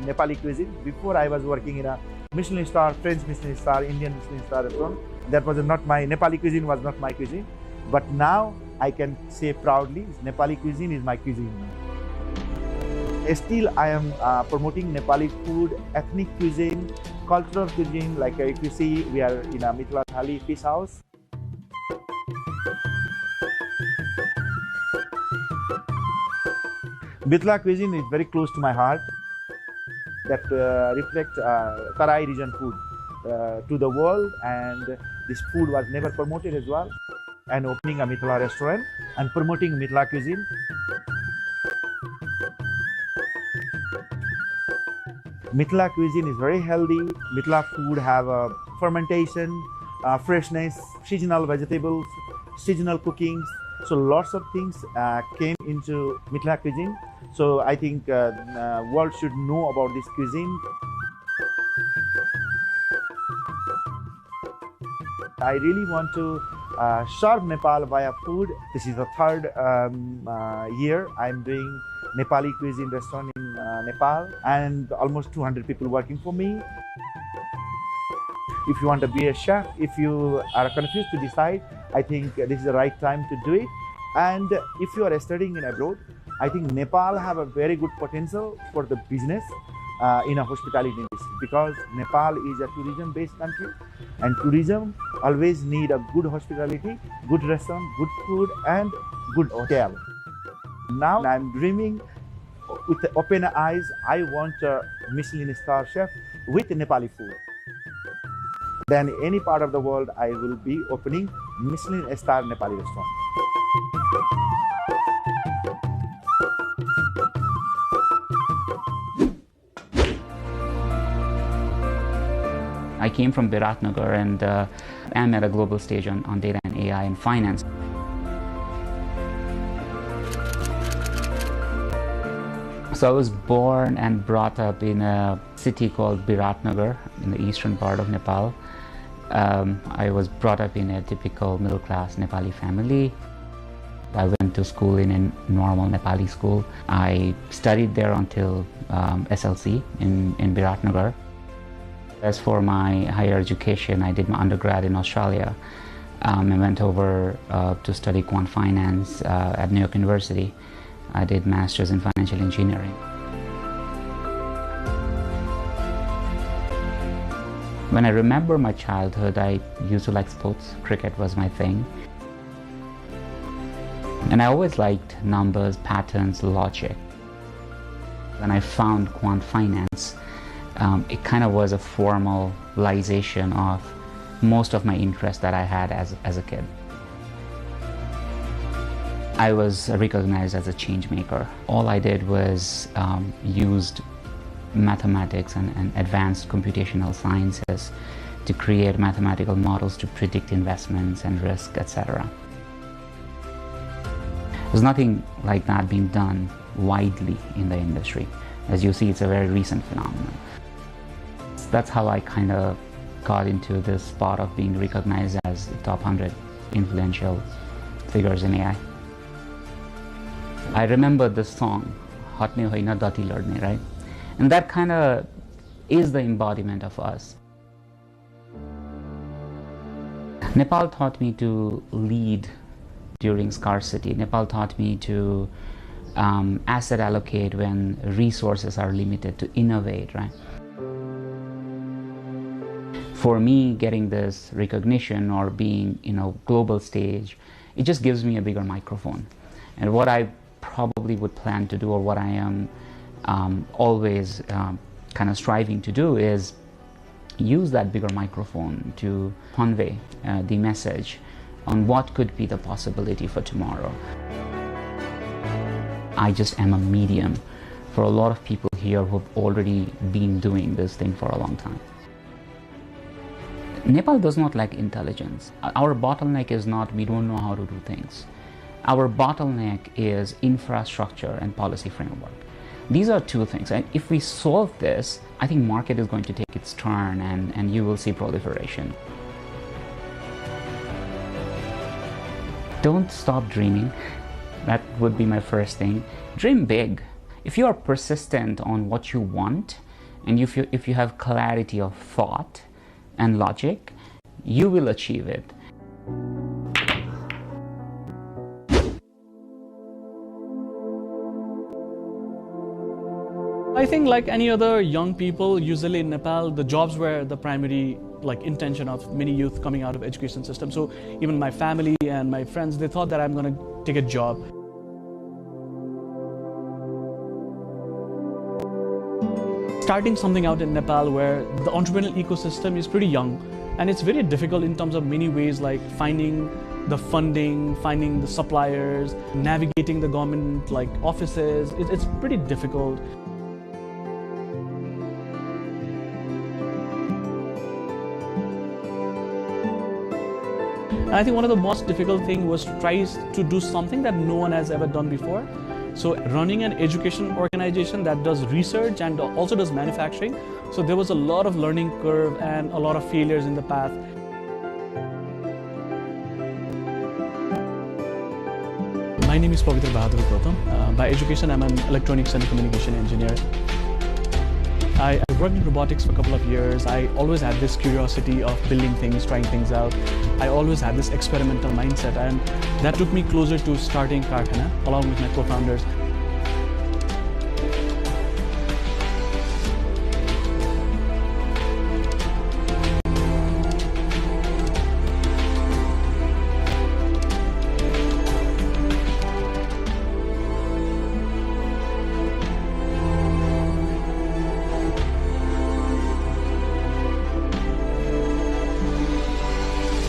Nepali cuisine. Before I was working in a Michelin star, French Michelin star, Indian Michelin star restaurant. That was not my, Nepali cuisine was not my cuisine. But now I can say proudly, Nepali cuisine is my cuisine. Still, I am promoting Nepali food, ethnic cuisine, cultural cuisine. Like if you see, we are in a Mithila Thali fish house. Mithila cuisine is very close to my heart. That reflects Tarai region food to the world, and this food was never promoted as well. And opening a Mithila restaurant and promoting Mithila cuisine. Mithila cuisine is very healthy. Mithila food have fermentation, freshness, seasonal vegetables, seasonal cookings. So lots of things came into Mithila cuisine. So I think world should know about this cuisine. I really want to serve Nepal via food. This is the third year I'm doing Nepali cuisine restaurant in Nepal, and almost 200 people working for me. If you want to be a chef, if you are confused to decide, I think this is the right time to do it. And if you are studying in abroad, I think Nepal have a very good potential for the business in a hospitality industry, because Nepal is a tourism-based country, and tourism always need a good hospitality, good restaurant, good food, and good hotel. Now I'm dreaming with the open eyes. I want a Michelin star chef with Nepali food. Then any part of the world, I will be opening Michelin star Nepali restaurant. I came from Biratnagar, and am at a global stage on data and AI and finance. So I was born and brought up in a city called Biratnagar in the eastern part of Nepal. I was brought up in a typical middle-class Nepali family. I went to school in a normal Nepali school. I studied there until SLC in Biratnagar. As for my higher education, I did my undergrad in Australia. I went over to study quant finance at New York University. I did masters in financial engineering. When I remember my childhood, I used to like sports. Cricket was my thing. And I always liked numbers, patterns, logic. When I found quant finance, it kind of was a formalization of most of my interests that I had as a kid. I was recognized as a change maker. All I did was used mathematics and advanced computational sciences to create mathematical models to predict investments and risk, etc. There's nothing like that being done widely in the industry. As you see, it's a very recent phenomenon. That's how I kind of got into this spot of being recognized as the top 100 influential figures in AI. I remember this song, Hatne Hoina Dati Ladne, right? And that kind of is the embodiment of us. Nepal taught me to lead during scarcity. Nepal taught me to asset allocate when resources are limited, to innovate, right? For me, getting this recognition or being, global stage, it just gives me a bigger microphone. And what I probably would plan to do, or what I am always kind of striving to do, is use that bigger microphone to convey the message on what could be the possibility for tomorrow. I just am a medium for a lot of people here who have already been doing this thing for a long time. Nepal does not lack intelligence. Our bottleneck is not we don't know how to do things. Our bottleneck is infrastructure and policy framework. These are two things, and if we solve this, I think market is going to take its turn and you will see proliferation. Don't stop dreaming. That would be my first thing. Dream big. If you are persistent on what you want, and if you have clarity of thought and logic, you will achieve it. I think like any other young people, usually in Nepal, the jobs were the primary intention of many youth coming out of education system. So even my family and my friends, they thought that I'm going to take a job. Starting something out in Nepal where the entrepreneurial ecosystem is pretty young, and it's very difficult in terms of many ways, like finding the funding, finding the suppliers, navigating the government offices. It's pretty difficult. And I think one of the most difficult things was to try to do something that no one has ever done before. So running an education organization that does research and also does manufacturing. So there was a lot of learning curve and a lot of failures in the path. My name is Pavitra Bahadur Gautam. By education, I'm an electronics and communication engineer. I worked in robotics for a couple of years. I always had this curiosity of building things, trying things out. I always had this experimental mindset, and that took me closer to starting Karkhana along with my co-founders.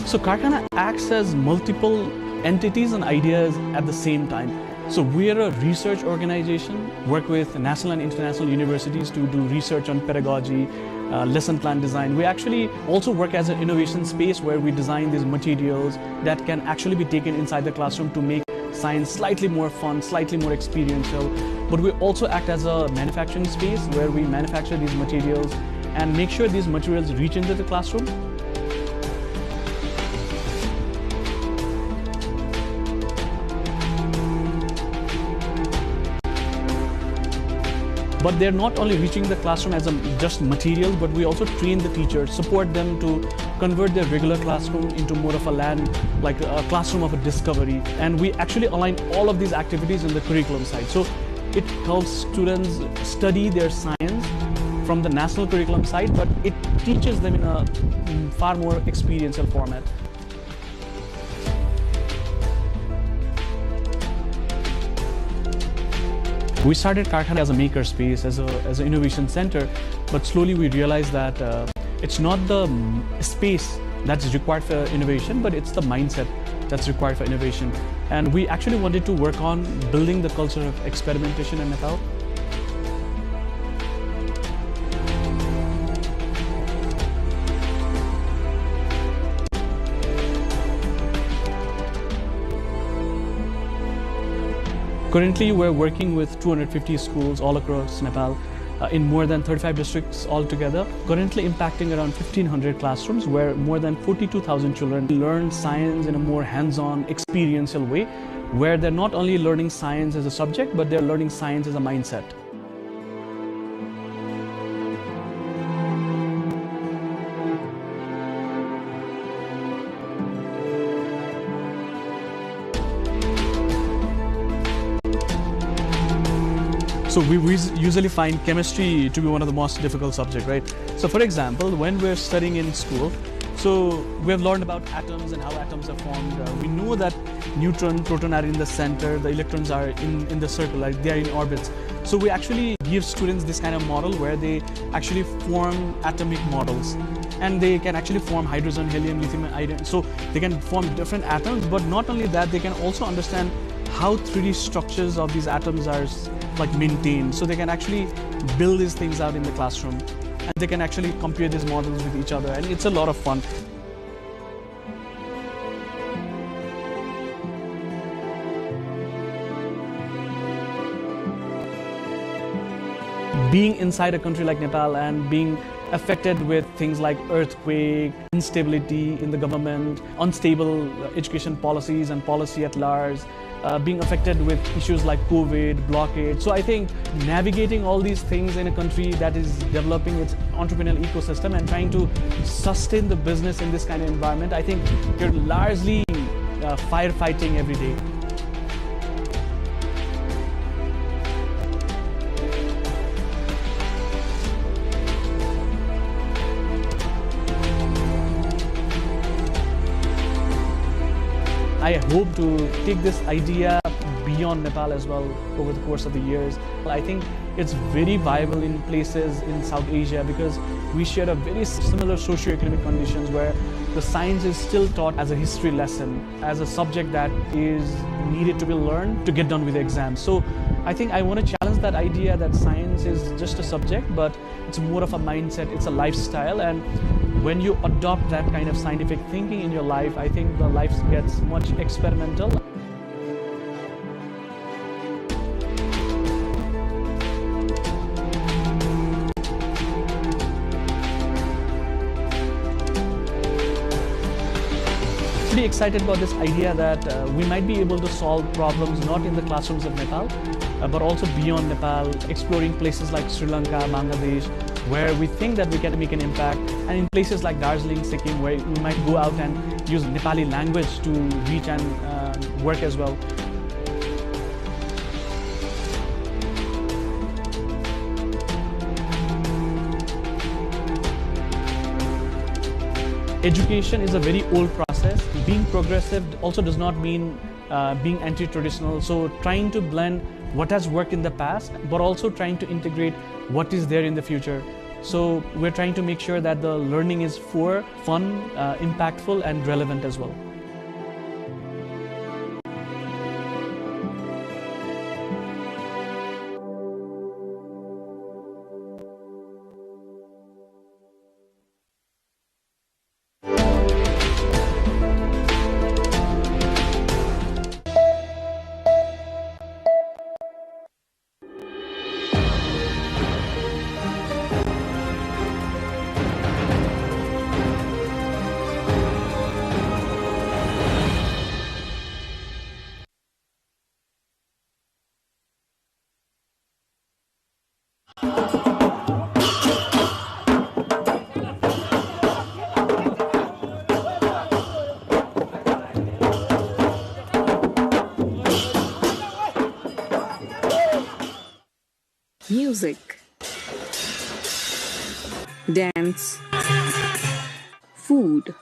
So Karkhana acts as multiple entities and ideas at the same time. So we are a research organization, work with national and international universities to do research on pedagogy, lesson plan design. We actually also work as an innovation space where we design these materials that can actually be taken inside the classroom to make science slightly more fun, slightly more experiential. But we also act as a manufacturing space where we manufacture these materials and make sure these materials reach into the classroom. But they're not only reaching the classroom as just materials, but we also train the teachers, support them to convert their regular classroom into more of a like a classroom of a discovery. And we actually align all of these activities in the curriculum side. So it helps students study their science from the national curriculum side, but it teaches them in a far more experiential format. We started Karkhana as a maker space, as an innovation center, but slowly we realized that it's not the space that's required for innovation, but it's the mindset. that's required for innovation. And we actually wanted to work on building the culture of experimentation in Nepal. Currently, we're working with 250 schools all across Nepal in more than 35 districts altogether, currently impacting around 1,500 classrooms where more than 42,000 children learn science in a more hands-on, experiential way, where they're not only learning science as a subject, but they're learning science as a mindset. So we usually find chemistry to be one of the most difficult subjects, right? So for example, when we're studying in school, so we have learned about atoms and how atoms are formed. We know that neutron, proton are in the center, the electrons are in the circle, like they are in orbits. So we actually give students this kind of model where they actually form atomic models. And they can actually form hydrogen, helium, lithium, iron. So they can form different atoms, but not only that, they can also understand how 3D structures of these atoms are maintained. So they can actually build these things out in the classroom, and they can actually compare these models with each other, and it's a lot of fun. Being inside a country like Nepal and being affected with things like earthquake, instability in the government, unstable education policies and policy at large, being affected with issues like COVID, blockade. So I think navigating all these things in a country that is developing its entrepreneurial ecosystem and trying to sustain the business in this kind of environment, I think you're largely firefighting every day. I hope to take this idea beyond Nepal as well over the course of the years. I think it's very viable in places in South Asia because we share a very similar socio-economic conditions where the science is still taught as a history lesson, as a subject that is needed to be learned to get done with the exam. So I think I want to challenge that idea that science is just a subject, but it's more of a mindset, it's a lifestyle, and when you adopt that kind of scientific thinking in your life, I think the life gets much experimental. Pretty excited about this idea that we might be able to solve problems not in the classrooms of Nepal, but also beyond Nepal, exploring places like Sri Lanka, Bangladesh, where we think that we can make an impact, and in places like Darjeeling, Sikkim, where we might go out and use Nepali language to reach and work as well. Education is a very old process. Being progressive also does not mean being anti-traditional. So trying to blend what has worked in the past, but also trying to integrate what is there in the future. So we're trying to make sure that the learning is fun, impactful, and relevant as well. Music, dance, food,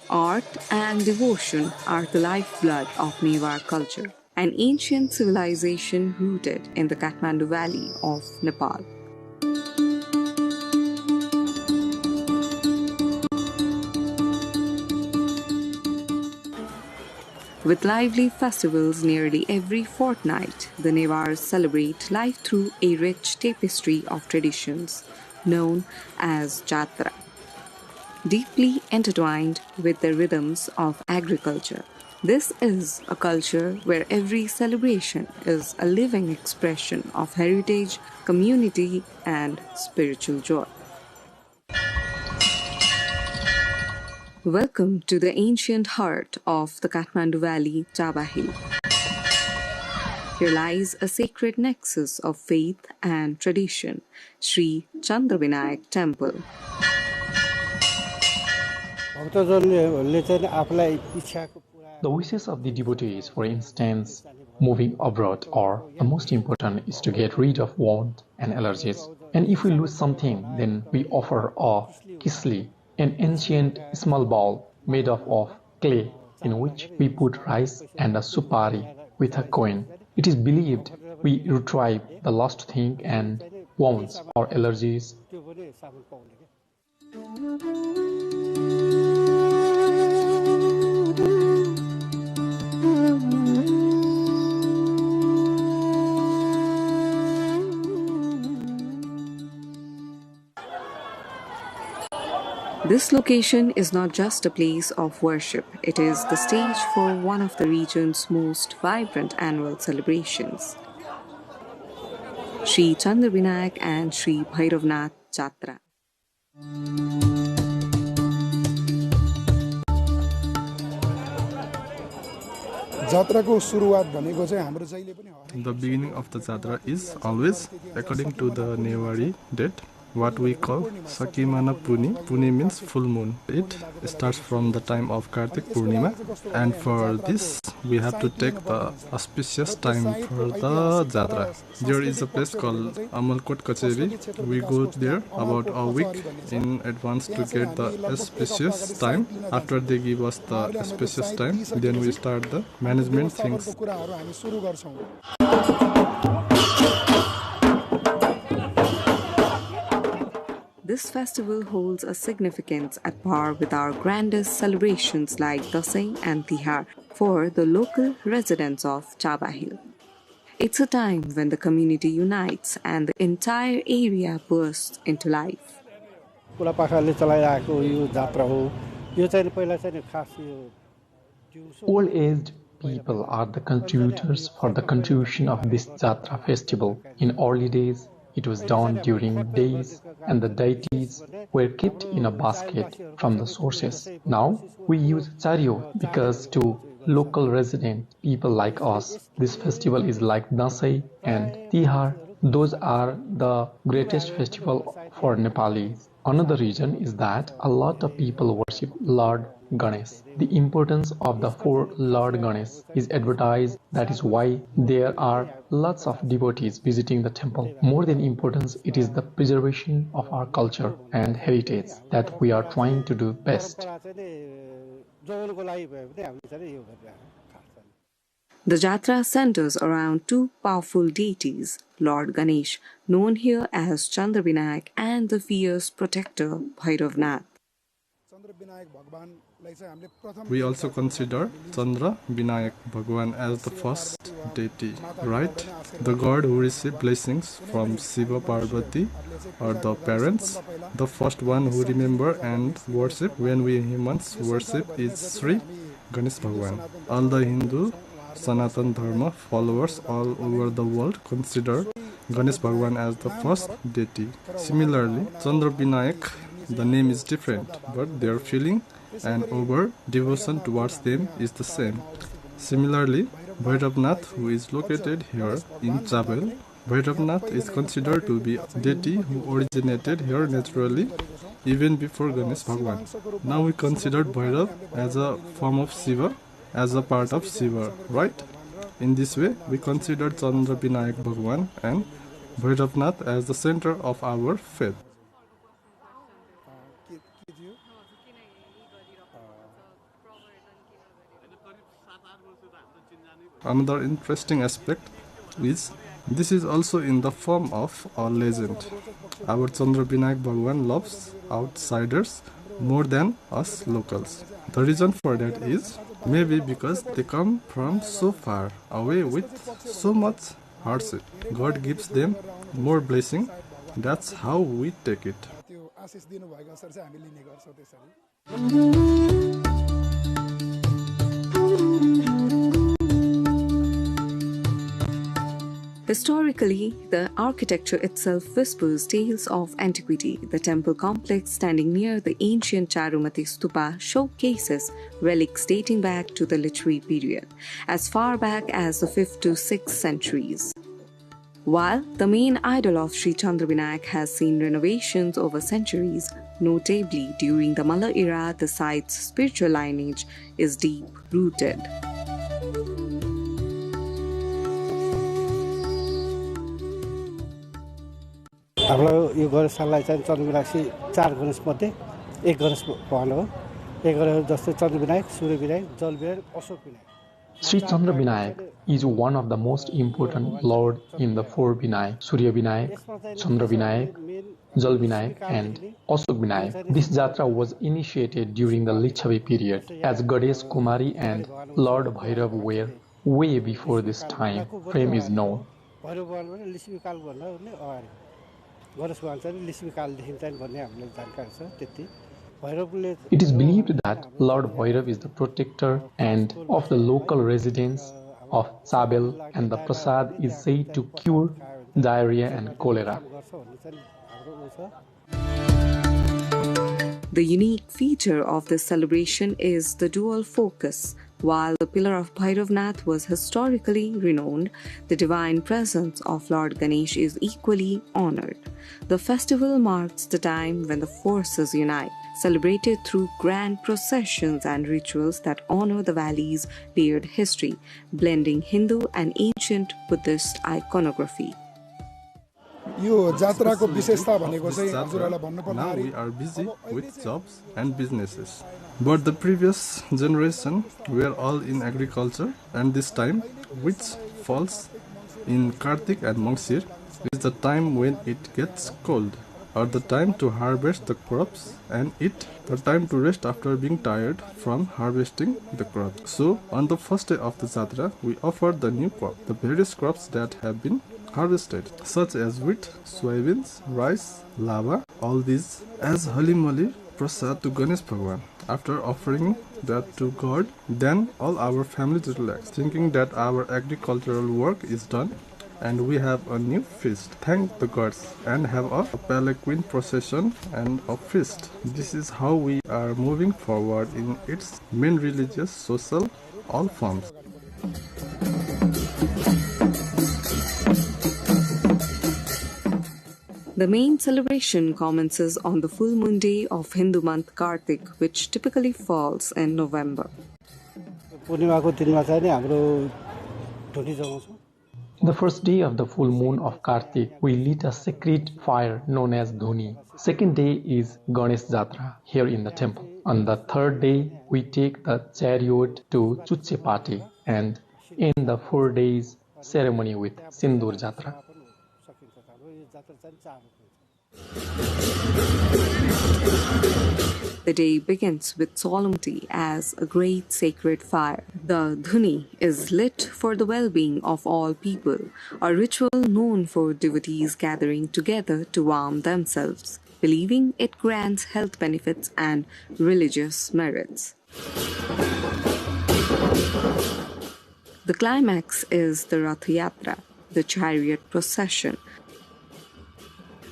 art and devotion are the lifeblood of Newar culture, an ancient civilization rooted in the Kathmandu Valley of Nepal. With lively festivals nearly every fortnight, the Newars celebrate life through a rich tapestry of traditions known as Jatra, deeply intertwined with the rhythms of agriculture. This is a culture where every celebration is a living expression of heritage, community, and spiritual joy. Welcome to the ancient heart of the Kathmandu Valley, Chaba Hill. Here lies a sacred nexus of faith and tradition, Sri Chandravinayak Temple. The wishes of the devotees, for instance, moving abroad, or the most important is to get rid of want and allergies. And if we lose something, then we offer a kisli, an ancient small bowl made of clay in which we put rice and a supari with a coin. It is believed we retrieve the lost thing and wounds or allergies. This location is not just a place of worship, it is the stage for one of the region's most vibrant annual celebrations, Sri Chandravinayak and Sri Bhairavnath Jatra. The beginning of the Jatra is always according to the Newari date, what we call Sakimana Puni. Puni means full moon. It starts from the time of Kartik Purnima, and for this we have to take the auspicious time for the Jatra. There is a place called Amalkot Kacheri. We go there about a week in advance to get the auspicious time. After they give us the auspicious time, then we start the management things. This festival holds a significance at par with our grandest celebrations like Dasai and Tihar for the local residents of Chaba Hill. It's a time when the community unites and the entire area bursts into life. Old-aged people are the contributors for the contribution of this Jatra festival. In early days, it was done during days, and the deities were kept in a basket from the sources. Now, we use chariot because to local resident people like us, this festival is like Dasai and Tihar. Those are the greatest festival for Nepalis. Another reason is that a lot of people worship Lord Ganesh. The importance of the four Lord Ganesh is advertised. That is why there are lots of devotees visiting the temple. More than importance, it is the preservation of our culture and heritage that we are trying to do best. The Jatra centers around two powerful deities, Lord Ganesh, known here as Chandravinayak, and the fierce protector Bhairavnath. We also consider Chandra Vinayak Bhagwan as the first deity, right? The god who received blessings from Shiva Parvati or the parents. The first one who remember and worship when we humans worship is Sri Ganesh Bhagwan. All the Hindu Sanatan Dharma followers all over the world consider Ganesh Bhagwan as the first deity. Similarly, Chandra Vinayak, the name is different, but their feeling and over devotion towards them is the same. Similarly, Bhairavnath, who is located here in Chabel, Bhairavnath is considered to be a deity who originated here naturally even before Ganesh Bhagwan. Now we consider Bhairav as a form of Shiva, as a part of Shiva, right? In this way, we consider Chandra Vinayak Bhagwan and Bhairavnath as the center of our faith. Another interesting aspect is this is also in the form of a legend. Our Chandra Vinayak Bhagwan loves outsiders more than us locals. The reason for that is Maybe because they come from so far away with so much hardship. God gives them more blessing. That's how we take it. Historically, the architecture itself whispers tales of antiquity. The temple complex standing near the ancient Charumati Stupa showcases relics dating back to the Lichvi period, as far back as the 5th to 6th centuries. While the main idol of Sri Chandrabinayak has seen renovations over centuries, notably during the Malla era, the site's spiritual lineage is deep-rooted. हाम्रो यो गणेशलाई चाहिँ चन्द्रविनायक 4 गणेश मध्ये एक गणेश भगवान हो। एक गणेश जस्तै चन्द्रविनायक, Suryabinayak, जलविनायक, Ashok Vinayak. Sri Chandrabinayak is one of the most important lord in the 4 Vinayak: Surya Vinayak, Chandra Vinayak, Jal Vinayak and Ashok Vinayak. This jatra was initiated during the Lichhavi period, as Ganesh Kumari and Lord Bhairav were way before this time frame is known. It is believed that Lord Bhairav is the protector and of the local residents of Sabel, and the prasad is said to cure diarrhea and cholera. The unique feature of this celebration is the dual focus. While the pillar of Bhairavnath was historically renowned, the divine presence of Lord Ganesh is equally honored. The festival marks the time when the forces unite, celebrated through grand processions and rituals that honor the valley's layered history, blending Hindu and ancient Buddhist iconography. यो जात्राको विशेषता भनेको चाहिँ हजुरहरुलाई भन्न पर्दा Now we are busy with jobs and businesses. But the previous generation were all in agriculture, and this time, which falls in Kartik and Mangsir, is the time when it gets cold, or the time to harvest the crops, and the time to rest after being tired from harvesting the crop. So, on the first day of the Jatra, we offer the new crop, the various crops that have been harvested, such as wheat, soybeans, rice, lava, all these as halimali prasad to Ganesh Bhagwan. After offering that to God, then all our families relax, thinking that our agricultural work is done and we have a new feast. Thank the gods and have a palanquin procession and a feast. This is how we are moving forward in its main religious, social, all forms. The main celebration commences on the full moon day of Hindu month Kartik, which typically falls in November. The first day of the full moon of Kartik, we lit a sacred fire known as Dhuni. Second day is Ganesh Jatra here in the temple. On the third day, we take the chariot to Chuchepati and end the 4 days ceremony with Sindur Jatra. The day begins with solemnity as a great sacred fire. The Dhuni is lit for the well-being of all people, a ritual known for devotees gathering together to warm themselves, believing it grants health benefits and religious merits. The climax is the Rath Yatra, the chariot procession.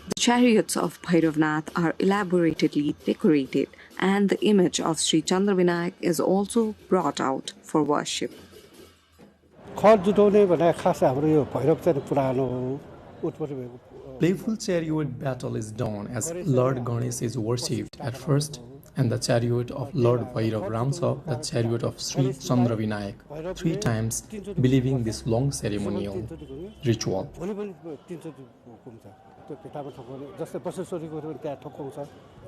The chariots of Bhairavnath are elaborately decorated, and the image of Sri Chandrabinayak is also brought out for worship. Playful chariot battle is done as Lord Ganesh is worshipped at first, and the chariot of Lord Bhairav rounds up the chariot of Sri Chandrabinayak 3 times, believing this long ceremonial ritual.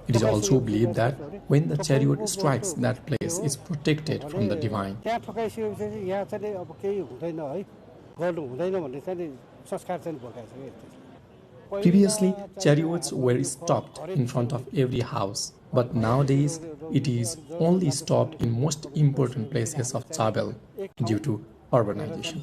It is also believed that when the chariot strikes that place, is protected from the divine. Previously, chariots were stopped in front of every house, but nowadays it is only stopped in most important places of travel due to urbanization.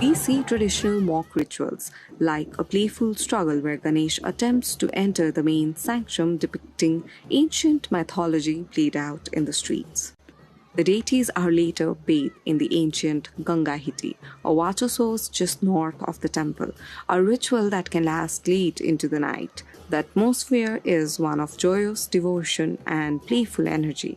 We see traditional mock rituals, like a playful struggle where Ganesh attempts to enter the main sanctum depicting ancient mythology played out in the streets. The deities are later bathed in the ancient Gangahiti, a water source just north of the temple, a ritual that can last late into the night. The atmosphere is one of joyous devotion and playful energy.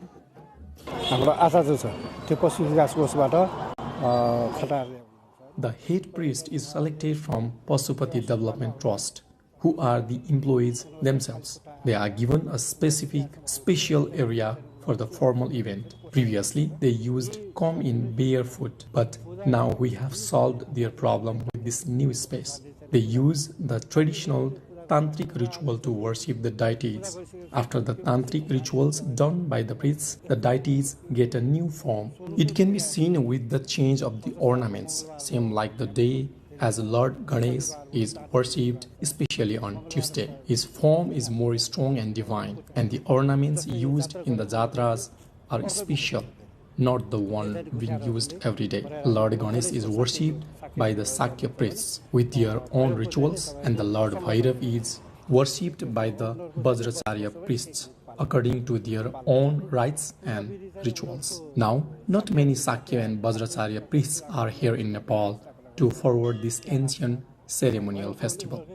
The head priest is selected from Pasupati Development Trust, who are the employees themselves. They are given a specific special area for the formal event. Previously, they used come in barefoot, but now we have solved their problem with this new space. They use the traditional tantric ritual to worship the deities. After the tantric rituals done by the priests, the deities get a new form. It can be seen with the change of the ornaments, same like the day as Lord Ganesh is worshipped, especially on Tuesday. His form is more strong and divine, and the ornaments used in the jatras are special, not the one being used every day. Lord Ganesh is worshipped by the Sakya priests with their own rituals, and the Lord Bhairav is worshipped by the Vajracharya priests according to their own rites and rituals. Now, not many Sakya and Vajracharya priests are here in Nepal to forward this ancient ceremonial festival.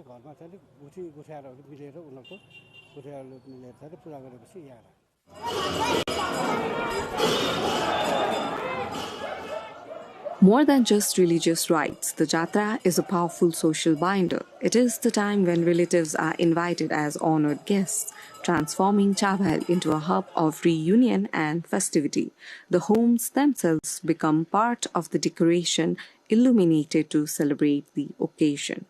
More than just religious rites, the Jatra is a powerful social binder. It is the time when relatives are invited as honored guests, transforming Chabhal into a hub of reunion and festivity. The homes themselves become part of the decoration illuminated to celebrate the occasion.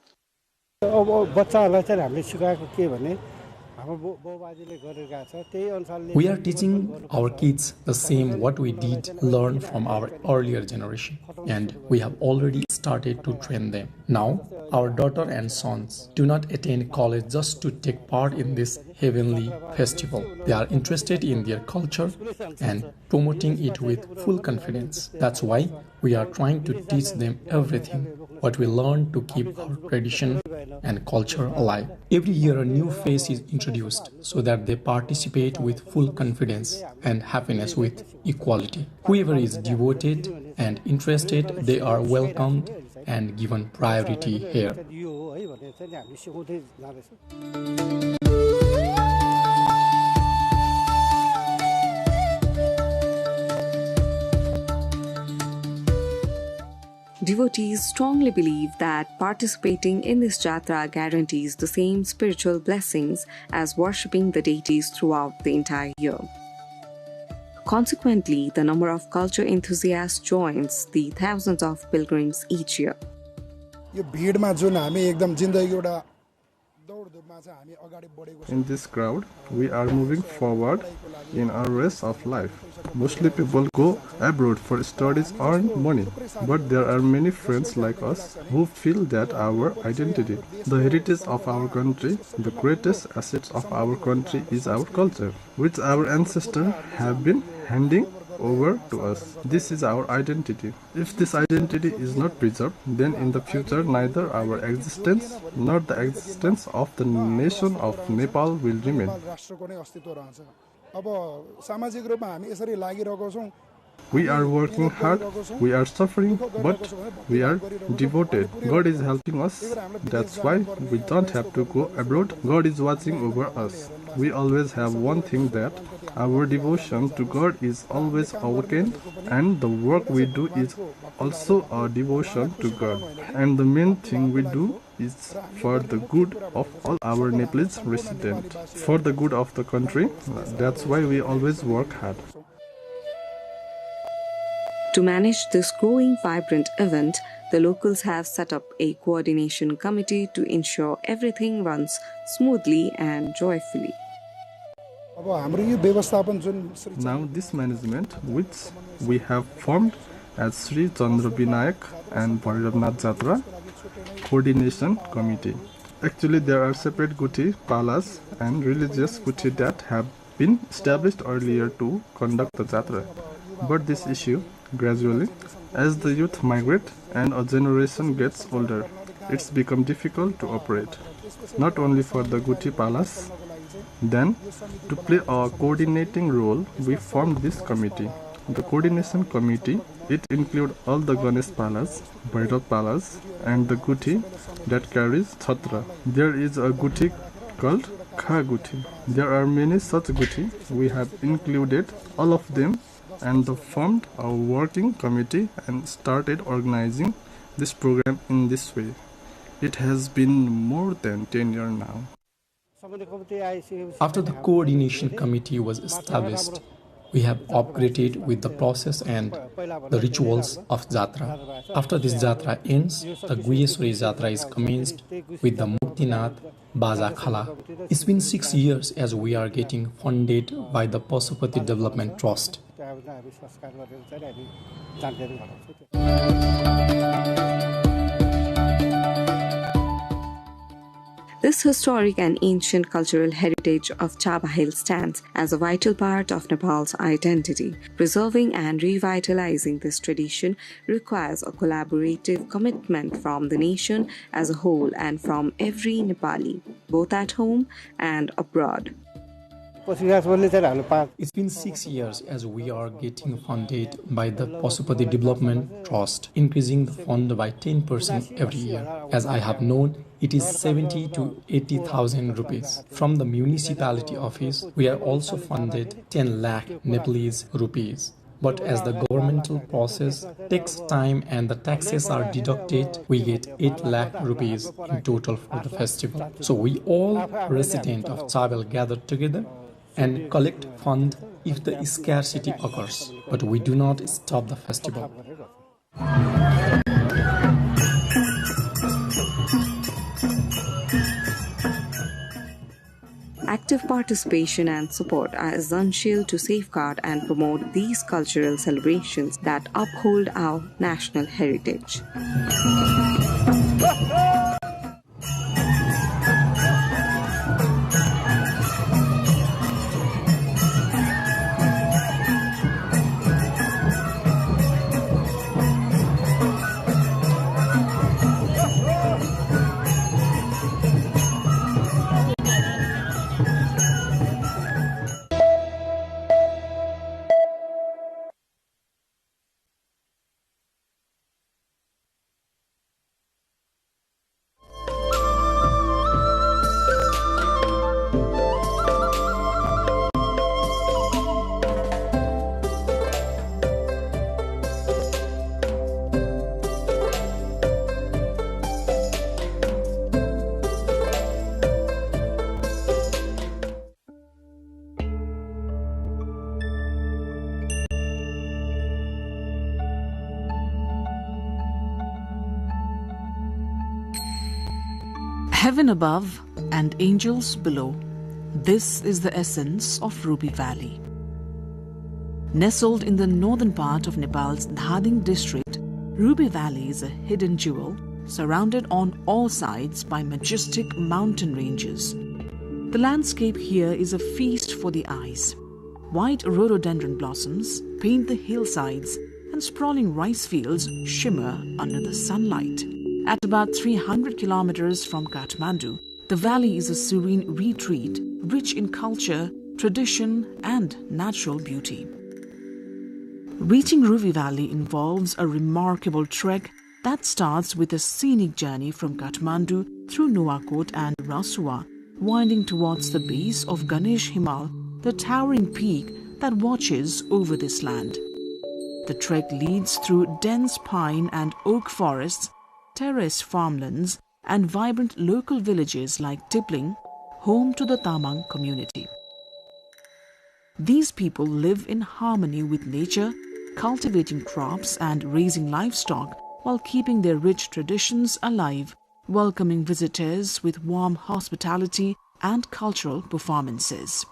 We are teaching our kids the same what we did learn from our earlier generation, and we have already started to train them. Now, our daughter and sons do not attend college just to take part in this heavenly festival. They are interested in their culture and promoting it with full confidence. That's why we are trying to teach them everything what we learned to keep our tradition and culture alive. Every year a new face is introduced so that they participate with full confidence and happiness with equality. Whoever is devoted and interested, they are welcomed and given priority here. Devotees strongly believe that participating in this Jatra guarantees the same spiritual blessings as worshipping the deities throughout the entire year. Consequently, the number of culture enthusiasts joins the thousands of pilgrims each year. In this crowd, we are moving forward in our race of life. Mostly people go abroad for studies, earn money, but there are many friends like us who feel that our identity, the heritage of our country, the greatest assets of our country is our culture, which our ancestors have been handing over to us. This is our identity. If this identity is not preserved, then in the future neither our existence nor the existence of the nation of Nepal will remain. We are working hard, we are suffering, but we are devoted. God is helping us. That's why we don't have to go abroad. God is watching over us. We always have one thing, that our devotion to God is always awakened, and the work we do is also a devotion to God. And the main thing we do is for the good of all our Nepalese residents, for the good of the country. That's why we always work hard. To manage this growing, vibrant event, the locals have set up a coordination committee to ensure everything runs smoothly and joyfully. Now this management which we have formed as Sri Chandra Binayak and Bhairavnath Jatra Coordination Committee. Actually, there are separate Guthi, Palas and religious Guthi that have been established earlier to conduct the Jatra. But this issue, gradually, as the youth migrate and a generation gets older, it's become difficult to operate. Not only for the Guthi Palas. Then, to play a coordinating role, we formed this committee. The coordination committee, it includes all the Ganesh Palas, Bhairav Palas, and the Guthi that carries Chhatra. There is a Guthi called Kha Guthi. There are many such Guthi. We have included all of them and formed a working committee and started organizing this program in this way. It has been more than 10 years now. After the coordination committee was established, we have upgraded with the process and the rituals of Jatra. After this Jatra ends, the Guyeswari Jatra is commenced with the Muktinath Baja Khala. It's been 6 years as we are getting funded by the Pasupati Development Trust. This historic and ancient cultural heritage of Chabahil stands as a vital part of Nepal's identity. Preserving and revitalizing this tradition requires a collaborative commitment from the nation as a whole and from every Nepali, both at home and abroad. It's been 6 years as we are getting funded by the Pasupati Development Trust, increasing the fund by 10% every year. As I have known, it is 70 to 80,000 rupees. From the municipality office, we are also funded 10 lakh Nepalese rupees. But as the governmental process takes time and the taxes are deducted, we get 8 lakh rupees in total for the festival. So we all residents of Chabahil gather together and collect fund if the scarcity occurs. But we do not stop the festival. Active participation and support are essential to safeguard and promote these cultural celebrations that uphold our national heritage. Heaven above and angels below. This is the essence of Ruby Valley. Nestled in the northern part of Nepal's Dhading district, Ruby Valley is a hidden jewel surrounded on all sides by majestic mountain ranges. The landscape here is a feast for the eyes. White rhododendron blossoms paint the hillsides and sprawling rice fields shimmer under the sunlight. At about 300 kilometers from Kathmandu, the valley is a serene retreat, rich in culture, tradition, and natural beauty. Reaching Ruby Valley involves a remarkable trek that starts with a scenic journey from Kathmandu through Nuwakot and Rasuwa, winding towards the base of Ganesh Himal, the towering peak that watches over this land. The trek leads through dense pine and oak forests, terraced farmlands, and vibrant local villages like Tipling, home to the Tamang community. These people live in harmony with nature, cultivating crops and raising livestock while keeping their rich traditions alive, welcoming visitors with warm hospitality and cultural performances.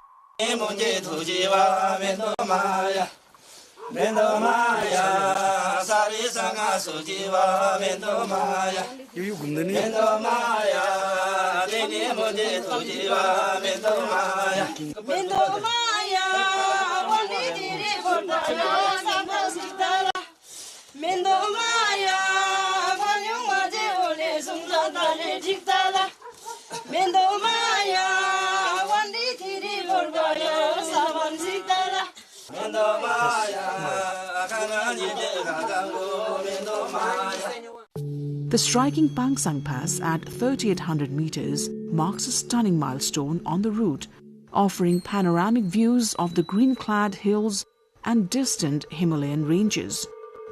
The striking Pangsang Pass at 3,800 meters marks a stunning milestone on the route, offering panoramic views of the green-clad hills and distant Himalayan ranges.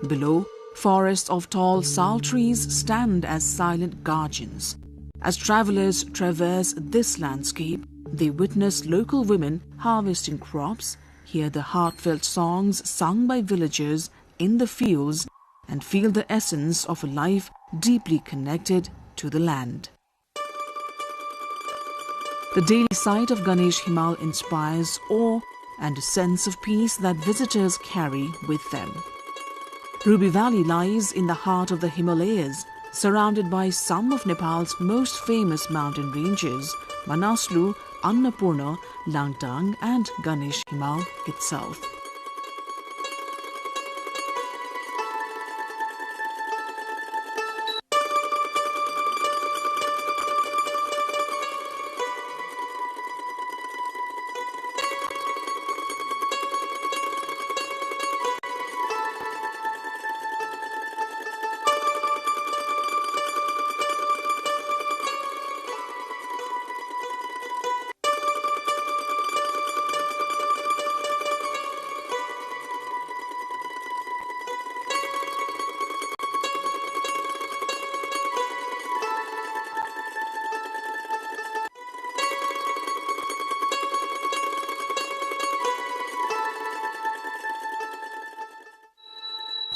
Below, forests of tall sal trees stand as silent guardians. As travelers traverse this landscape, they witness local women harvesting crops, hear the heartfelt songs sung by villagers in the fields, and feel the essence of a life deeply connected to the land. The daily sight of Ganesh Himal inspires awe and a sense of peace that visitors carry with them. Ruby Valley lies in the heart of the Himalayas, surrounded by some of Nepal's most famous mountain ranges, Manaslu, Annapurna, Langtang and Ganesh Himal itself.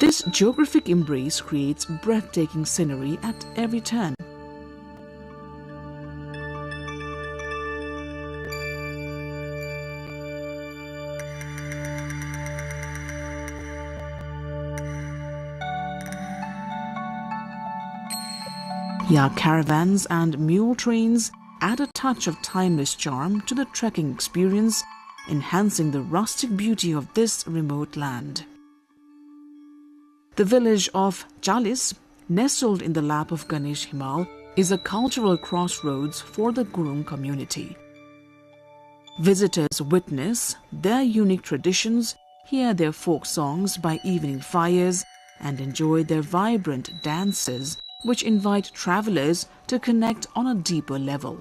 This geographic embrace creates breathtaking scenery at every turn. Yak caravans and mule trains add a touch of timeless charm to the trekking experience, enhancing the rustic beauty of this remote land. The village of Chalis, nestled in the lap of Ganesh Himal, is a cultural crossroads for the Gurung community. Visitors witness their unique traditions, hear their folk songs by evening fires, and enjoy their vibrant dances, which invite travelers to connect on a deeper level.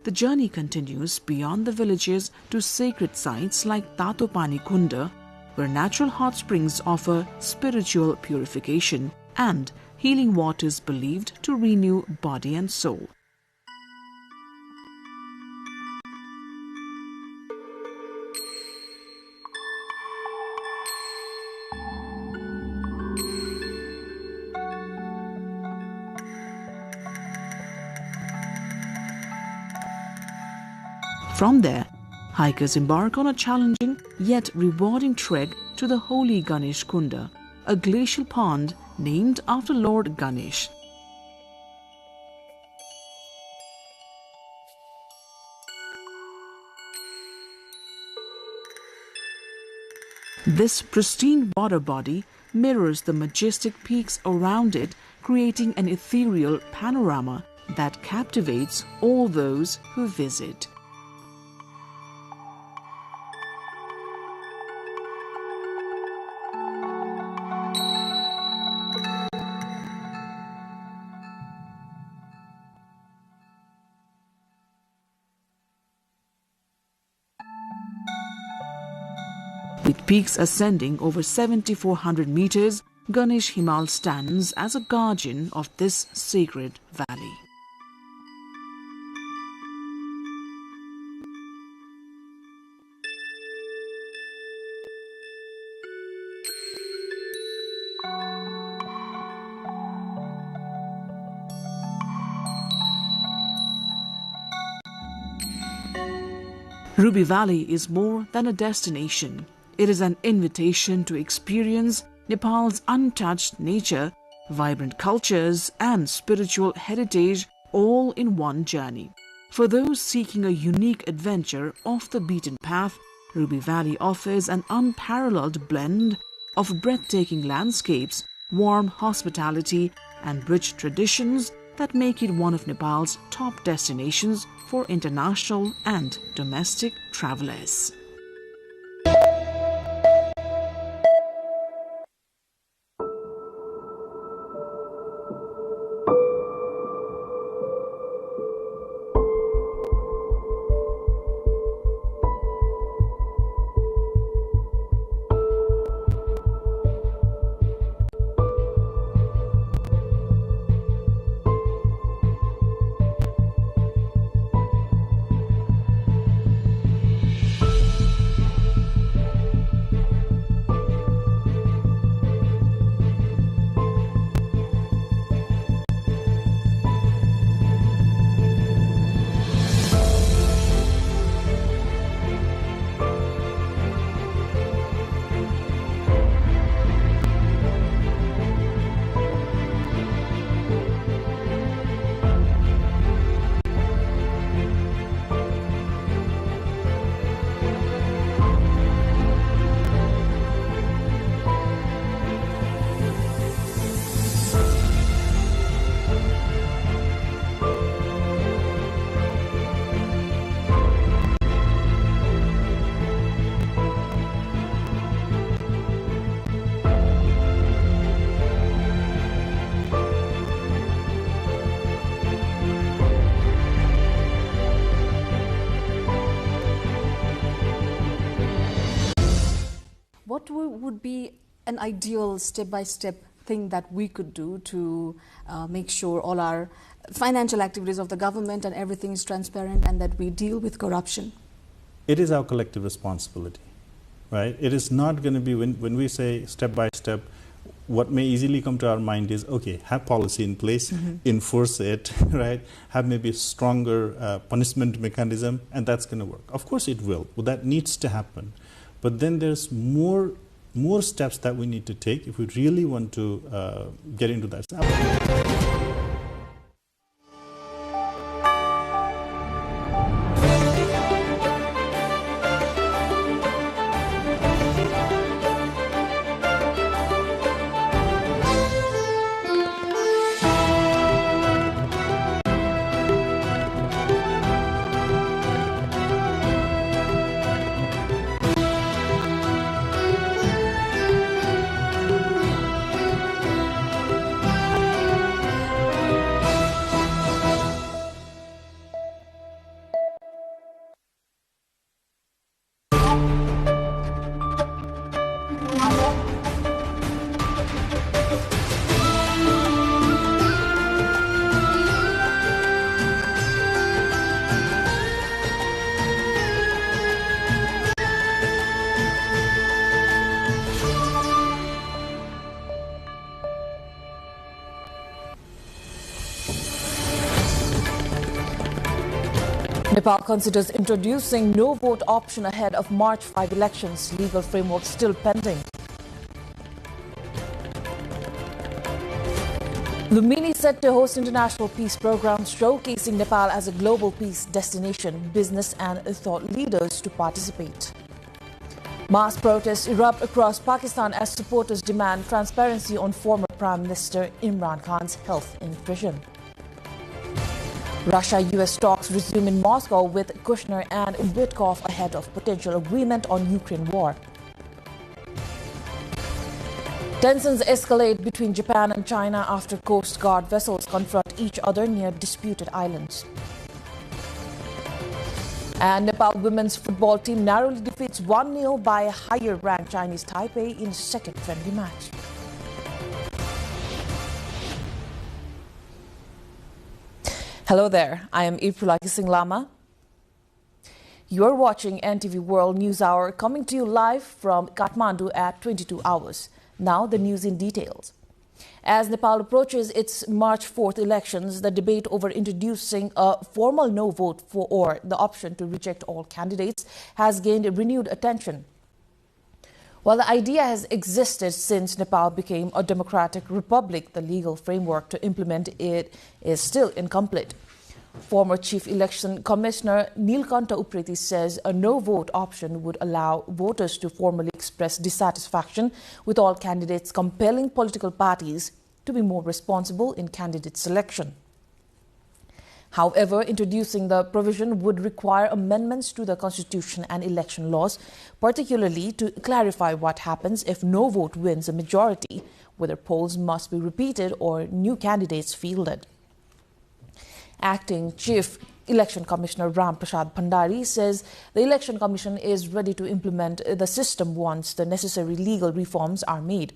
The journey continues beyond the villages to sacred sites like Tatopani Kunda, where natural hot springs offer spiritual purification and healing waters believed to renew body and soul. From there, hikers embark on a challenging yet rewarding trek to the holy Ganesh Kunda, a glacial pond named after Lord Ganesh. This pristine water body mirrors the majestic peaks around it, creating an ethereal panorama that captivates all those who visit. With peaks ascending over 7,400 meters, Ganesh Himal stands as a guardian of this sacred valley. Ruby Valley is more than a destination. It is an invitation to experience Nepal's untouched nature, vibrant cultures, and spiritual heritage all in one journey. For those seeking a unique adventure off the beaten path, Ruby Valley offers an unparalleled blend of breathtaking landscapes, warm hospitality, and rich traditions that make it one of Nepal's top destinations for international and domestic travelers. What would be an ideal step-by-step thing that we could do to make sure all our financial activities of the government and everything is transparent and that we deal with corruption? It is our collective responsibility, right? It is not going to be, when we say step-by-step, what may easily come to our mind is, okay, have policy in place, enforce it, right? Have maybe a stronger punishment mechanism, and that's going to work. Of course it will. Well, that needs to happen. But then there's more steps that we need to take if we really want to get into that. Nepal considers introducing no vote option ahead of March 5 elections. Legal framework still pending. Lumbini set to host international peace programs showcasing Nepal as a global peace destination. Business and thought leaders to participate. Mass protests erupt across Pakistan as supporters demand transparency on former Prime Minister Imran Khan's health in prison. Russia-US talks resume in Moscow with Kushner and Witkoff ahead of potential agreement on Ukraine war. Tensions escalate between Japan and China after Coast Guard vessels confront each other near disputed islands. And Nepal women's football team narrowly defeats 1-0 by a higher-ranked Chinese Taipei in second friendly match. Hello there, I am Ifrulaki Singh Lama. You are watching NTV World News Hour coming to you live from Kathmandu at 22 hours. Now the news in details. As Nepal approaches its March 4th elections, the debate over introducing a formal no vote for or the option to reject all candidates has gained renewed attention. While the idea has existed since Nepal became a democratic republic, the legal framework to implement it is still incomplete. Former Chief Election Commissioner Nilkanta Upreti says a no-vote option would allow voters to formally express dissatisfaction with all candidates, compelling political parties to be more responsible in candidate selection. However, introducing the provision would require amendments to the Constitution and election laws, particularly to clarify what happens if no vote wins a majority, whether polls must be repeated or new candidates fielded. Acting Chief Election Commissioner Ram Prasad Bhandari says the Election Commission is ready to implement the system once the necessary legal reforms are made.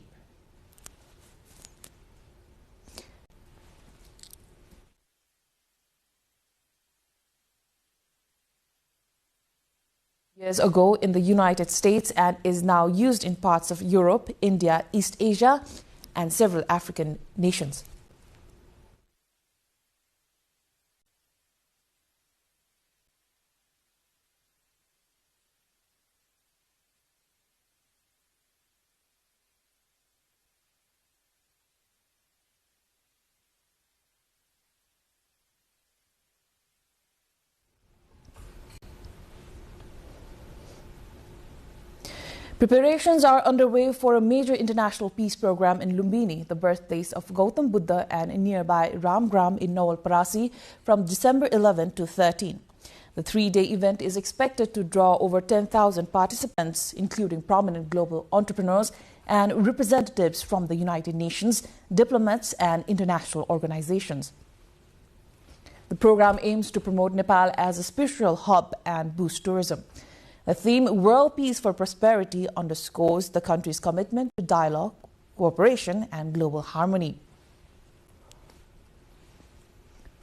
Years ago in the United States and is now used in parts of Europe, India, East Asia, and several African nations. Preparations are underway for a major international peace program in Lumbini, the birthplace of Gautam Buddha, and nearby Ramgram in Nawalparasi from December 11 to 13. The three-day event is expected to draw over 10,000 participants, including prominent global entrepreneurs and representatives from the United Nations, diplomats, and international organizations. The program aims to promote Nepal as a spiritual hub and boost tourism. The theme, World Peace for Prosperity, underscores the country's commitment to dialogue, cooperation, and global harmony.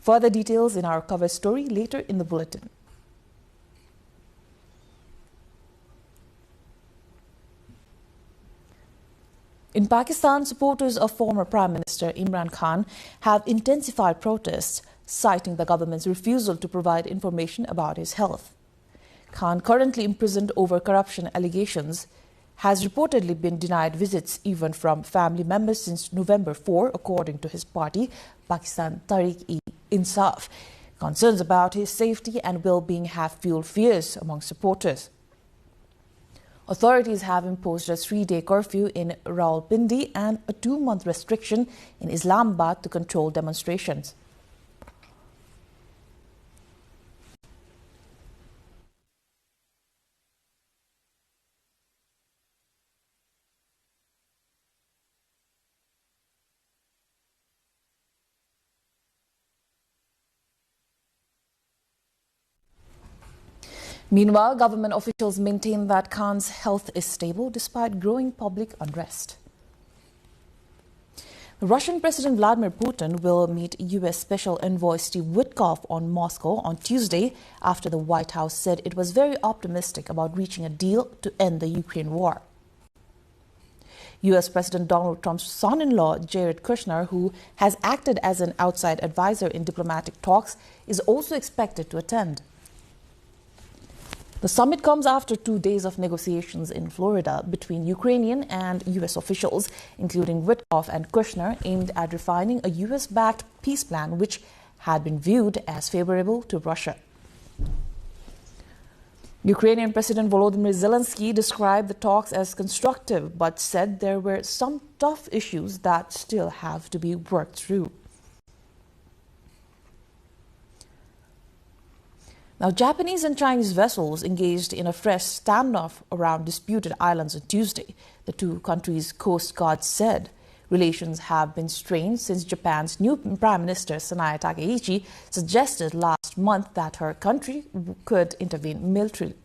Further details in our cover story later in the bulletin. In Pakistan, supporters of former Prime Minister Imran Khan have intensified protests, citing the government's refusal to provide information about his health. Khan, currently imprisoned over corruption allegations, has reportedly been denied visits even from family members since November 4, according to his party, Pakistan Tehreek-e-Insaf. Concerns about his safety and well-being have fueled fears among supporters. Authorities have imposed a 3-day curfew in Rawalpindi and a 2-month restriction in Islamabad to control demonstrations. Meanwhile, government officials maintain that Khan's health is stable despite growing public unrest. Russian President Vladimir Putin will meet U.S. Special Envoy Steve Witkoff on Moscow on Tuesday after the White House said it was very optimistic about reaching a deal to end the Ukraine war. U.S. President Donald Trump's son-in-law, Jared Kushner, who has acted as an outside advisor in diplomatic talks, is also expected to attend. The summit comes after 2 days of negotiations in Florida between Ukrainian and U.S. officials, including Witkoff and Kushner, aimed at refining a U.S.-backed peace plan which had been viewed as favorable to Russia. Ukrainian President Volodymyr Zelensky described the talks as constructive, but said there were some tough issues that still have to be worked through. Now, Japanese and Chinese vessels engaged in a fresh standoff around disputed islands on Tuesday, the two countries' coast guards said. Relations have been strained since Japan's new Prime Minister Sanae Takeichi suggested last month that her country could intervene militarily.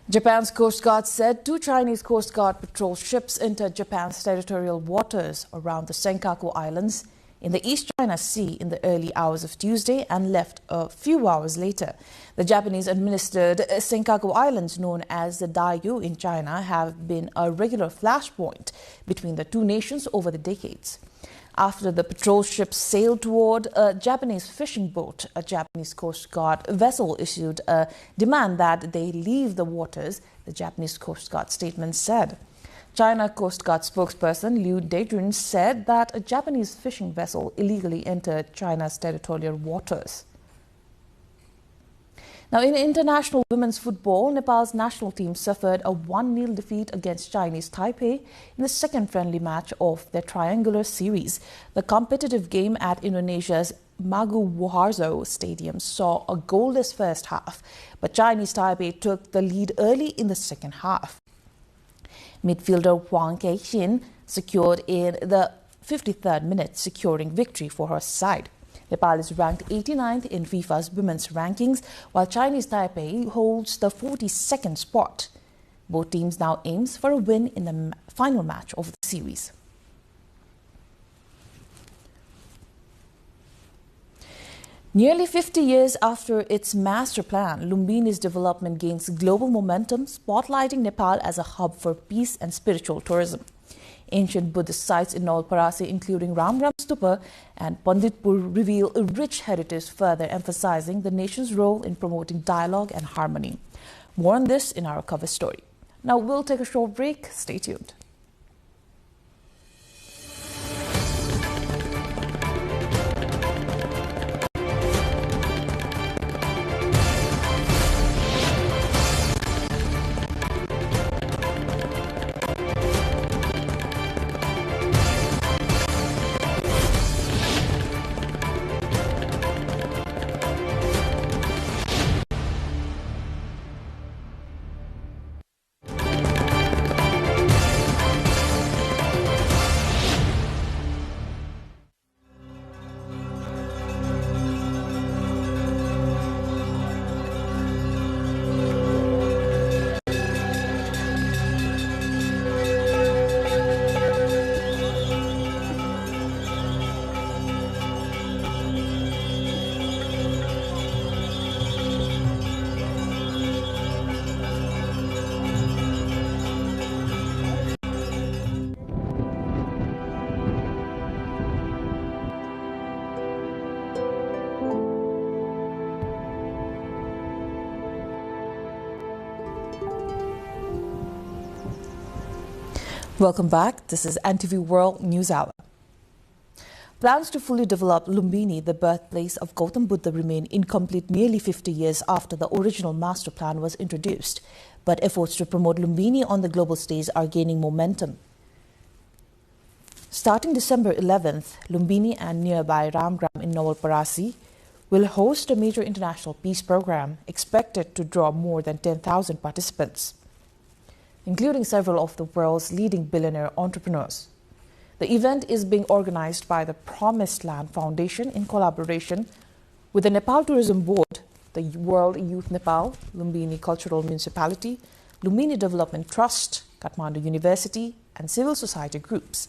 Japan's Coast Guard said 2 Chinese Coast Guard patrol ships entered Japan's territorial waters around the Senkaku Islands in the East China Sea in the early hours of Tuesday and left a few hours later. The Japanese-administered Senkaku Islands, known as the Diaoyu in China, have been a regular flashpoint between the two nations over the decades. After the patrol ships sailed toward a Japanese fishing boat, a Japanese Coast Guard vessel issued a demand that they leave the waters, the Japanese Coast Guard statement said. China Coast Guard spokesperson Liu Dejun said that a Japanese fishing vessel illegally entered China's territorial waters. Now, in international women's football, Nepal's national team suffered a 1-0 defeat against Chinese Taipei in the second friendly match of their triangular series. The competitive game at Indonesia's Maguwoharjo Stadium saw a goalless first half, but Chinese Taipei took the lead early in the second half. Midfielder Wang Keixin secured in the 53rd minute, securing victory for her side. Nepal is ranked 89th in FIFA's women's rankings, while Chinese Taipei holds the 42nd spot. Both teams now aims for a win in the final match of the series. Nearly 50 years after its master plan, Lumbini's development gains global momentum, spotlighting Nepal as a hub for peace and spiritual tourism. Ancient Buddhist sites in Nawalparasi, including Ramgram Stupa and Panditpur, reveal a rich heritage, further emphasizing the nation's role in promoting dialogue and harmony. More on this in our cover story. Now we'll take a short break. Stay tuned. Welcome back. This is NTV World News Hour. Plans to fully develop Lumbini, the birthplace of Gautam Buddha, remain incomplete nearly 50 years after the original master plan was introduced. But efforts to promote Lumbini on the global stage are gaining momentum. Starting December 11th, Lumbini and nearby Ramgram in Nawalparasi will host a major international peace program expected to draw more than 10,000 participants, including several of the world's leading billionaire entrepreneurs. The event is being organized by the Promised Land Foundation in collaboration with the Nepal Tourism Board, the World Youth Nepal, Lumbini Cultural Municipality, Lumbini Development Trust, Kathmandu University, and civil society groups.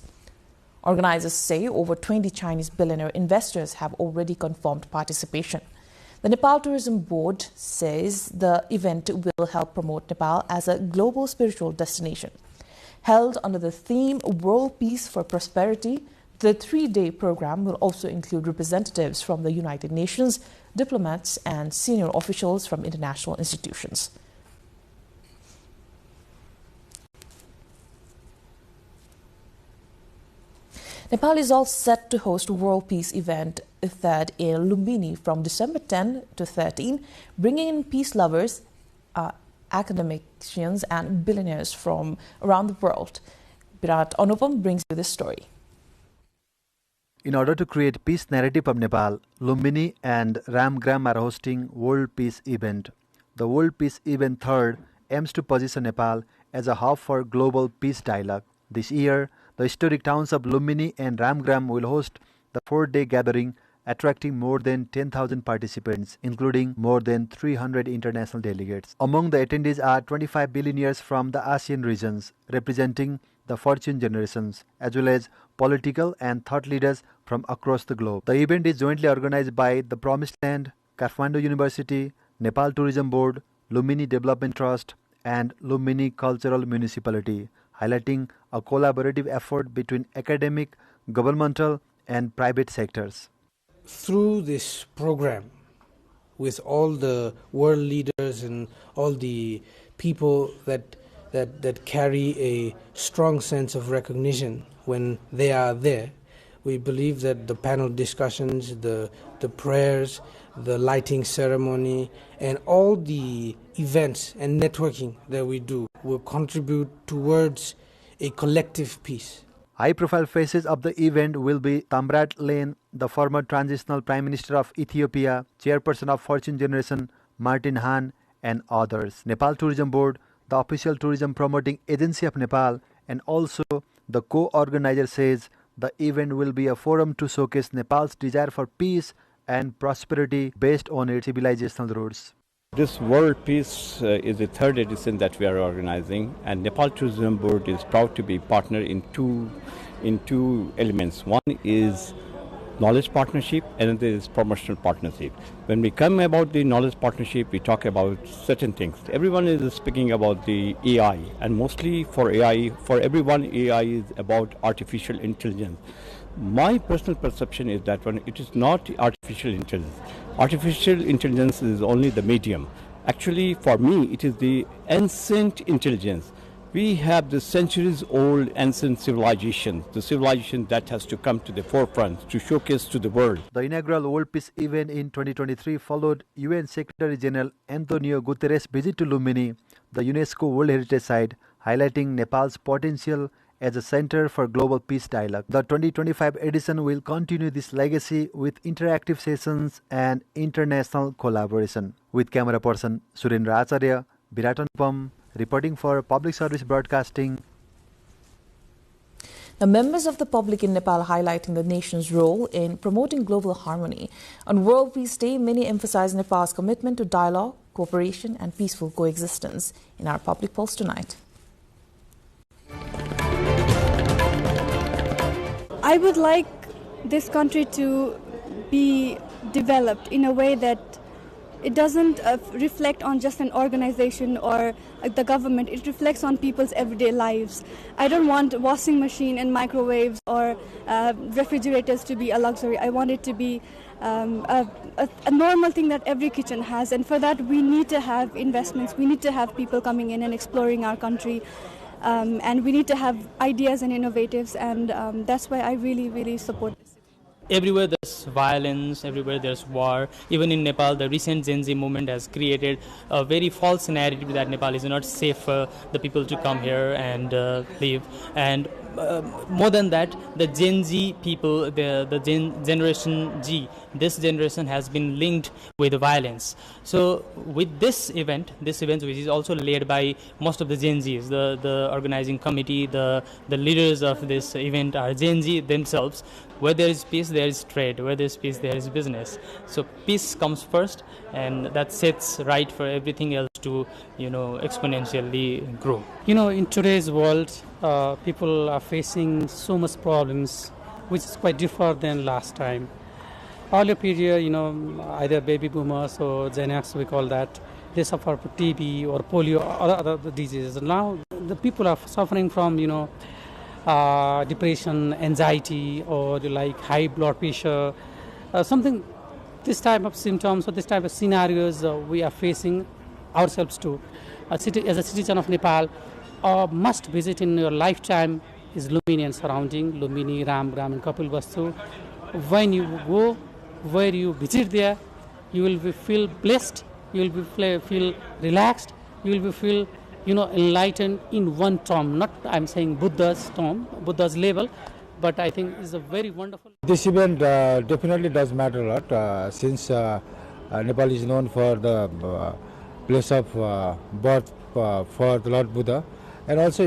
Organizers say over 20 Chinese billionaire investors have already confirmed participation. The Nepal Tourism Board says the event will help promote Nepal as a global spiritual destination. Held under the theme World Peace for Prosperity, the 3-day program will also include representatives from the United Nations, diplomats, and senior officials from international institutions. Nepal is all set to host a World Peace event third in Lumbini from December 10 to 13, bringing in peace lovers, academicians and billionaires from around the world. Birat Anupam brings you this story. In order to create peace narrative of Nepal, Lumbini and Ramgram are hosting World Peace event. The World Peace event third aims to position Nepal as a hub for global peace dialogue. This year, the historic towns of Lumbini and Ramgram will host the 4-day gathering, attracting more than 10,000 participants, including more than 300 international delegates. Among the attendees are 25 billionaires from the ASEAN regions, representing the fortune generations, as well as political and thought leaders from across the globe. The event is jointly organized by the Promised Land, Kathmandu University, Nepal Tourism Board, Lumbini Development Trust, and Lumbini Cultural Municipality, highlighting a collaborative effort between academic, governmental, and private sectors. Through this program, with all the world leaders and all the people that carry a strong sense of recognition when they are there, we believe that the panel discussions, the prayers, the lighting ceremony, and all the events and networking that we do will contribute towards a collective peace. High-profile faces of the event will be Tamrat Lane, the former transitional Prime Minister of Ethiopia, chairperson of Fortune Generation, Martin Han, and others. Nepal Tourism Board, the official tourism promoting agency of Nepal, and also the co-organizer, says the event will be a forum to showcase Nepal's desire for peace and prosperity based on its civilizational roots. This World Peace is the third edition that we are organizing, and Nepal Tourism Board is proud to be partner in two elements. One is knowledge partnership, and another is promotional partnership. When we come about the knowledge partnership, we talk about certain things. Everyone is speaking about the AI, and mostly for AI, for everyone, AI is about artificial intelligence. My personal perception is that when it is not artificial intelligence. Artificial intelligence is only the medium. Actually, for me, it is the ancient intelligence. We have the centuries-old ancient civilization, the civilization that has to come to the forefront to showcase to the world. The inaugural World Peace event in 2023 followed UN Secretary General Antonio Guterres' visit to Lumbini, the UNESCO World Heritage Site, highlighting Nepal's potential as a center for global peace dialogue. The 2025 edition will continue this legacy with interactive sessions and international collaboration. With camera person Surendra Acharya, Birat Anupam, reporting for Public Service Broadcasting. The members of the public in Nepal highlighting the nation's role in promoting global harmony. On World Peace Day, many emphasize Nepal's commitment to dialogue, cooperation and peaceful coexistence. In our public pulse tonight. I would like this country to be developed in a way that it doesn't reflect on just an organization or the government. It reflects on people's everyday lives. I don't want washing machine and microwaves or refrigerators to be a luxury. I want it to be a normal thing that every kitchen has. And for that, we need to have investments. We need to have people coming in and exploring our country. And we need to have ideas and innovatives. And that's why I really, really support this. Everywhere there's violence, everywhere there's war. Even in Nepal, the recent Gen Z movement has created a very false narrative that Nepal is not safe for the people to come here and live. And more than that, the Gen Z people, the Generation G, this generation has been linked with violence. So with this event which is also led by most of the Gen Zs, the organizing committee, the leaders of this event are Gen Z themselves. Where there is peace, there is trade. Where there is peace, there is business. So peace comes first, and that sets right for everything else to, exponentially grow. In today's world, people are facing so much problems, which is quite different than last time. Earlier period, either baby boomers or Gen X, we call that, they suffer from TB or polio or other diseases. Now the people are suffering from, depression, anxiety, or like high blood pressure, something. This type of symptoms or this type of scenarios we are facing ourselves too. As a citizen of Nepal, must visit in your lifetime is Lumbini and surrounding, Lumbini, Ramgram and Kapilvastu. When you go, where you visit there, you will feel blessed, you will feel relaxed, you will feel enlightened in one term. Not I'm saying Buddha's term, Buddha's level, but I think it's a very wonderful. This event definitely does matter a lot since Nepal is known for the place of birth for the Lord Buddha, and also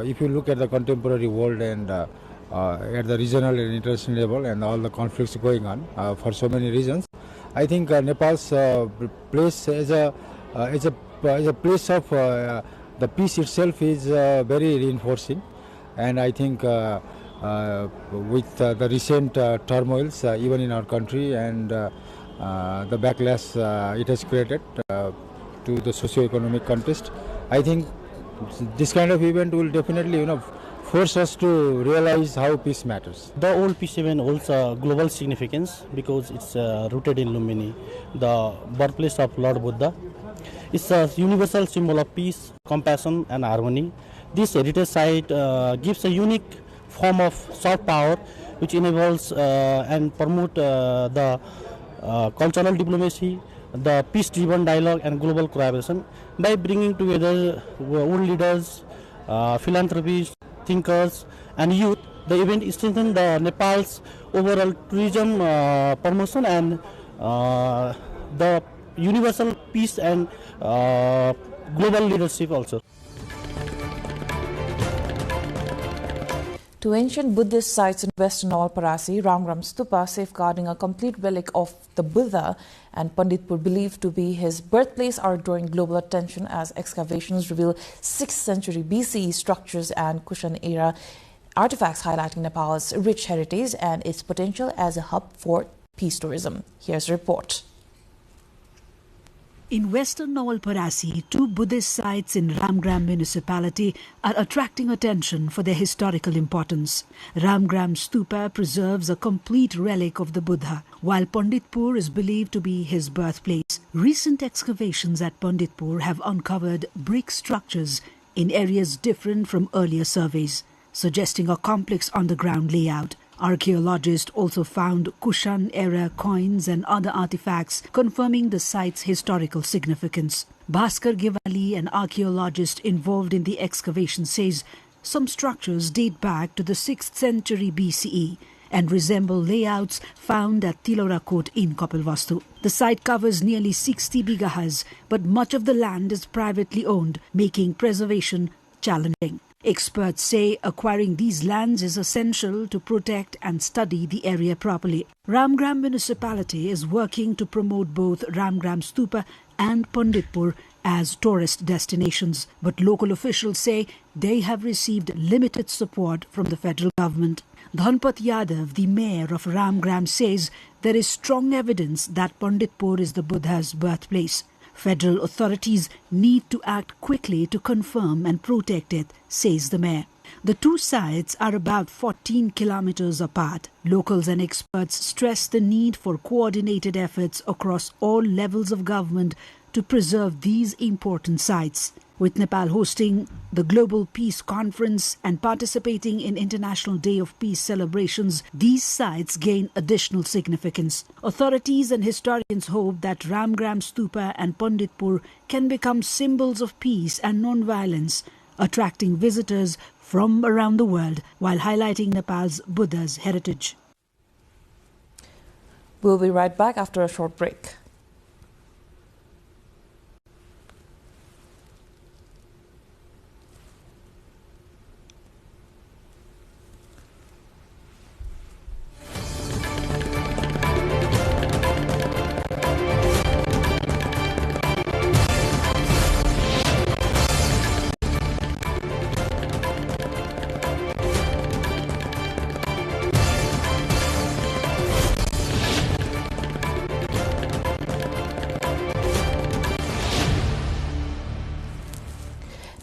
if you look at the contemporary world and at the regional and international level and all the conflicts going on for so many reasons, I think Nepal's place as a place of the peace itself is very reinforcing, and I think with the recent turmoils even in our country and the backlash it has created to the socio-economic context, I think this kind of event will definitely force us to realize how peace matters. The old peace event holds a global significance because it's rooted in Lumbini, the birthplace of Lord Buddha. It's a universal symbol of peace, compassion and harmony. This heritage site gives a unique form of soft power which enables and promote the cultural diplomacy, the peace-driven dialogue and global collaboration by bringing together world leaders, philanthropists, thinkers and youth. The event strengthens the Nepal's overall tourism promotion and the universal peace and global leadership also. To ancient Buddhist sites in western Nawalparasi, Ramgram Stupa, safeguarding a complete relic of the Buddha and Panditpur, believed to be his birthplace, are drawing global attention as excavations reveal 6th century BCE structures and Kushan era artifacts, highlighting Nepal's rich heritage and its potential as a hub for peace tourism. Here's a report. In western Nawalparasi, 2 Buddhist sites in Ramgram municipality are attracting attention for their historical importance. Ramgram Stupa preserves a complete relic of the Buddha, while Panditpur is believed to be his birthplace. Recent excavations at Panditpur have uncovered brick structures in areas different from earlier surveys, suggesting a complex underground layout. Archaeologists also found Kushan-era coins and other artifacts, confirming the site's historical significance. Bhaskar Givali, an archaeologist involved in the excavation, says some structures date back to the 6th century BCE and resemble layouts found at Tilora Kot in Kapilvastu. The site covers nearly 60 bigahas, but much of the land is privately owned, making preservation challenging. Experts say acquiring these lands is essential to protect and study the area properly. Ramgram municipality is working to promote both Ramgram Stupa and Panditpur as tourist destinations, but local officials say they have received limited support from the federal government. Dhanpat Yadav, the mayor of Ramgram, says there is strong evidence that Panditpur is the Buddha's birthplace. Federal authorities need to act quickly to confirm and protect it, says the mayor. The 2 sites are about 14 kilometers apart. Locals and experts stress the need for coordinated efforts across all levels of government to preserve these important sites. With Nepal hosting the Global Peace Conference and participating in International Day of Peace celebrations, these sites gain additional significance. Authorities and historians hope that Ramgram Stupa and Panditpur can become symbols of peace and non-violence, attracting visitors from around the world while highlighting Nepal's Buddha's heritage. We'll be right back after a short break.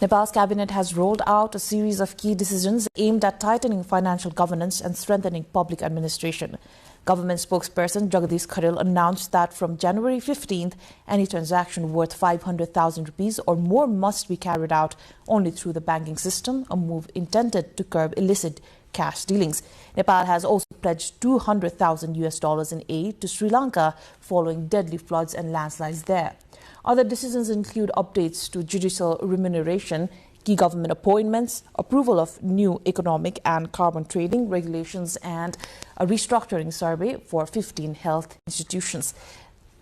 Nepal's cabinet has rolled out a series of key decisions aimed at tightening financial governance and strengthening public administration. Government spokesperson Jagadish Kharel announced that from January 15th, any transaction worth 500,000 rupees or more must be carried out only through the banking system, a move intended to curb illicit cash dealings. Nepal has also pledged $200,000 in aid to Sri Lanka following deadly floods and landslides there. Other decisions include updates to judicial remuneration, key government appointments, approval of new economic and carbon trading regulations, and a restructuring survey for 15 health institutions.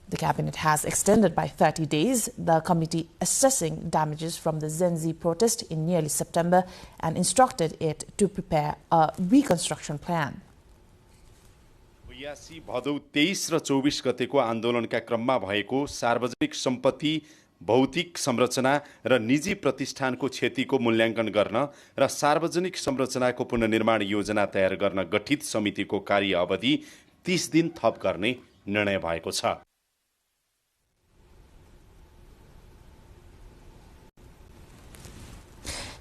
The cabinet has extended by 30 days the committee assessing damages from the Gen Z protest in nearly September and instructed it to prepare a reconstruction plan. Bhadau 23 र 24 गतेको आन्दोलनका क्रममा भएको सार्वजनिक सम्पत्ति, भौतिक संरचना र निजी प्रतिष्ठानको क्षतिको मूल्याङ्कन गर्न र सार्वजनिक संरचनाको पुनर्निर्माण योजना तयार गर्न गठित समितिको कार्य अवधि 30 दिन थप गर्ने निर्णय भएको छ।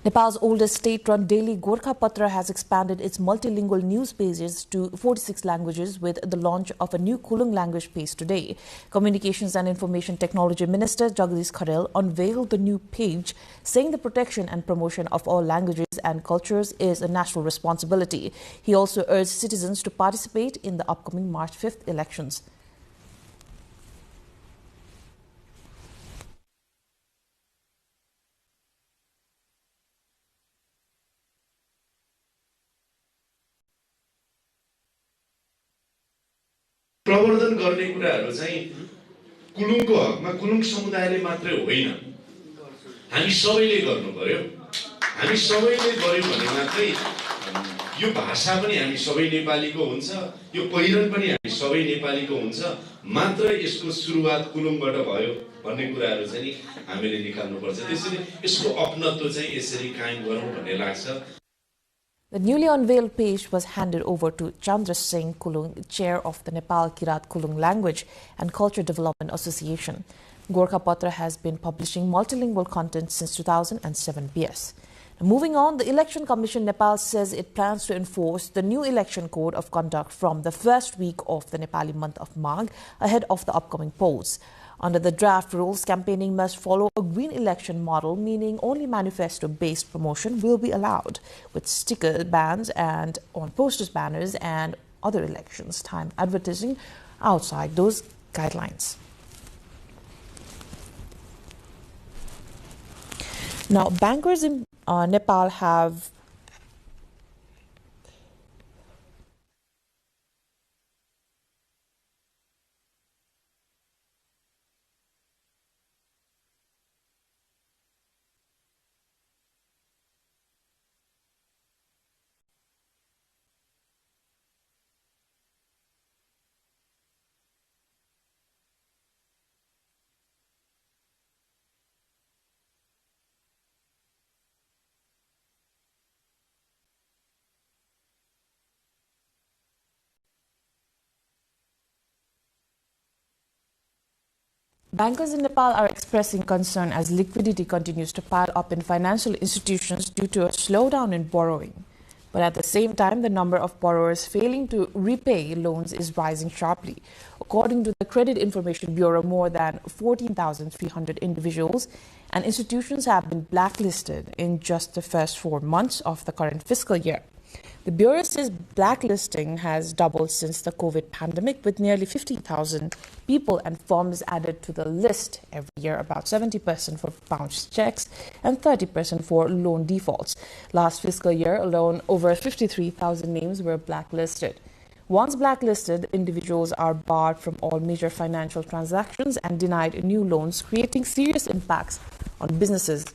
Nepal's oldest state-run daily Gorkha Patra has expanded its multilingual news pages to 46 languages with the launch of a new Kulung language page today. Communications and Information Technology Minister Jagadish Kharel unveiled the new page, saying the protection and promotion of all languages and cultures is a national responsibility. He also urged citizens to participate in the upcoming March 5th elections. प्रवर्धन गर्ने कुराहरु चाहिँ कुलुङको हकमा कुलुङ समुदायले मात्रै होइन, हामी सबैले गर्नु पर्यो। हामी सबैले गर्यौं भने मात्रै यो भाषा पनि हामी सबै नेपालीको हुन्छ, यो पहिरन पनि हामी सबै नेपालीको हुन्छ, मात्र यसको सुरुवात कुलुङबाट भयो भन्ने कुराहरु चाहिँ हामीले निकाल्नु पर्छ। त्यसैले यसको अपनत्व चाहिँ यसरी कायम गरौँ भन्ने लाग्छ। The newly unveiled page was handed over to Chandra Singh Kulung, chair of the Nepal Kirat Kulung Language and Culture Development Association. Gorkha Patra has been publishing multilingual content since 2007 BS. Moving on, the Election Commission Nepal says it plans to enforce the new election code of conduct from the first week of the Nepali month of Magh ahead of the upcoming polls. Under the draft rules, campaigning must follow a green election model, meaning only manifesto-based promotion will be allowed, with sticker bans and on posters, banners and other elections time advertising outside those guidelines. Now, bankers in Nepal have Bankers in Nepal are expressing concern as liquidity continues to pile up in financial institutions due to a slowdown in borrowing. But at the same time, the number of borrowers failing to repay loans is rising sharply. According to the Credit Information Bureau, more than 14,300 individuals and institutions have been blacklisted in just the first 4 months of the current fiscal year. The Bureau says blacklisting has doubled since the COVID pandemic, with nearly 15,000 people and firms added to the list every year, about 70% for bounced checks and 30% for loan defaults. Last fiscal year alone, over 53,000 names were blacklisted. Once blacklisted, individuals are barred from all major financial transactions and denied new loans, creating serious impacts on businesses.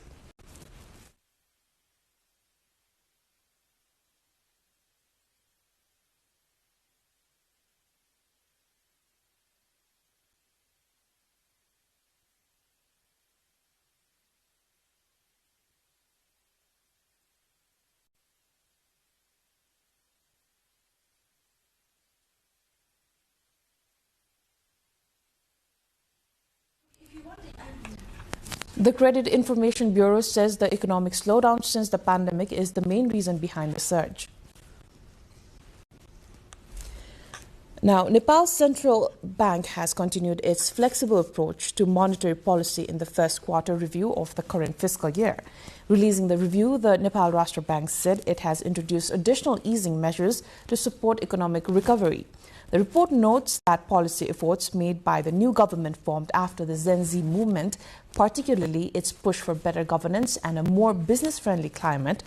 The Credit Information Bureau says the economic slowdown since the pandemic is the main reason behind the surge. Now, Nepal's central bank has continued its flexible approach to monetary policy in the first quarter review of the current fiscal year. Releasing the review, the Nepal Rashtra Bank said it has introduced additional easing measures to support economic recovery. The report notes that policy efforts made by the new government formed after the Gen Z movement, particularly its push for better governance and a more business-friendly climate,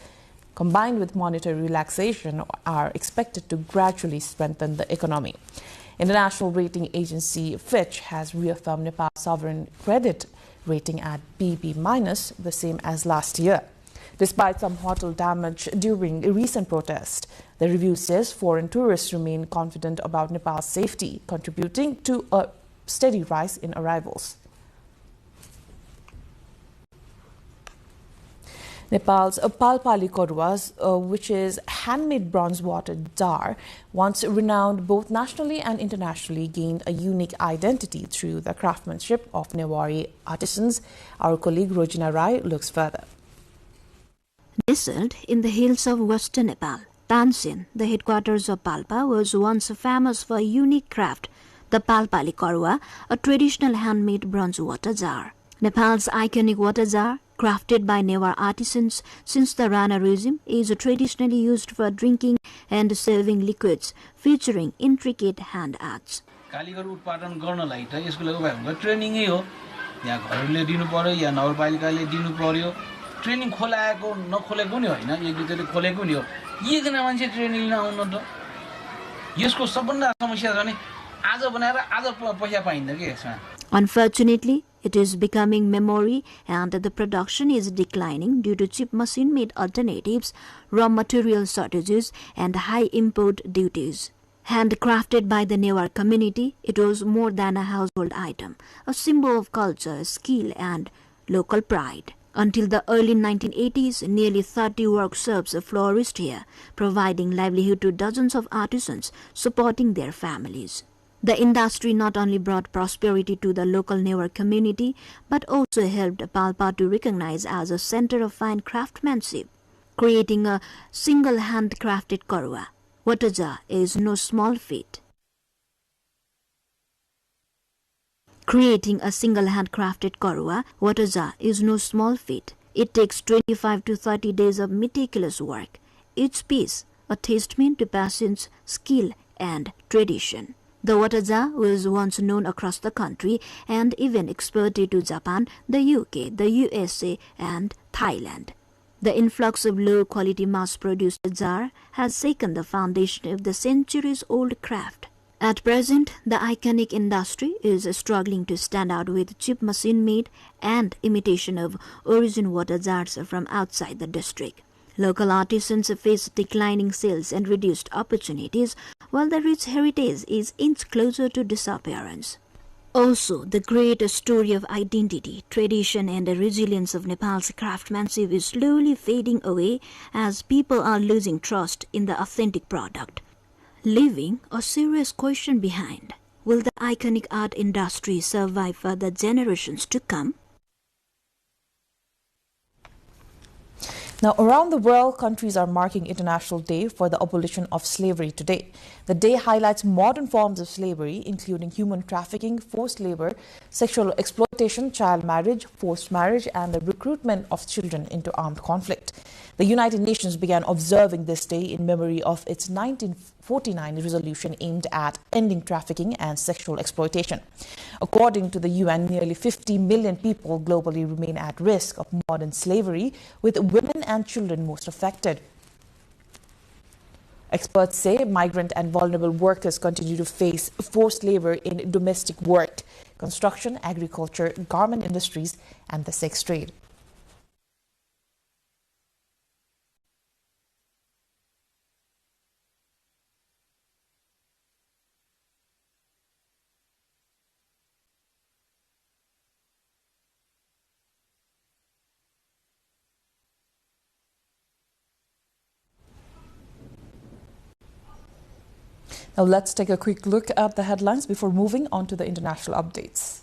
combined with monetary relaxation, are expected to gradually strengthen the economy. International rating agency Fitch has reaffirmed Nepal's sovereign credit rating at BB-, the same as last year. Despite some hotel damage during a recent protest, the review says foreign tourists remain confident about Nepal's safety, contributing to a steady rise in arrivals. Nepal's Palpali Koruas, which is handmade bronze water dar, once renowned both nationally and internationally, gained a unique identity through the craftsmanship of Newari artisans. Our colleague Rojina Rai looks further. Nestled in the hills of western Nepal, Tansin, the headquarters of Palpa, was once famous for a unique craft, the Palpali Korua, a traditional handmade bronze water jar. Nepal's iconic water jar, crafted by Newar artisans since the Rana regime, is traditionally used for drinking and serving liquids, featuring intricate hand arts. Kaligar उत्पादन गर्नलाई त यसको लागि भएको ट्रेनिङै हो यहाँ घरले दिनु पर्यो या नगरपालिकाले दिनु पर्यो ट्रेनिङ खोलाएको नखोलेको नि हैन एक दुईले खोलेको नि हो एकजना मान्छे ट्रेनिङ लिन आउन त यसको सबभन्दा समस्या छ नि आज बनाएर आज पैसा पाइन्छ के यसमा. Unfortunately, it is becoming memory and the production is declining due to cheap machine-made alternatives, raw material shortages and high import duties. Handcrafted by the Newar community, it was more than a household item, a symbol of culture, skill and local pride. Until the early 1980s, nearly 30 workshops flourished here, providing livelihood to dozens of artisans supporting their families. The industry not only brought prosperity to the local Newar community, but also helped Palpa to recognize as a center of fine craftsmanship. Creating a single handcrafted korua, Wataja, is no small feat. Creating a single handcrafted korua, Wataja, is no small feat. It takes 25 to 30 days of meticulous work. Each piece a testament to patience, skill, and tradition. The wataja was once known across the country and even exported to Japan, the UK, the USA, and Thailand. The influx of low-quality mass-produced jar has shaken the foundation of the centuries-old craft. At present, the iconic industry is struggling to stand out with cheap machine-made and imitation of origin water jars from outside the district. Local artisans face declining sales and reduced opportunities, while the rich heritage is inch closer to disappearance. Also, the great story of identity, tradition and the resilience of Nepal's craftsmanship is slowly fading away as people are losing trust in the authentic product, leaving a serious question behind. Will the iconic art industry survive for the generations to come? Now, around the world, countries are marking International Day for the Abolition of Slavery today. The day highlights modern forms of slavery, including human trafficking, forced labor, sexual exploitation, child marriage, forced marriage, and the recruitment of children into armed conflict. The United Nations began observing this day in memory of its 1949 resolution aimed at ending trafficking and sexual exploitation. According to the UN, nearly 50 million people globally remain at risk of modern slavery, with women and children most affected. Experts say migrant and vulnerable workers continue to face forced labor in domestic work, construction, agriculture, garment industries, and the sex trade. Now let's take a quick look at the headlines before moving on to the international updates.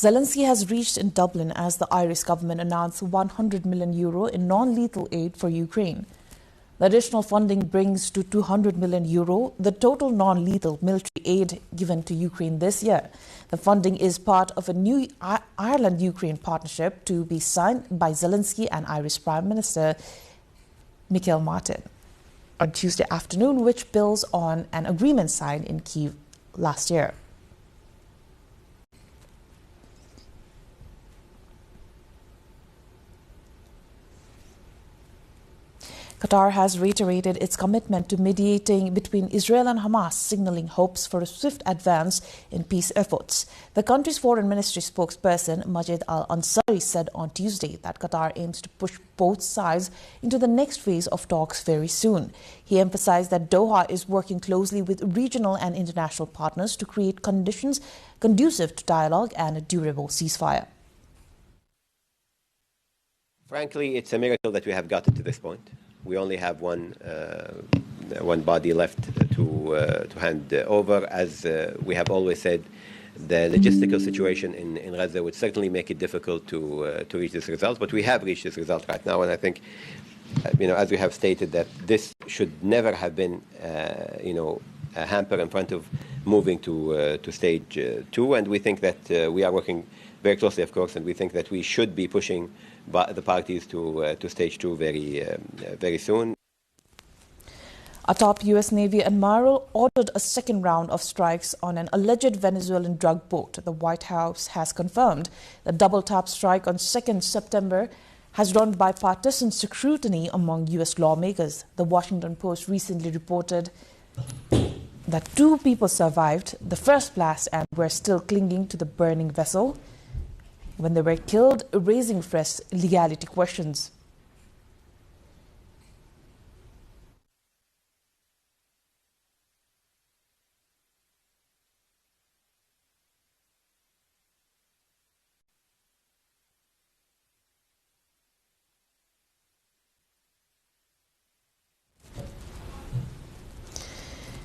Zelensky has reached in Dublin as the Irish government announced €100 million in non-lethal aid for Ukraine. The additional funding brings to €200 million the total non-lethal military aid given to Ukraine this year. The funding is part of a new Ireland-Ukraine partnership to be signed by Zelensky and Irish Prime Minister Michael Martin on Tuesday afternoon, which builds on an agreement signed in Kyiv last year. Qatar has reiterated its commitment to mediating between Israel and Hamas, signaling hopes for a swift advance in peace efforts. The country's foreign ministry spokesperson, Majid al-Ansari, said on Tuesday that Qatar aims to push both sides into the next phase of talks very soon. He emphasized that Doha is working closely with regional and international partners to create conditions conducive to dialogue and a durable ceasefire. Frankly, it's a miracle that we have gotten to this point. We only have one body left to hand over. As we have always said, the logistical situation in Gaza would certainly make it difficult to reach this result. But we have reached this result right now, and I think, as we have stated, that this should never have been, a hamper in front of moving to stage 2. And we think that we are working very closely, of course, and we think that we should be pushing the parties to stage 2 very soon. A top U.S. Navy admiral ordered a second round of strikes on an alleged Venezuelan drug boat. The White House has confirmed the double-tap strike on 2nd September has drawn bipartisan scrutiny among U.S. lawmakers. The Washington Post recently reported that 2 people survived the first blast and were still clinging to the burning vessel when they were killed, raising fresh legality questions.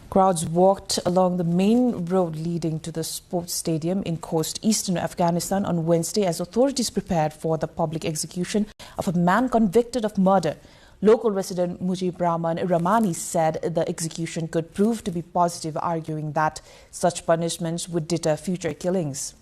Crowds walked along the main road leading to the sports stadium in eastern Afghanistan on Wednesday as authorities prepared for the public execution of a man convicted of murder. Local resident Mujib Rahman Rahmani said the execution could prove to be positive, arguing that such punishments would deter future killings.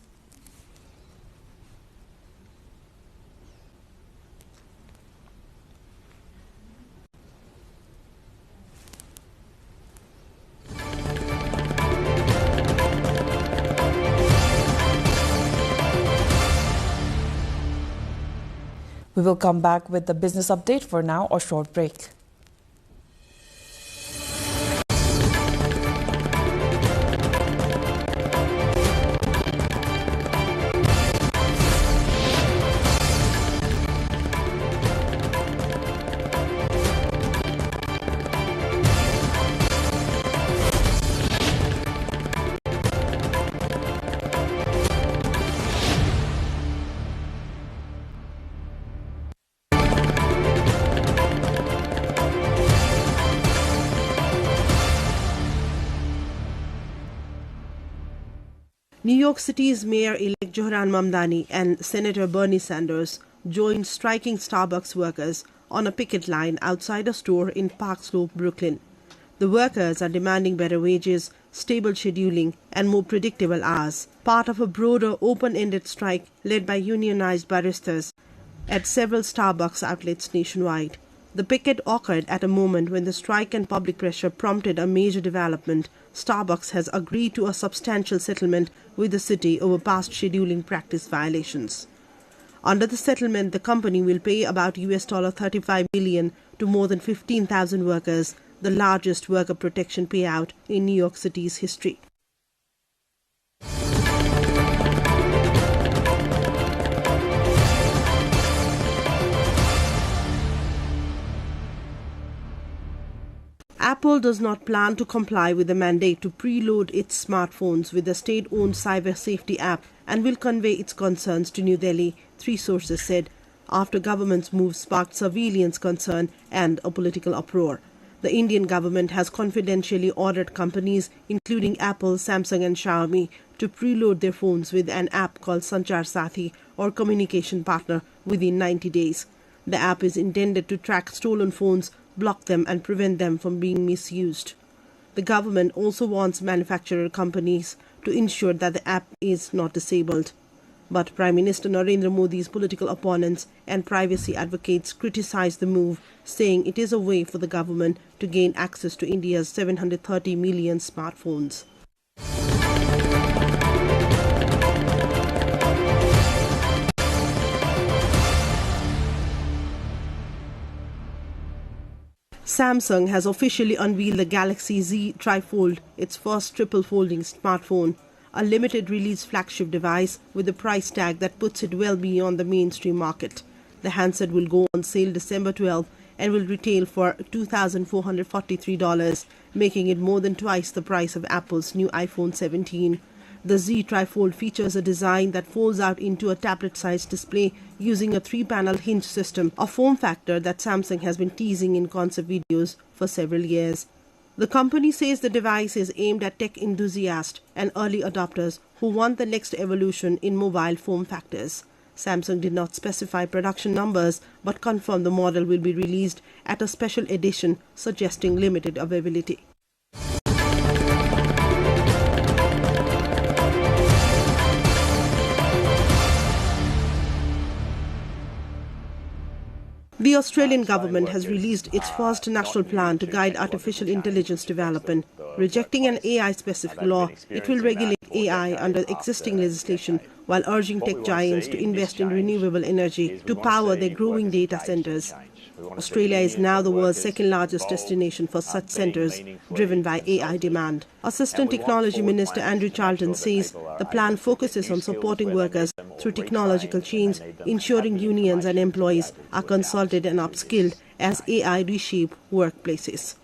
We will come back with the business update. For now, a short break. New York City's Mayor-elect Zohran Mamdani and Senator Bernie Sanders joined striking Starbucks workers on a picket line outside a store in Park Slope, Brooklyn. The workers are demanding better wages, stable scheduling, and more predictable hours, part of a broader open-ended strike led by unionized baristas at several Starbucks outlets nationwide. The picket occurred at a moment when the strike and public pressure prompted a major development. Starbucks has agreed to a substantial settlement with the city over past scheduling practice violations. Under the settlement, the company will pay about $35 million to more than 15,000 workers, the largest worker protection payout in New York City's history. Apple does not plan to comply with the mandate to preload its smartphones with the state-owned cyber safety app and will convey its concerns to New Delhi, 3 sources said, after government's move sparked surveillance concern and a political uproar. The Indian government has confidentially ordered companies, including Apple, Samsung and Xiaomi, to preload their phones with an app called Sanchar Sathi or Communication Partner within 90 days. The app is intended to track stolen phones, block them and prevent them from being misused. The government also wants manufacturer companies to ensure that the app is not disabled. But Prime Minister Narendra Modi's political opponents and privacy advocates criticize the move, saying it is a way for the government to gain access to India's 730 million smartphones. Samsung has officially unveiled the Galaxy Z Trifold, its first triple-folding smartphone, a limited-release flagship device with a price tag that puts it well beyond the mainstream market. The handset will go on sale December 12 and will retail for $2,443, making it more than twice the price of Apple's new iPhone 17. The Z Trifold features a design that folds out into a tablet-sized display using a 3-panel hinge system, a form factor that Samsung has been teasing in concept videos for several years. The company says the device is aimed at tech enthusiasts and early adopters who want the next evolution in mobile form factors. Samsung did not specify production numbers but confirmed the model will be released at a special edition, suggesting limited availability. The Australian government has released its first national plan to guide artificial intelligence development. Rejecting an AI-specific law, it will regulate AI under existing legislation while urging tech giants to invest in renewable energy to power their growing data centers. Australia is now the world's second-largest destination for such centres, driven by AI demand. Assistant Technology Minister Andrew Charlton says the plan focuses on supporting workers through technological change, ensuring unions and employees are consulted and upskilled as AI reshape workplaces.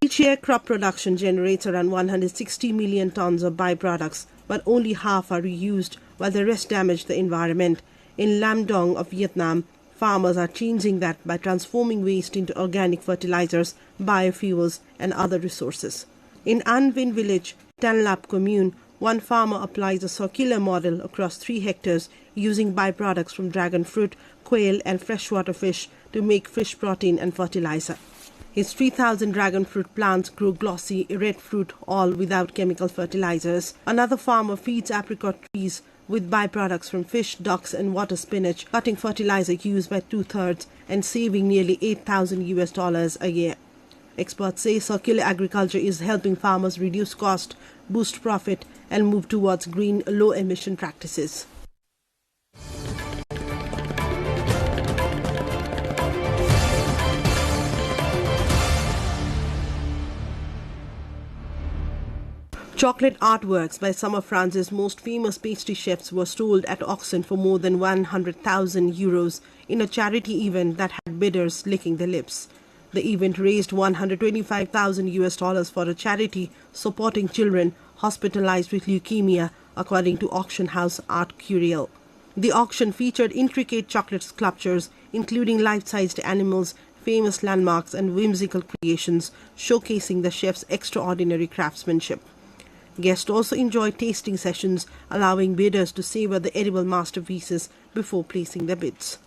Each year, crop production generates around 160 million tons of byproducts, but only half are reused, while the rest damage the environment. In Lam Dong of Vietnam, farmers are changing that by transforming waste into organic fertilizers, biofuels, and other resources. In An Vin village, Tan Lap commune, one farmer applies a circular model across 3 hectares using byproducts from dragon fruit, quail, and freshwater fish to make fish protein and fertilizer. His 3,000 dragon fruit plants grow glossy red fruit, all without chemical fertilizers. Another farmer feeds apricot trees with byproducts from fish, ducks, and water spinach, cutting fertilizer use by 2/3 and saving nearly $8,000 a year. Experts say circular agriculture is helping farmers reduce cost, boost profit, and move towards green, low-emission practices. Chocolate artworks by some of France's most famous pastry chefs were sold at auction for more than 100,000 euros in a charity event that had bidders licking their lips. The event raised $125,000 for a charity supporting children hospitalized with leukemia, according to auction house Art Curiel. The auction featured intricate chocolate sculptures, including life-sized animals, famous landmarks, and whimsical creations, showcasing the chef's extraordinary craftsmanship. Guests also enjoyed tasting sessions, allowing bidders to savor the edible masterpieces before placing their bids.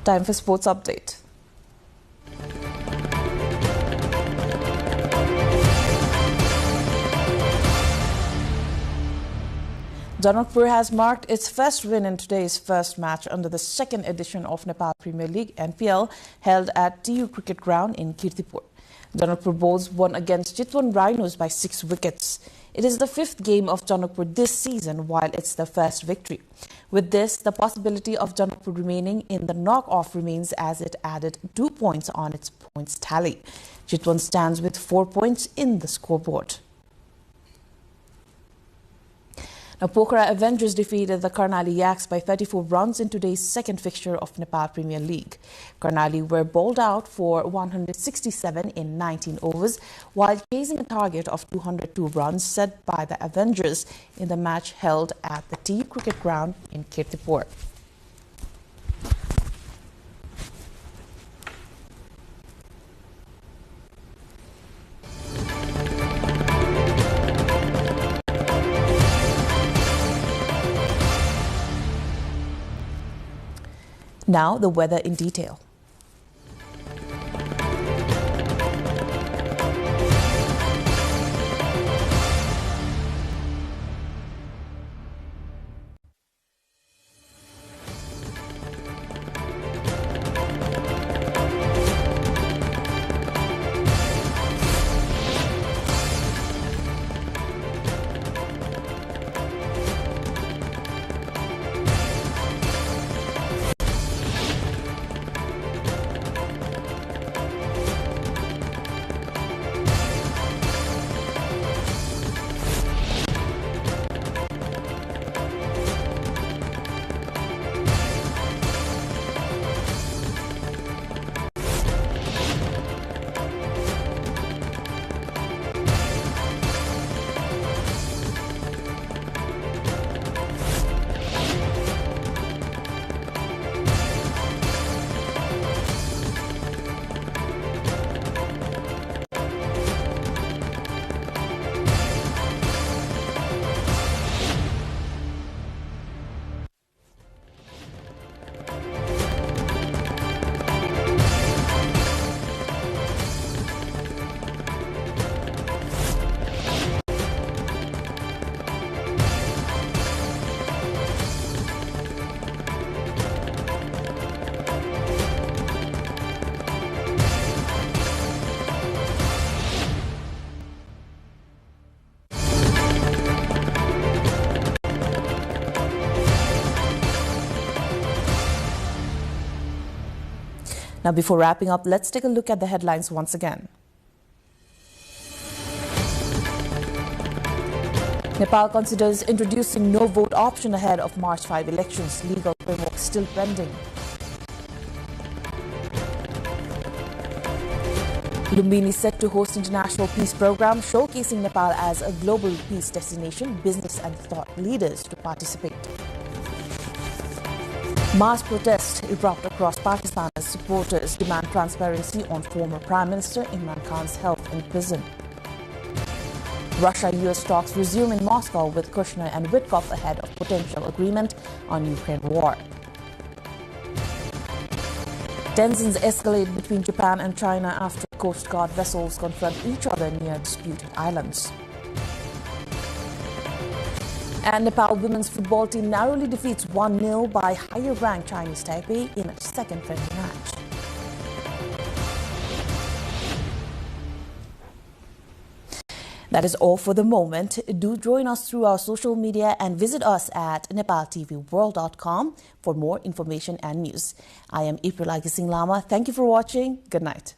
Time for sports update. Janakpur has marked its first win in today's first match under the second edition of Nepal Premier League (NPL) held at TU Cricket Ground in Kirtipur. Janakpur Bulls won against Chitwan Rhinos by 6 wickets. It is the 5th game of Janakpur this season, while it's the first victory. With this, the possibility of Janakpur remaining in the knock-off remains, as it added 2 points on its points tally. Chitwan stands with 4 points in the scoreboard. Now, Pokhara Avengers defeated the Karnali Yaks by 34 runs in today's second fixture of Nepal Premier League. Karnali were bowled out for 167 in 19 overs, while chasing a target of 202 runs set by the Avengers in the match held at the T Cricket Ground in Kirtipur. Now, the weather in detail. Now, before wrapping up, let's take a look at the headlines once again. Nepal considers introducing no vote option ahead of March 5 elections. Legal framework still pending. Lumbini set to host international peace program showcasing Nepal as a global peace destination. Business and thought leaders to participate. Mass protests erupt across Pakistan as supporters demand transparency on former Prime Minister Imran Khan's health in prison. Russia-US talks resume in Moscow with Kushner and Witkoff ahead of potential agreement on Ukraine war. Tensions escalate between Japan and China after Coast Guard vessels confront each other near disputed islands. And Nepal women's football team narrowly defeats 1-0 by higher-ranked Chinese Taipei in a second friendly match. That is all for the moment. Do join us through our social media and visit us at nepaltelevision.com for more information and news. I am Iprulagi Singh Lama. Thank you for watching. Good night.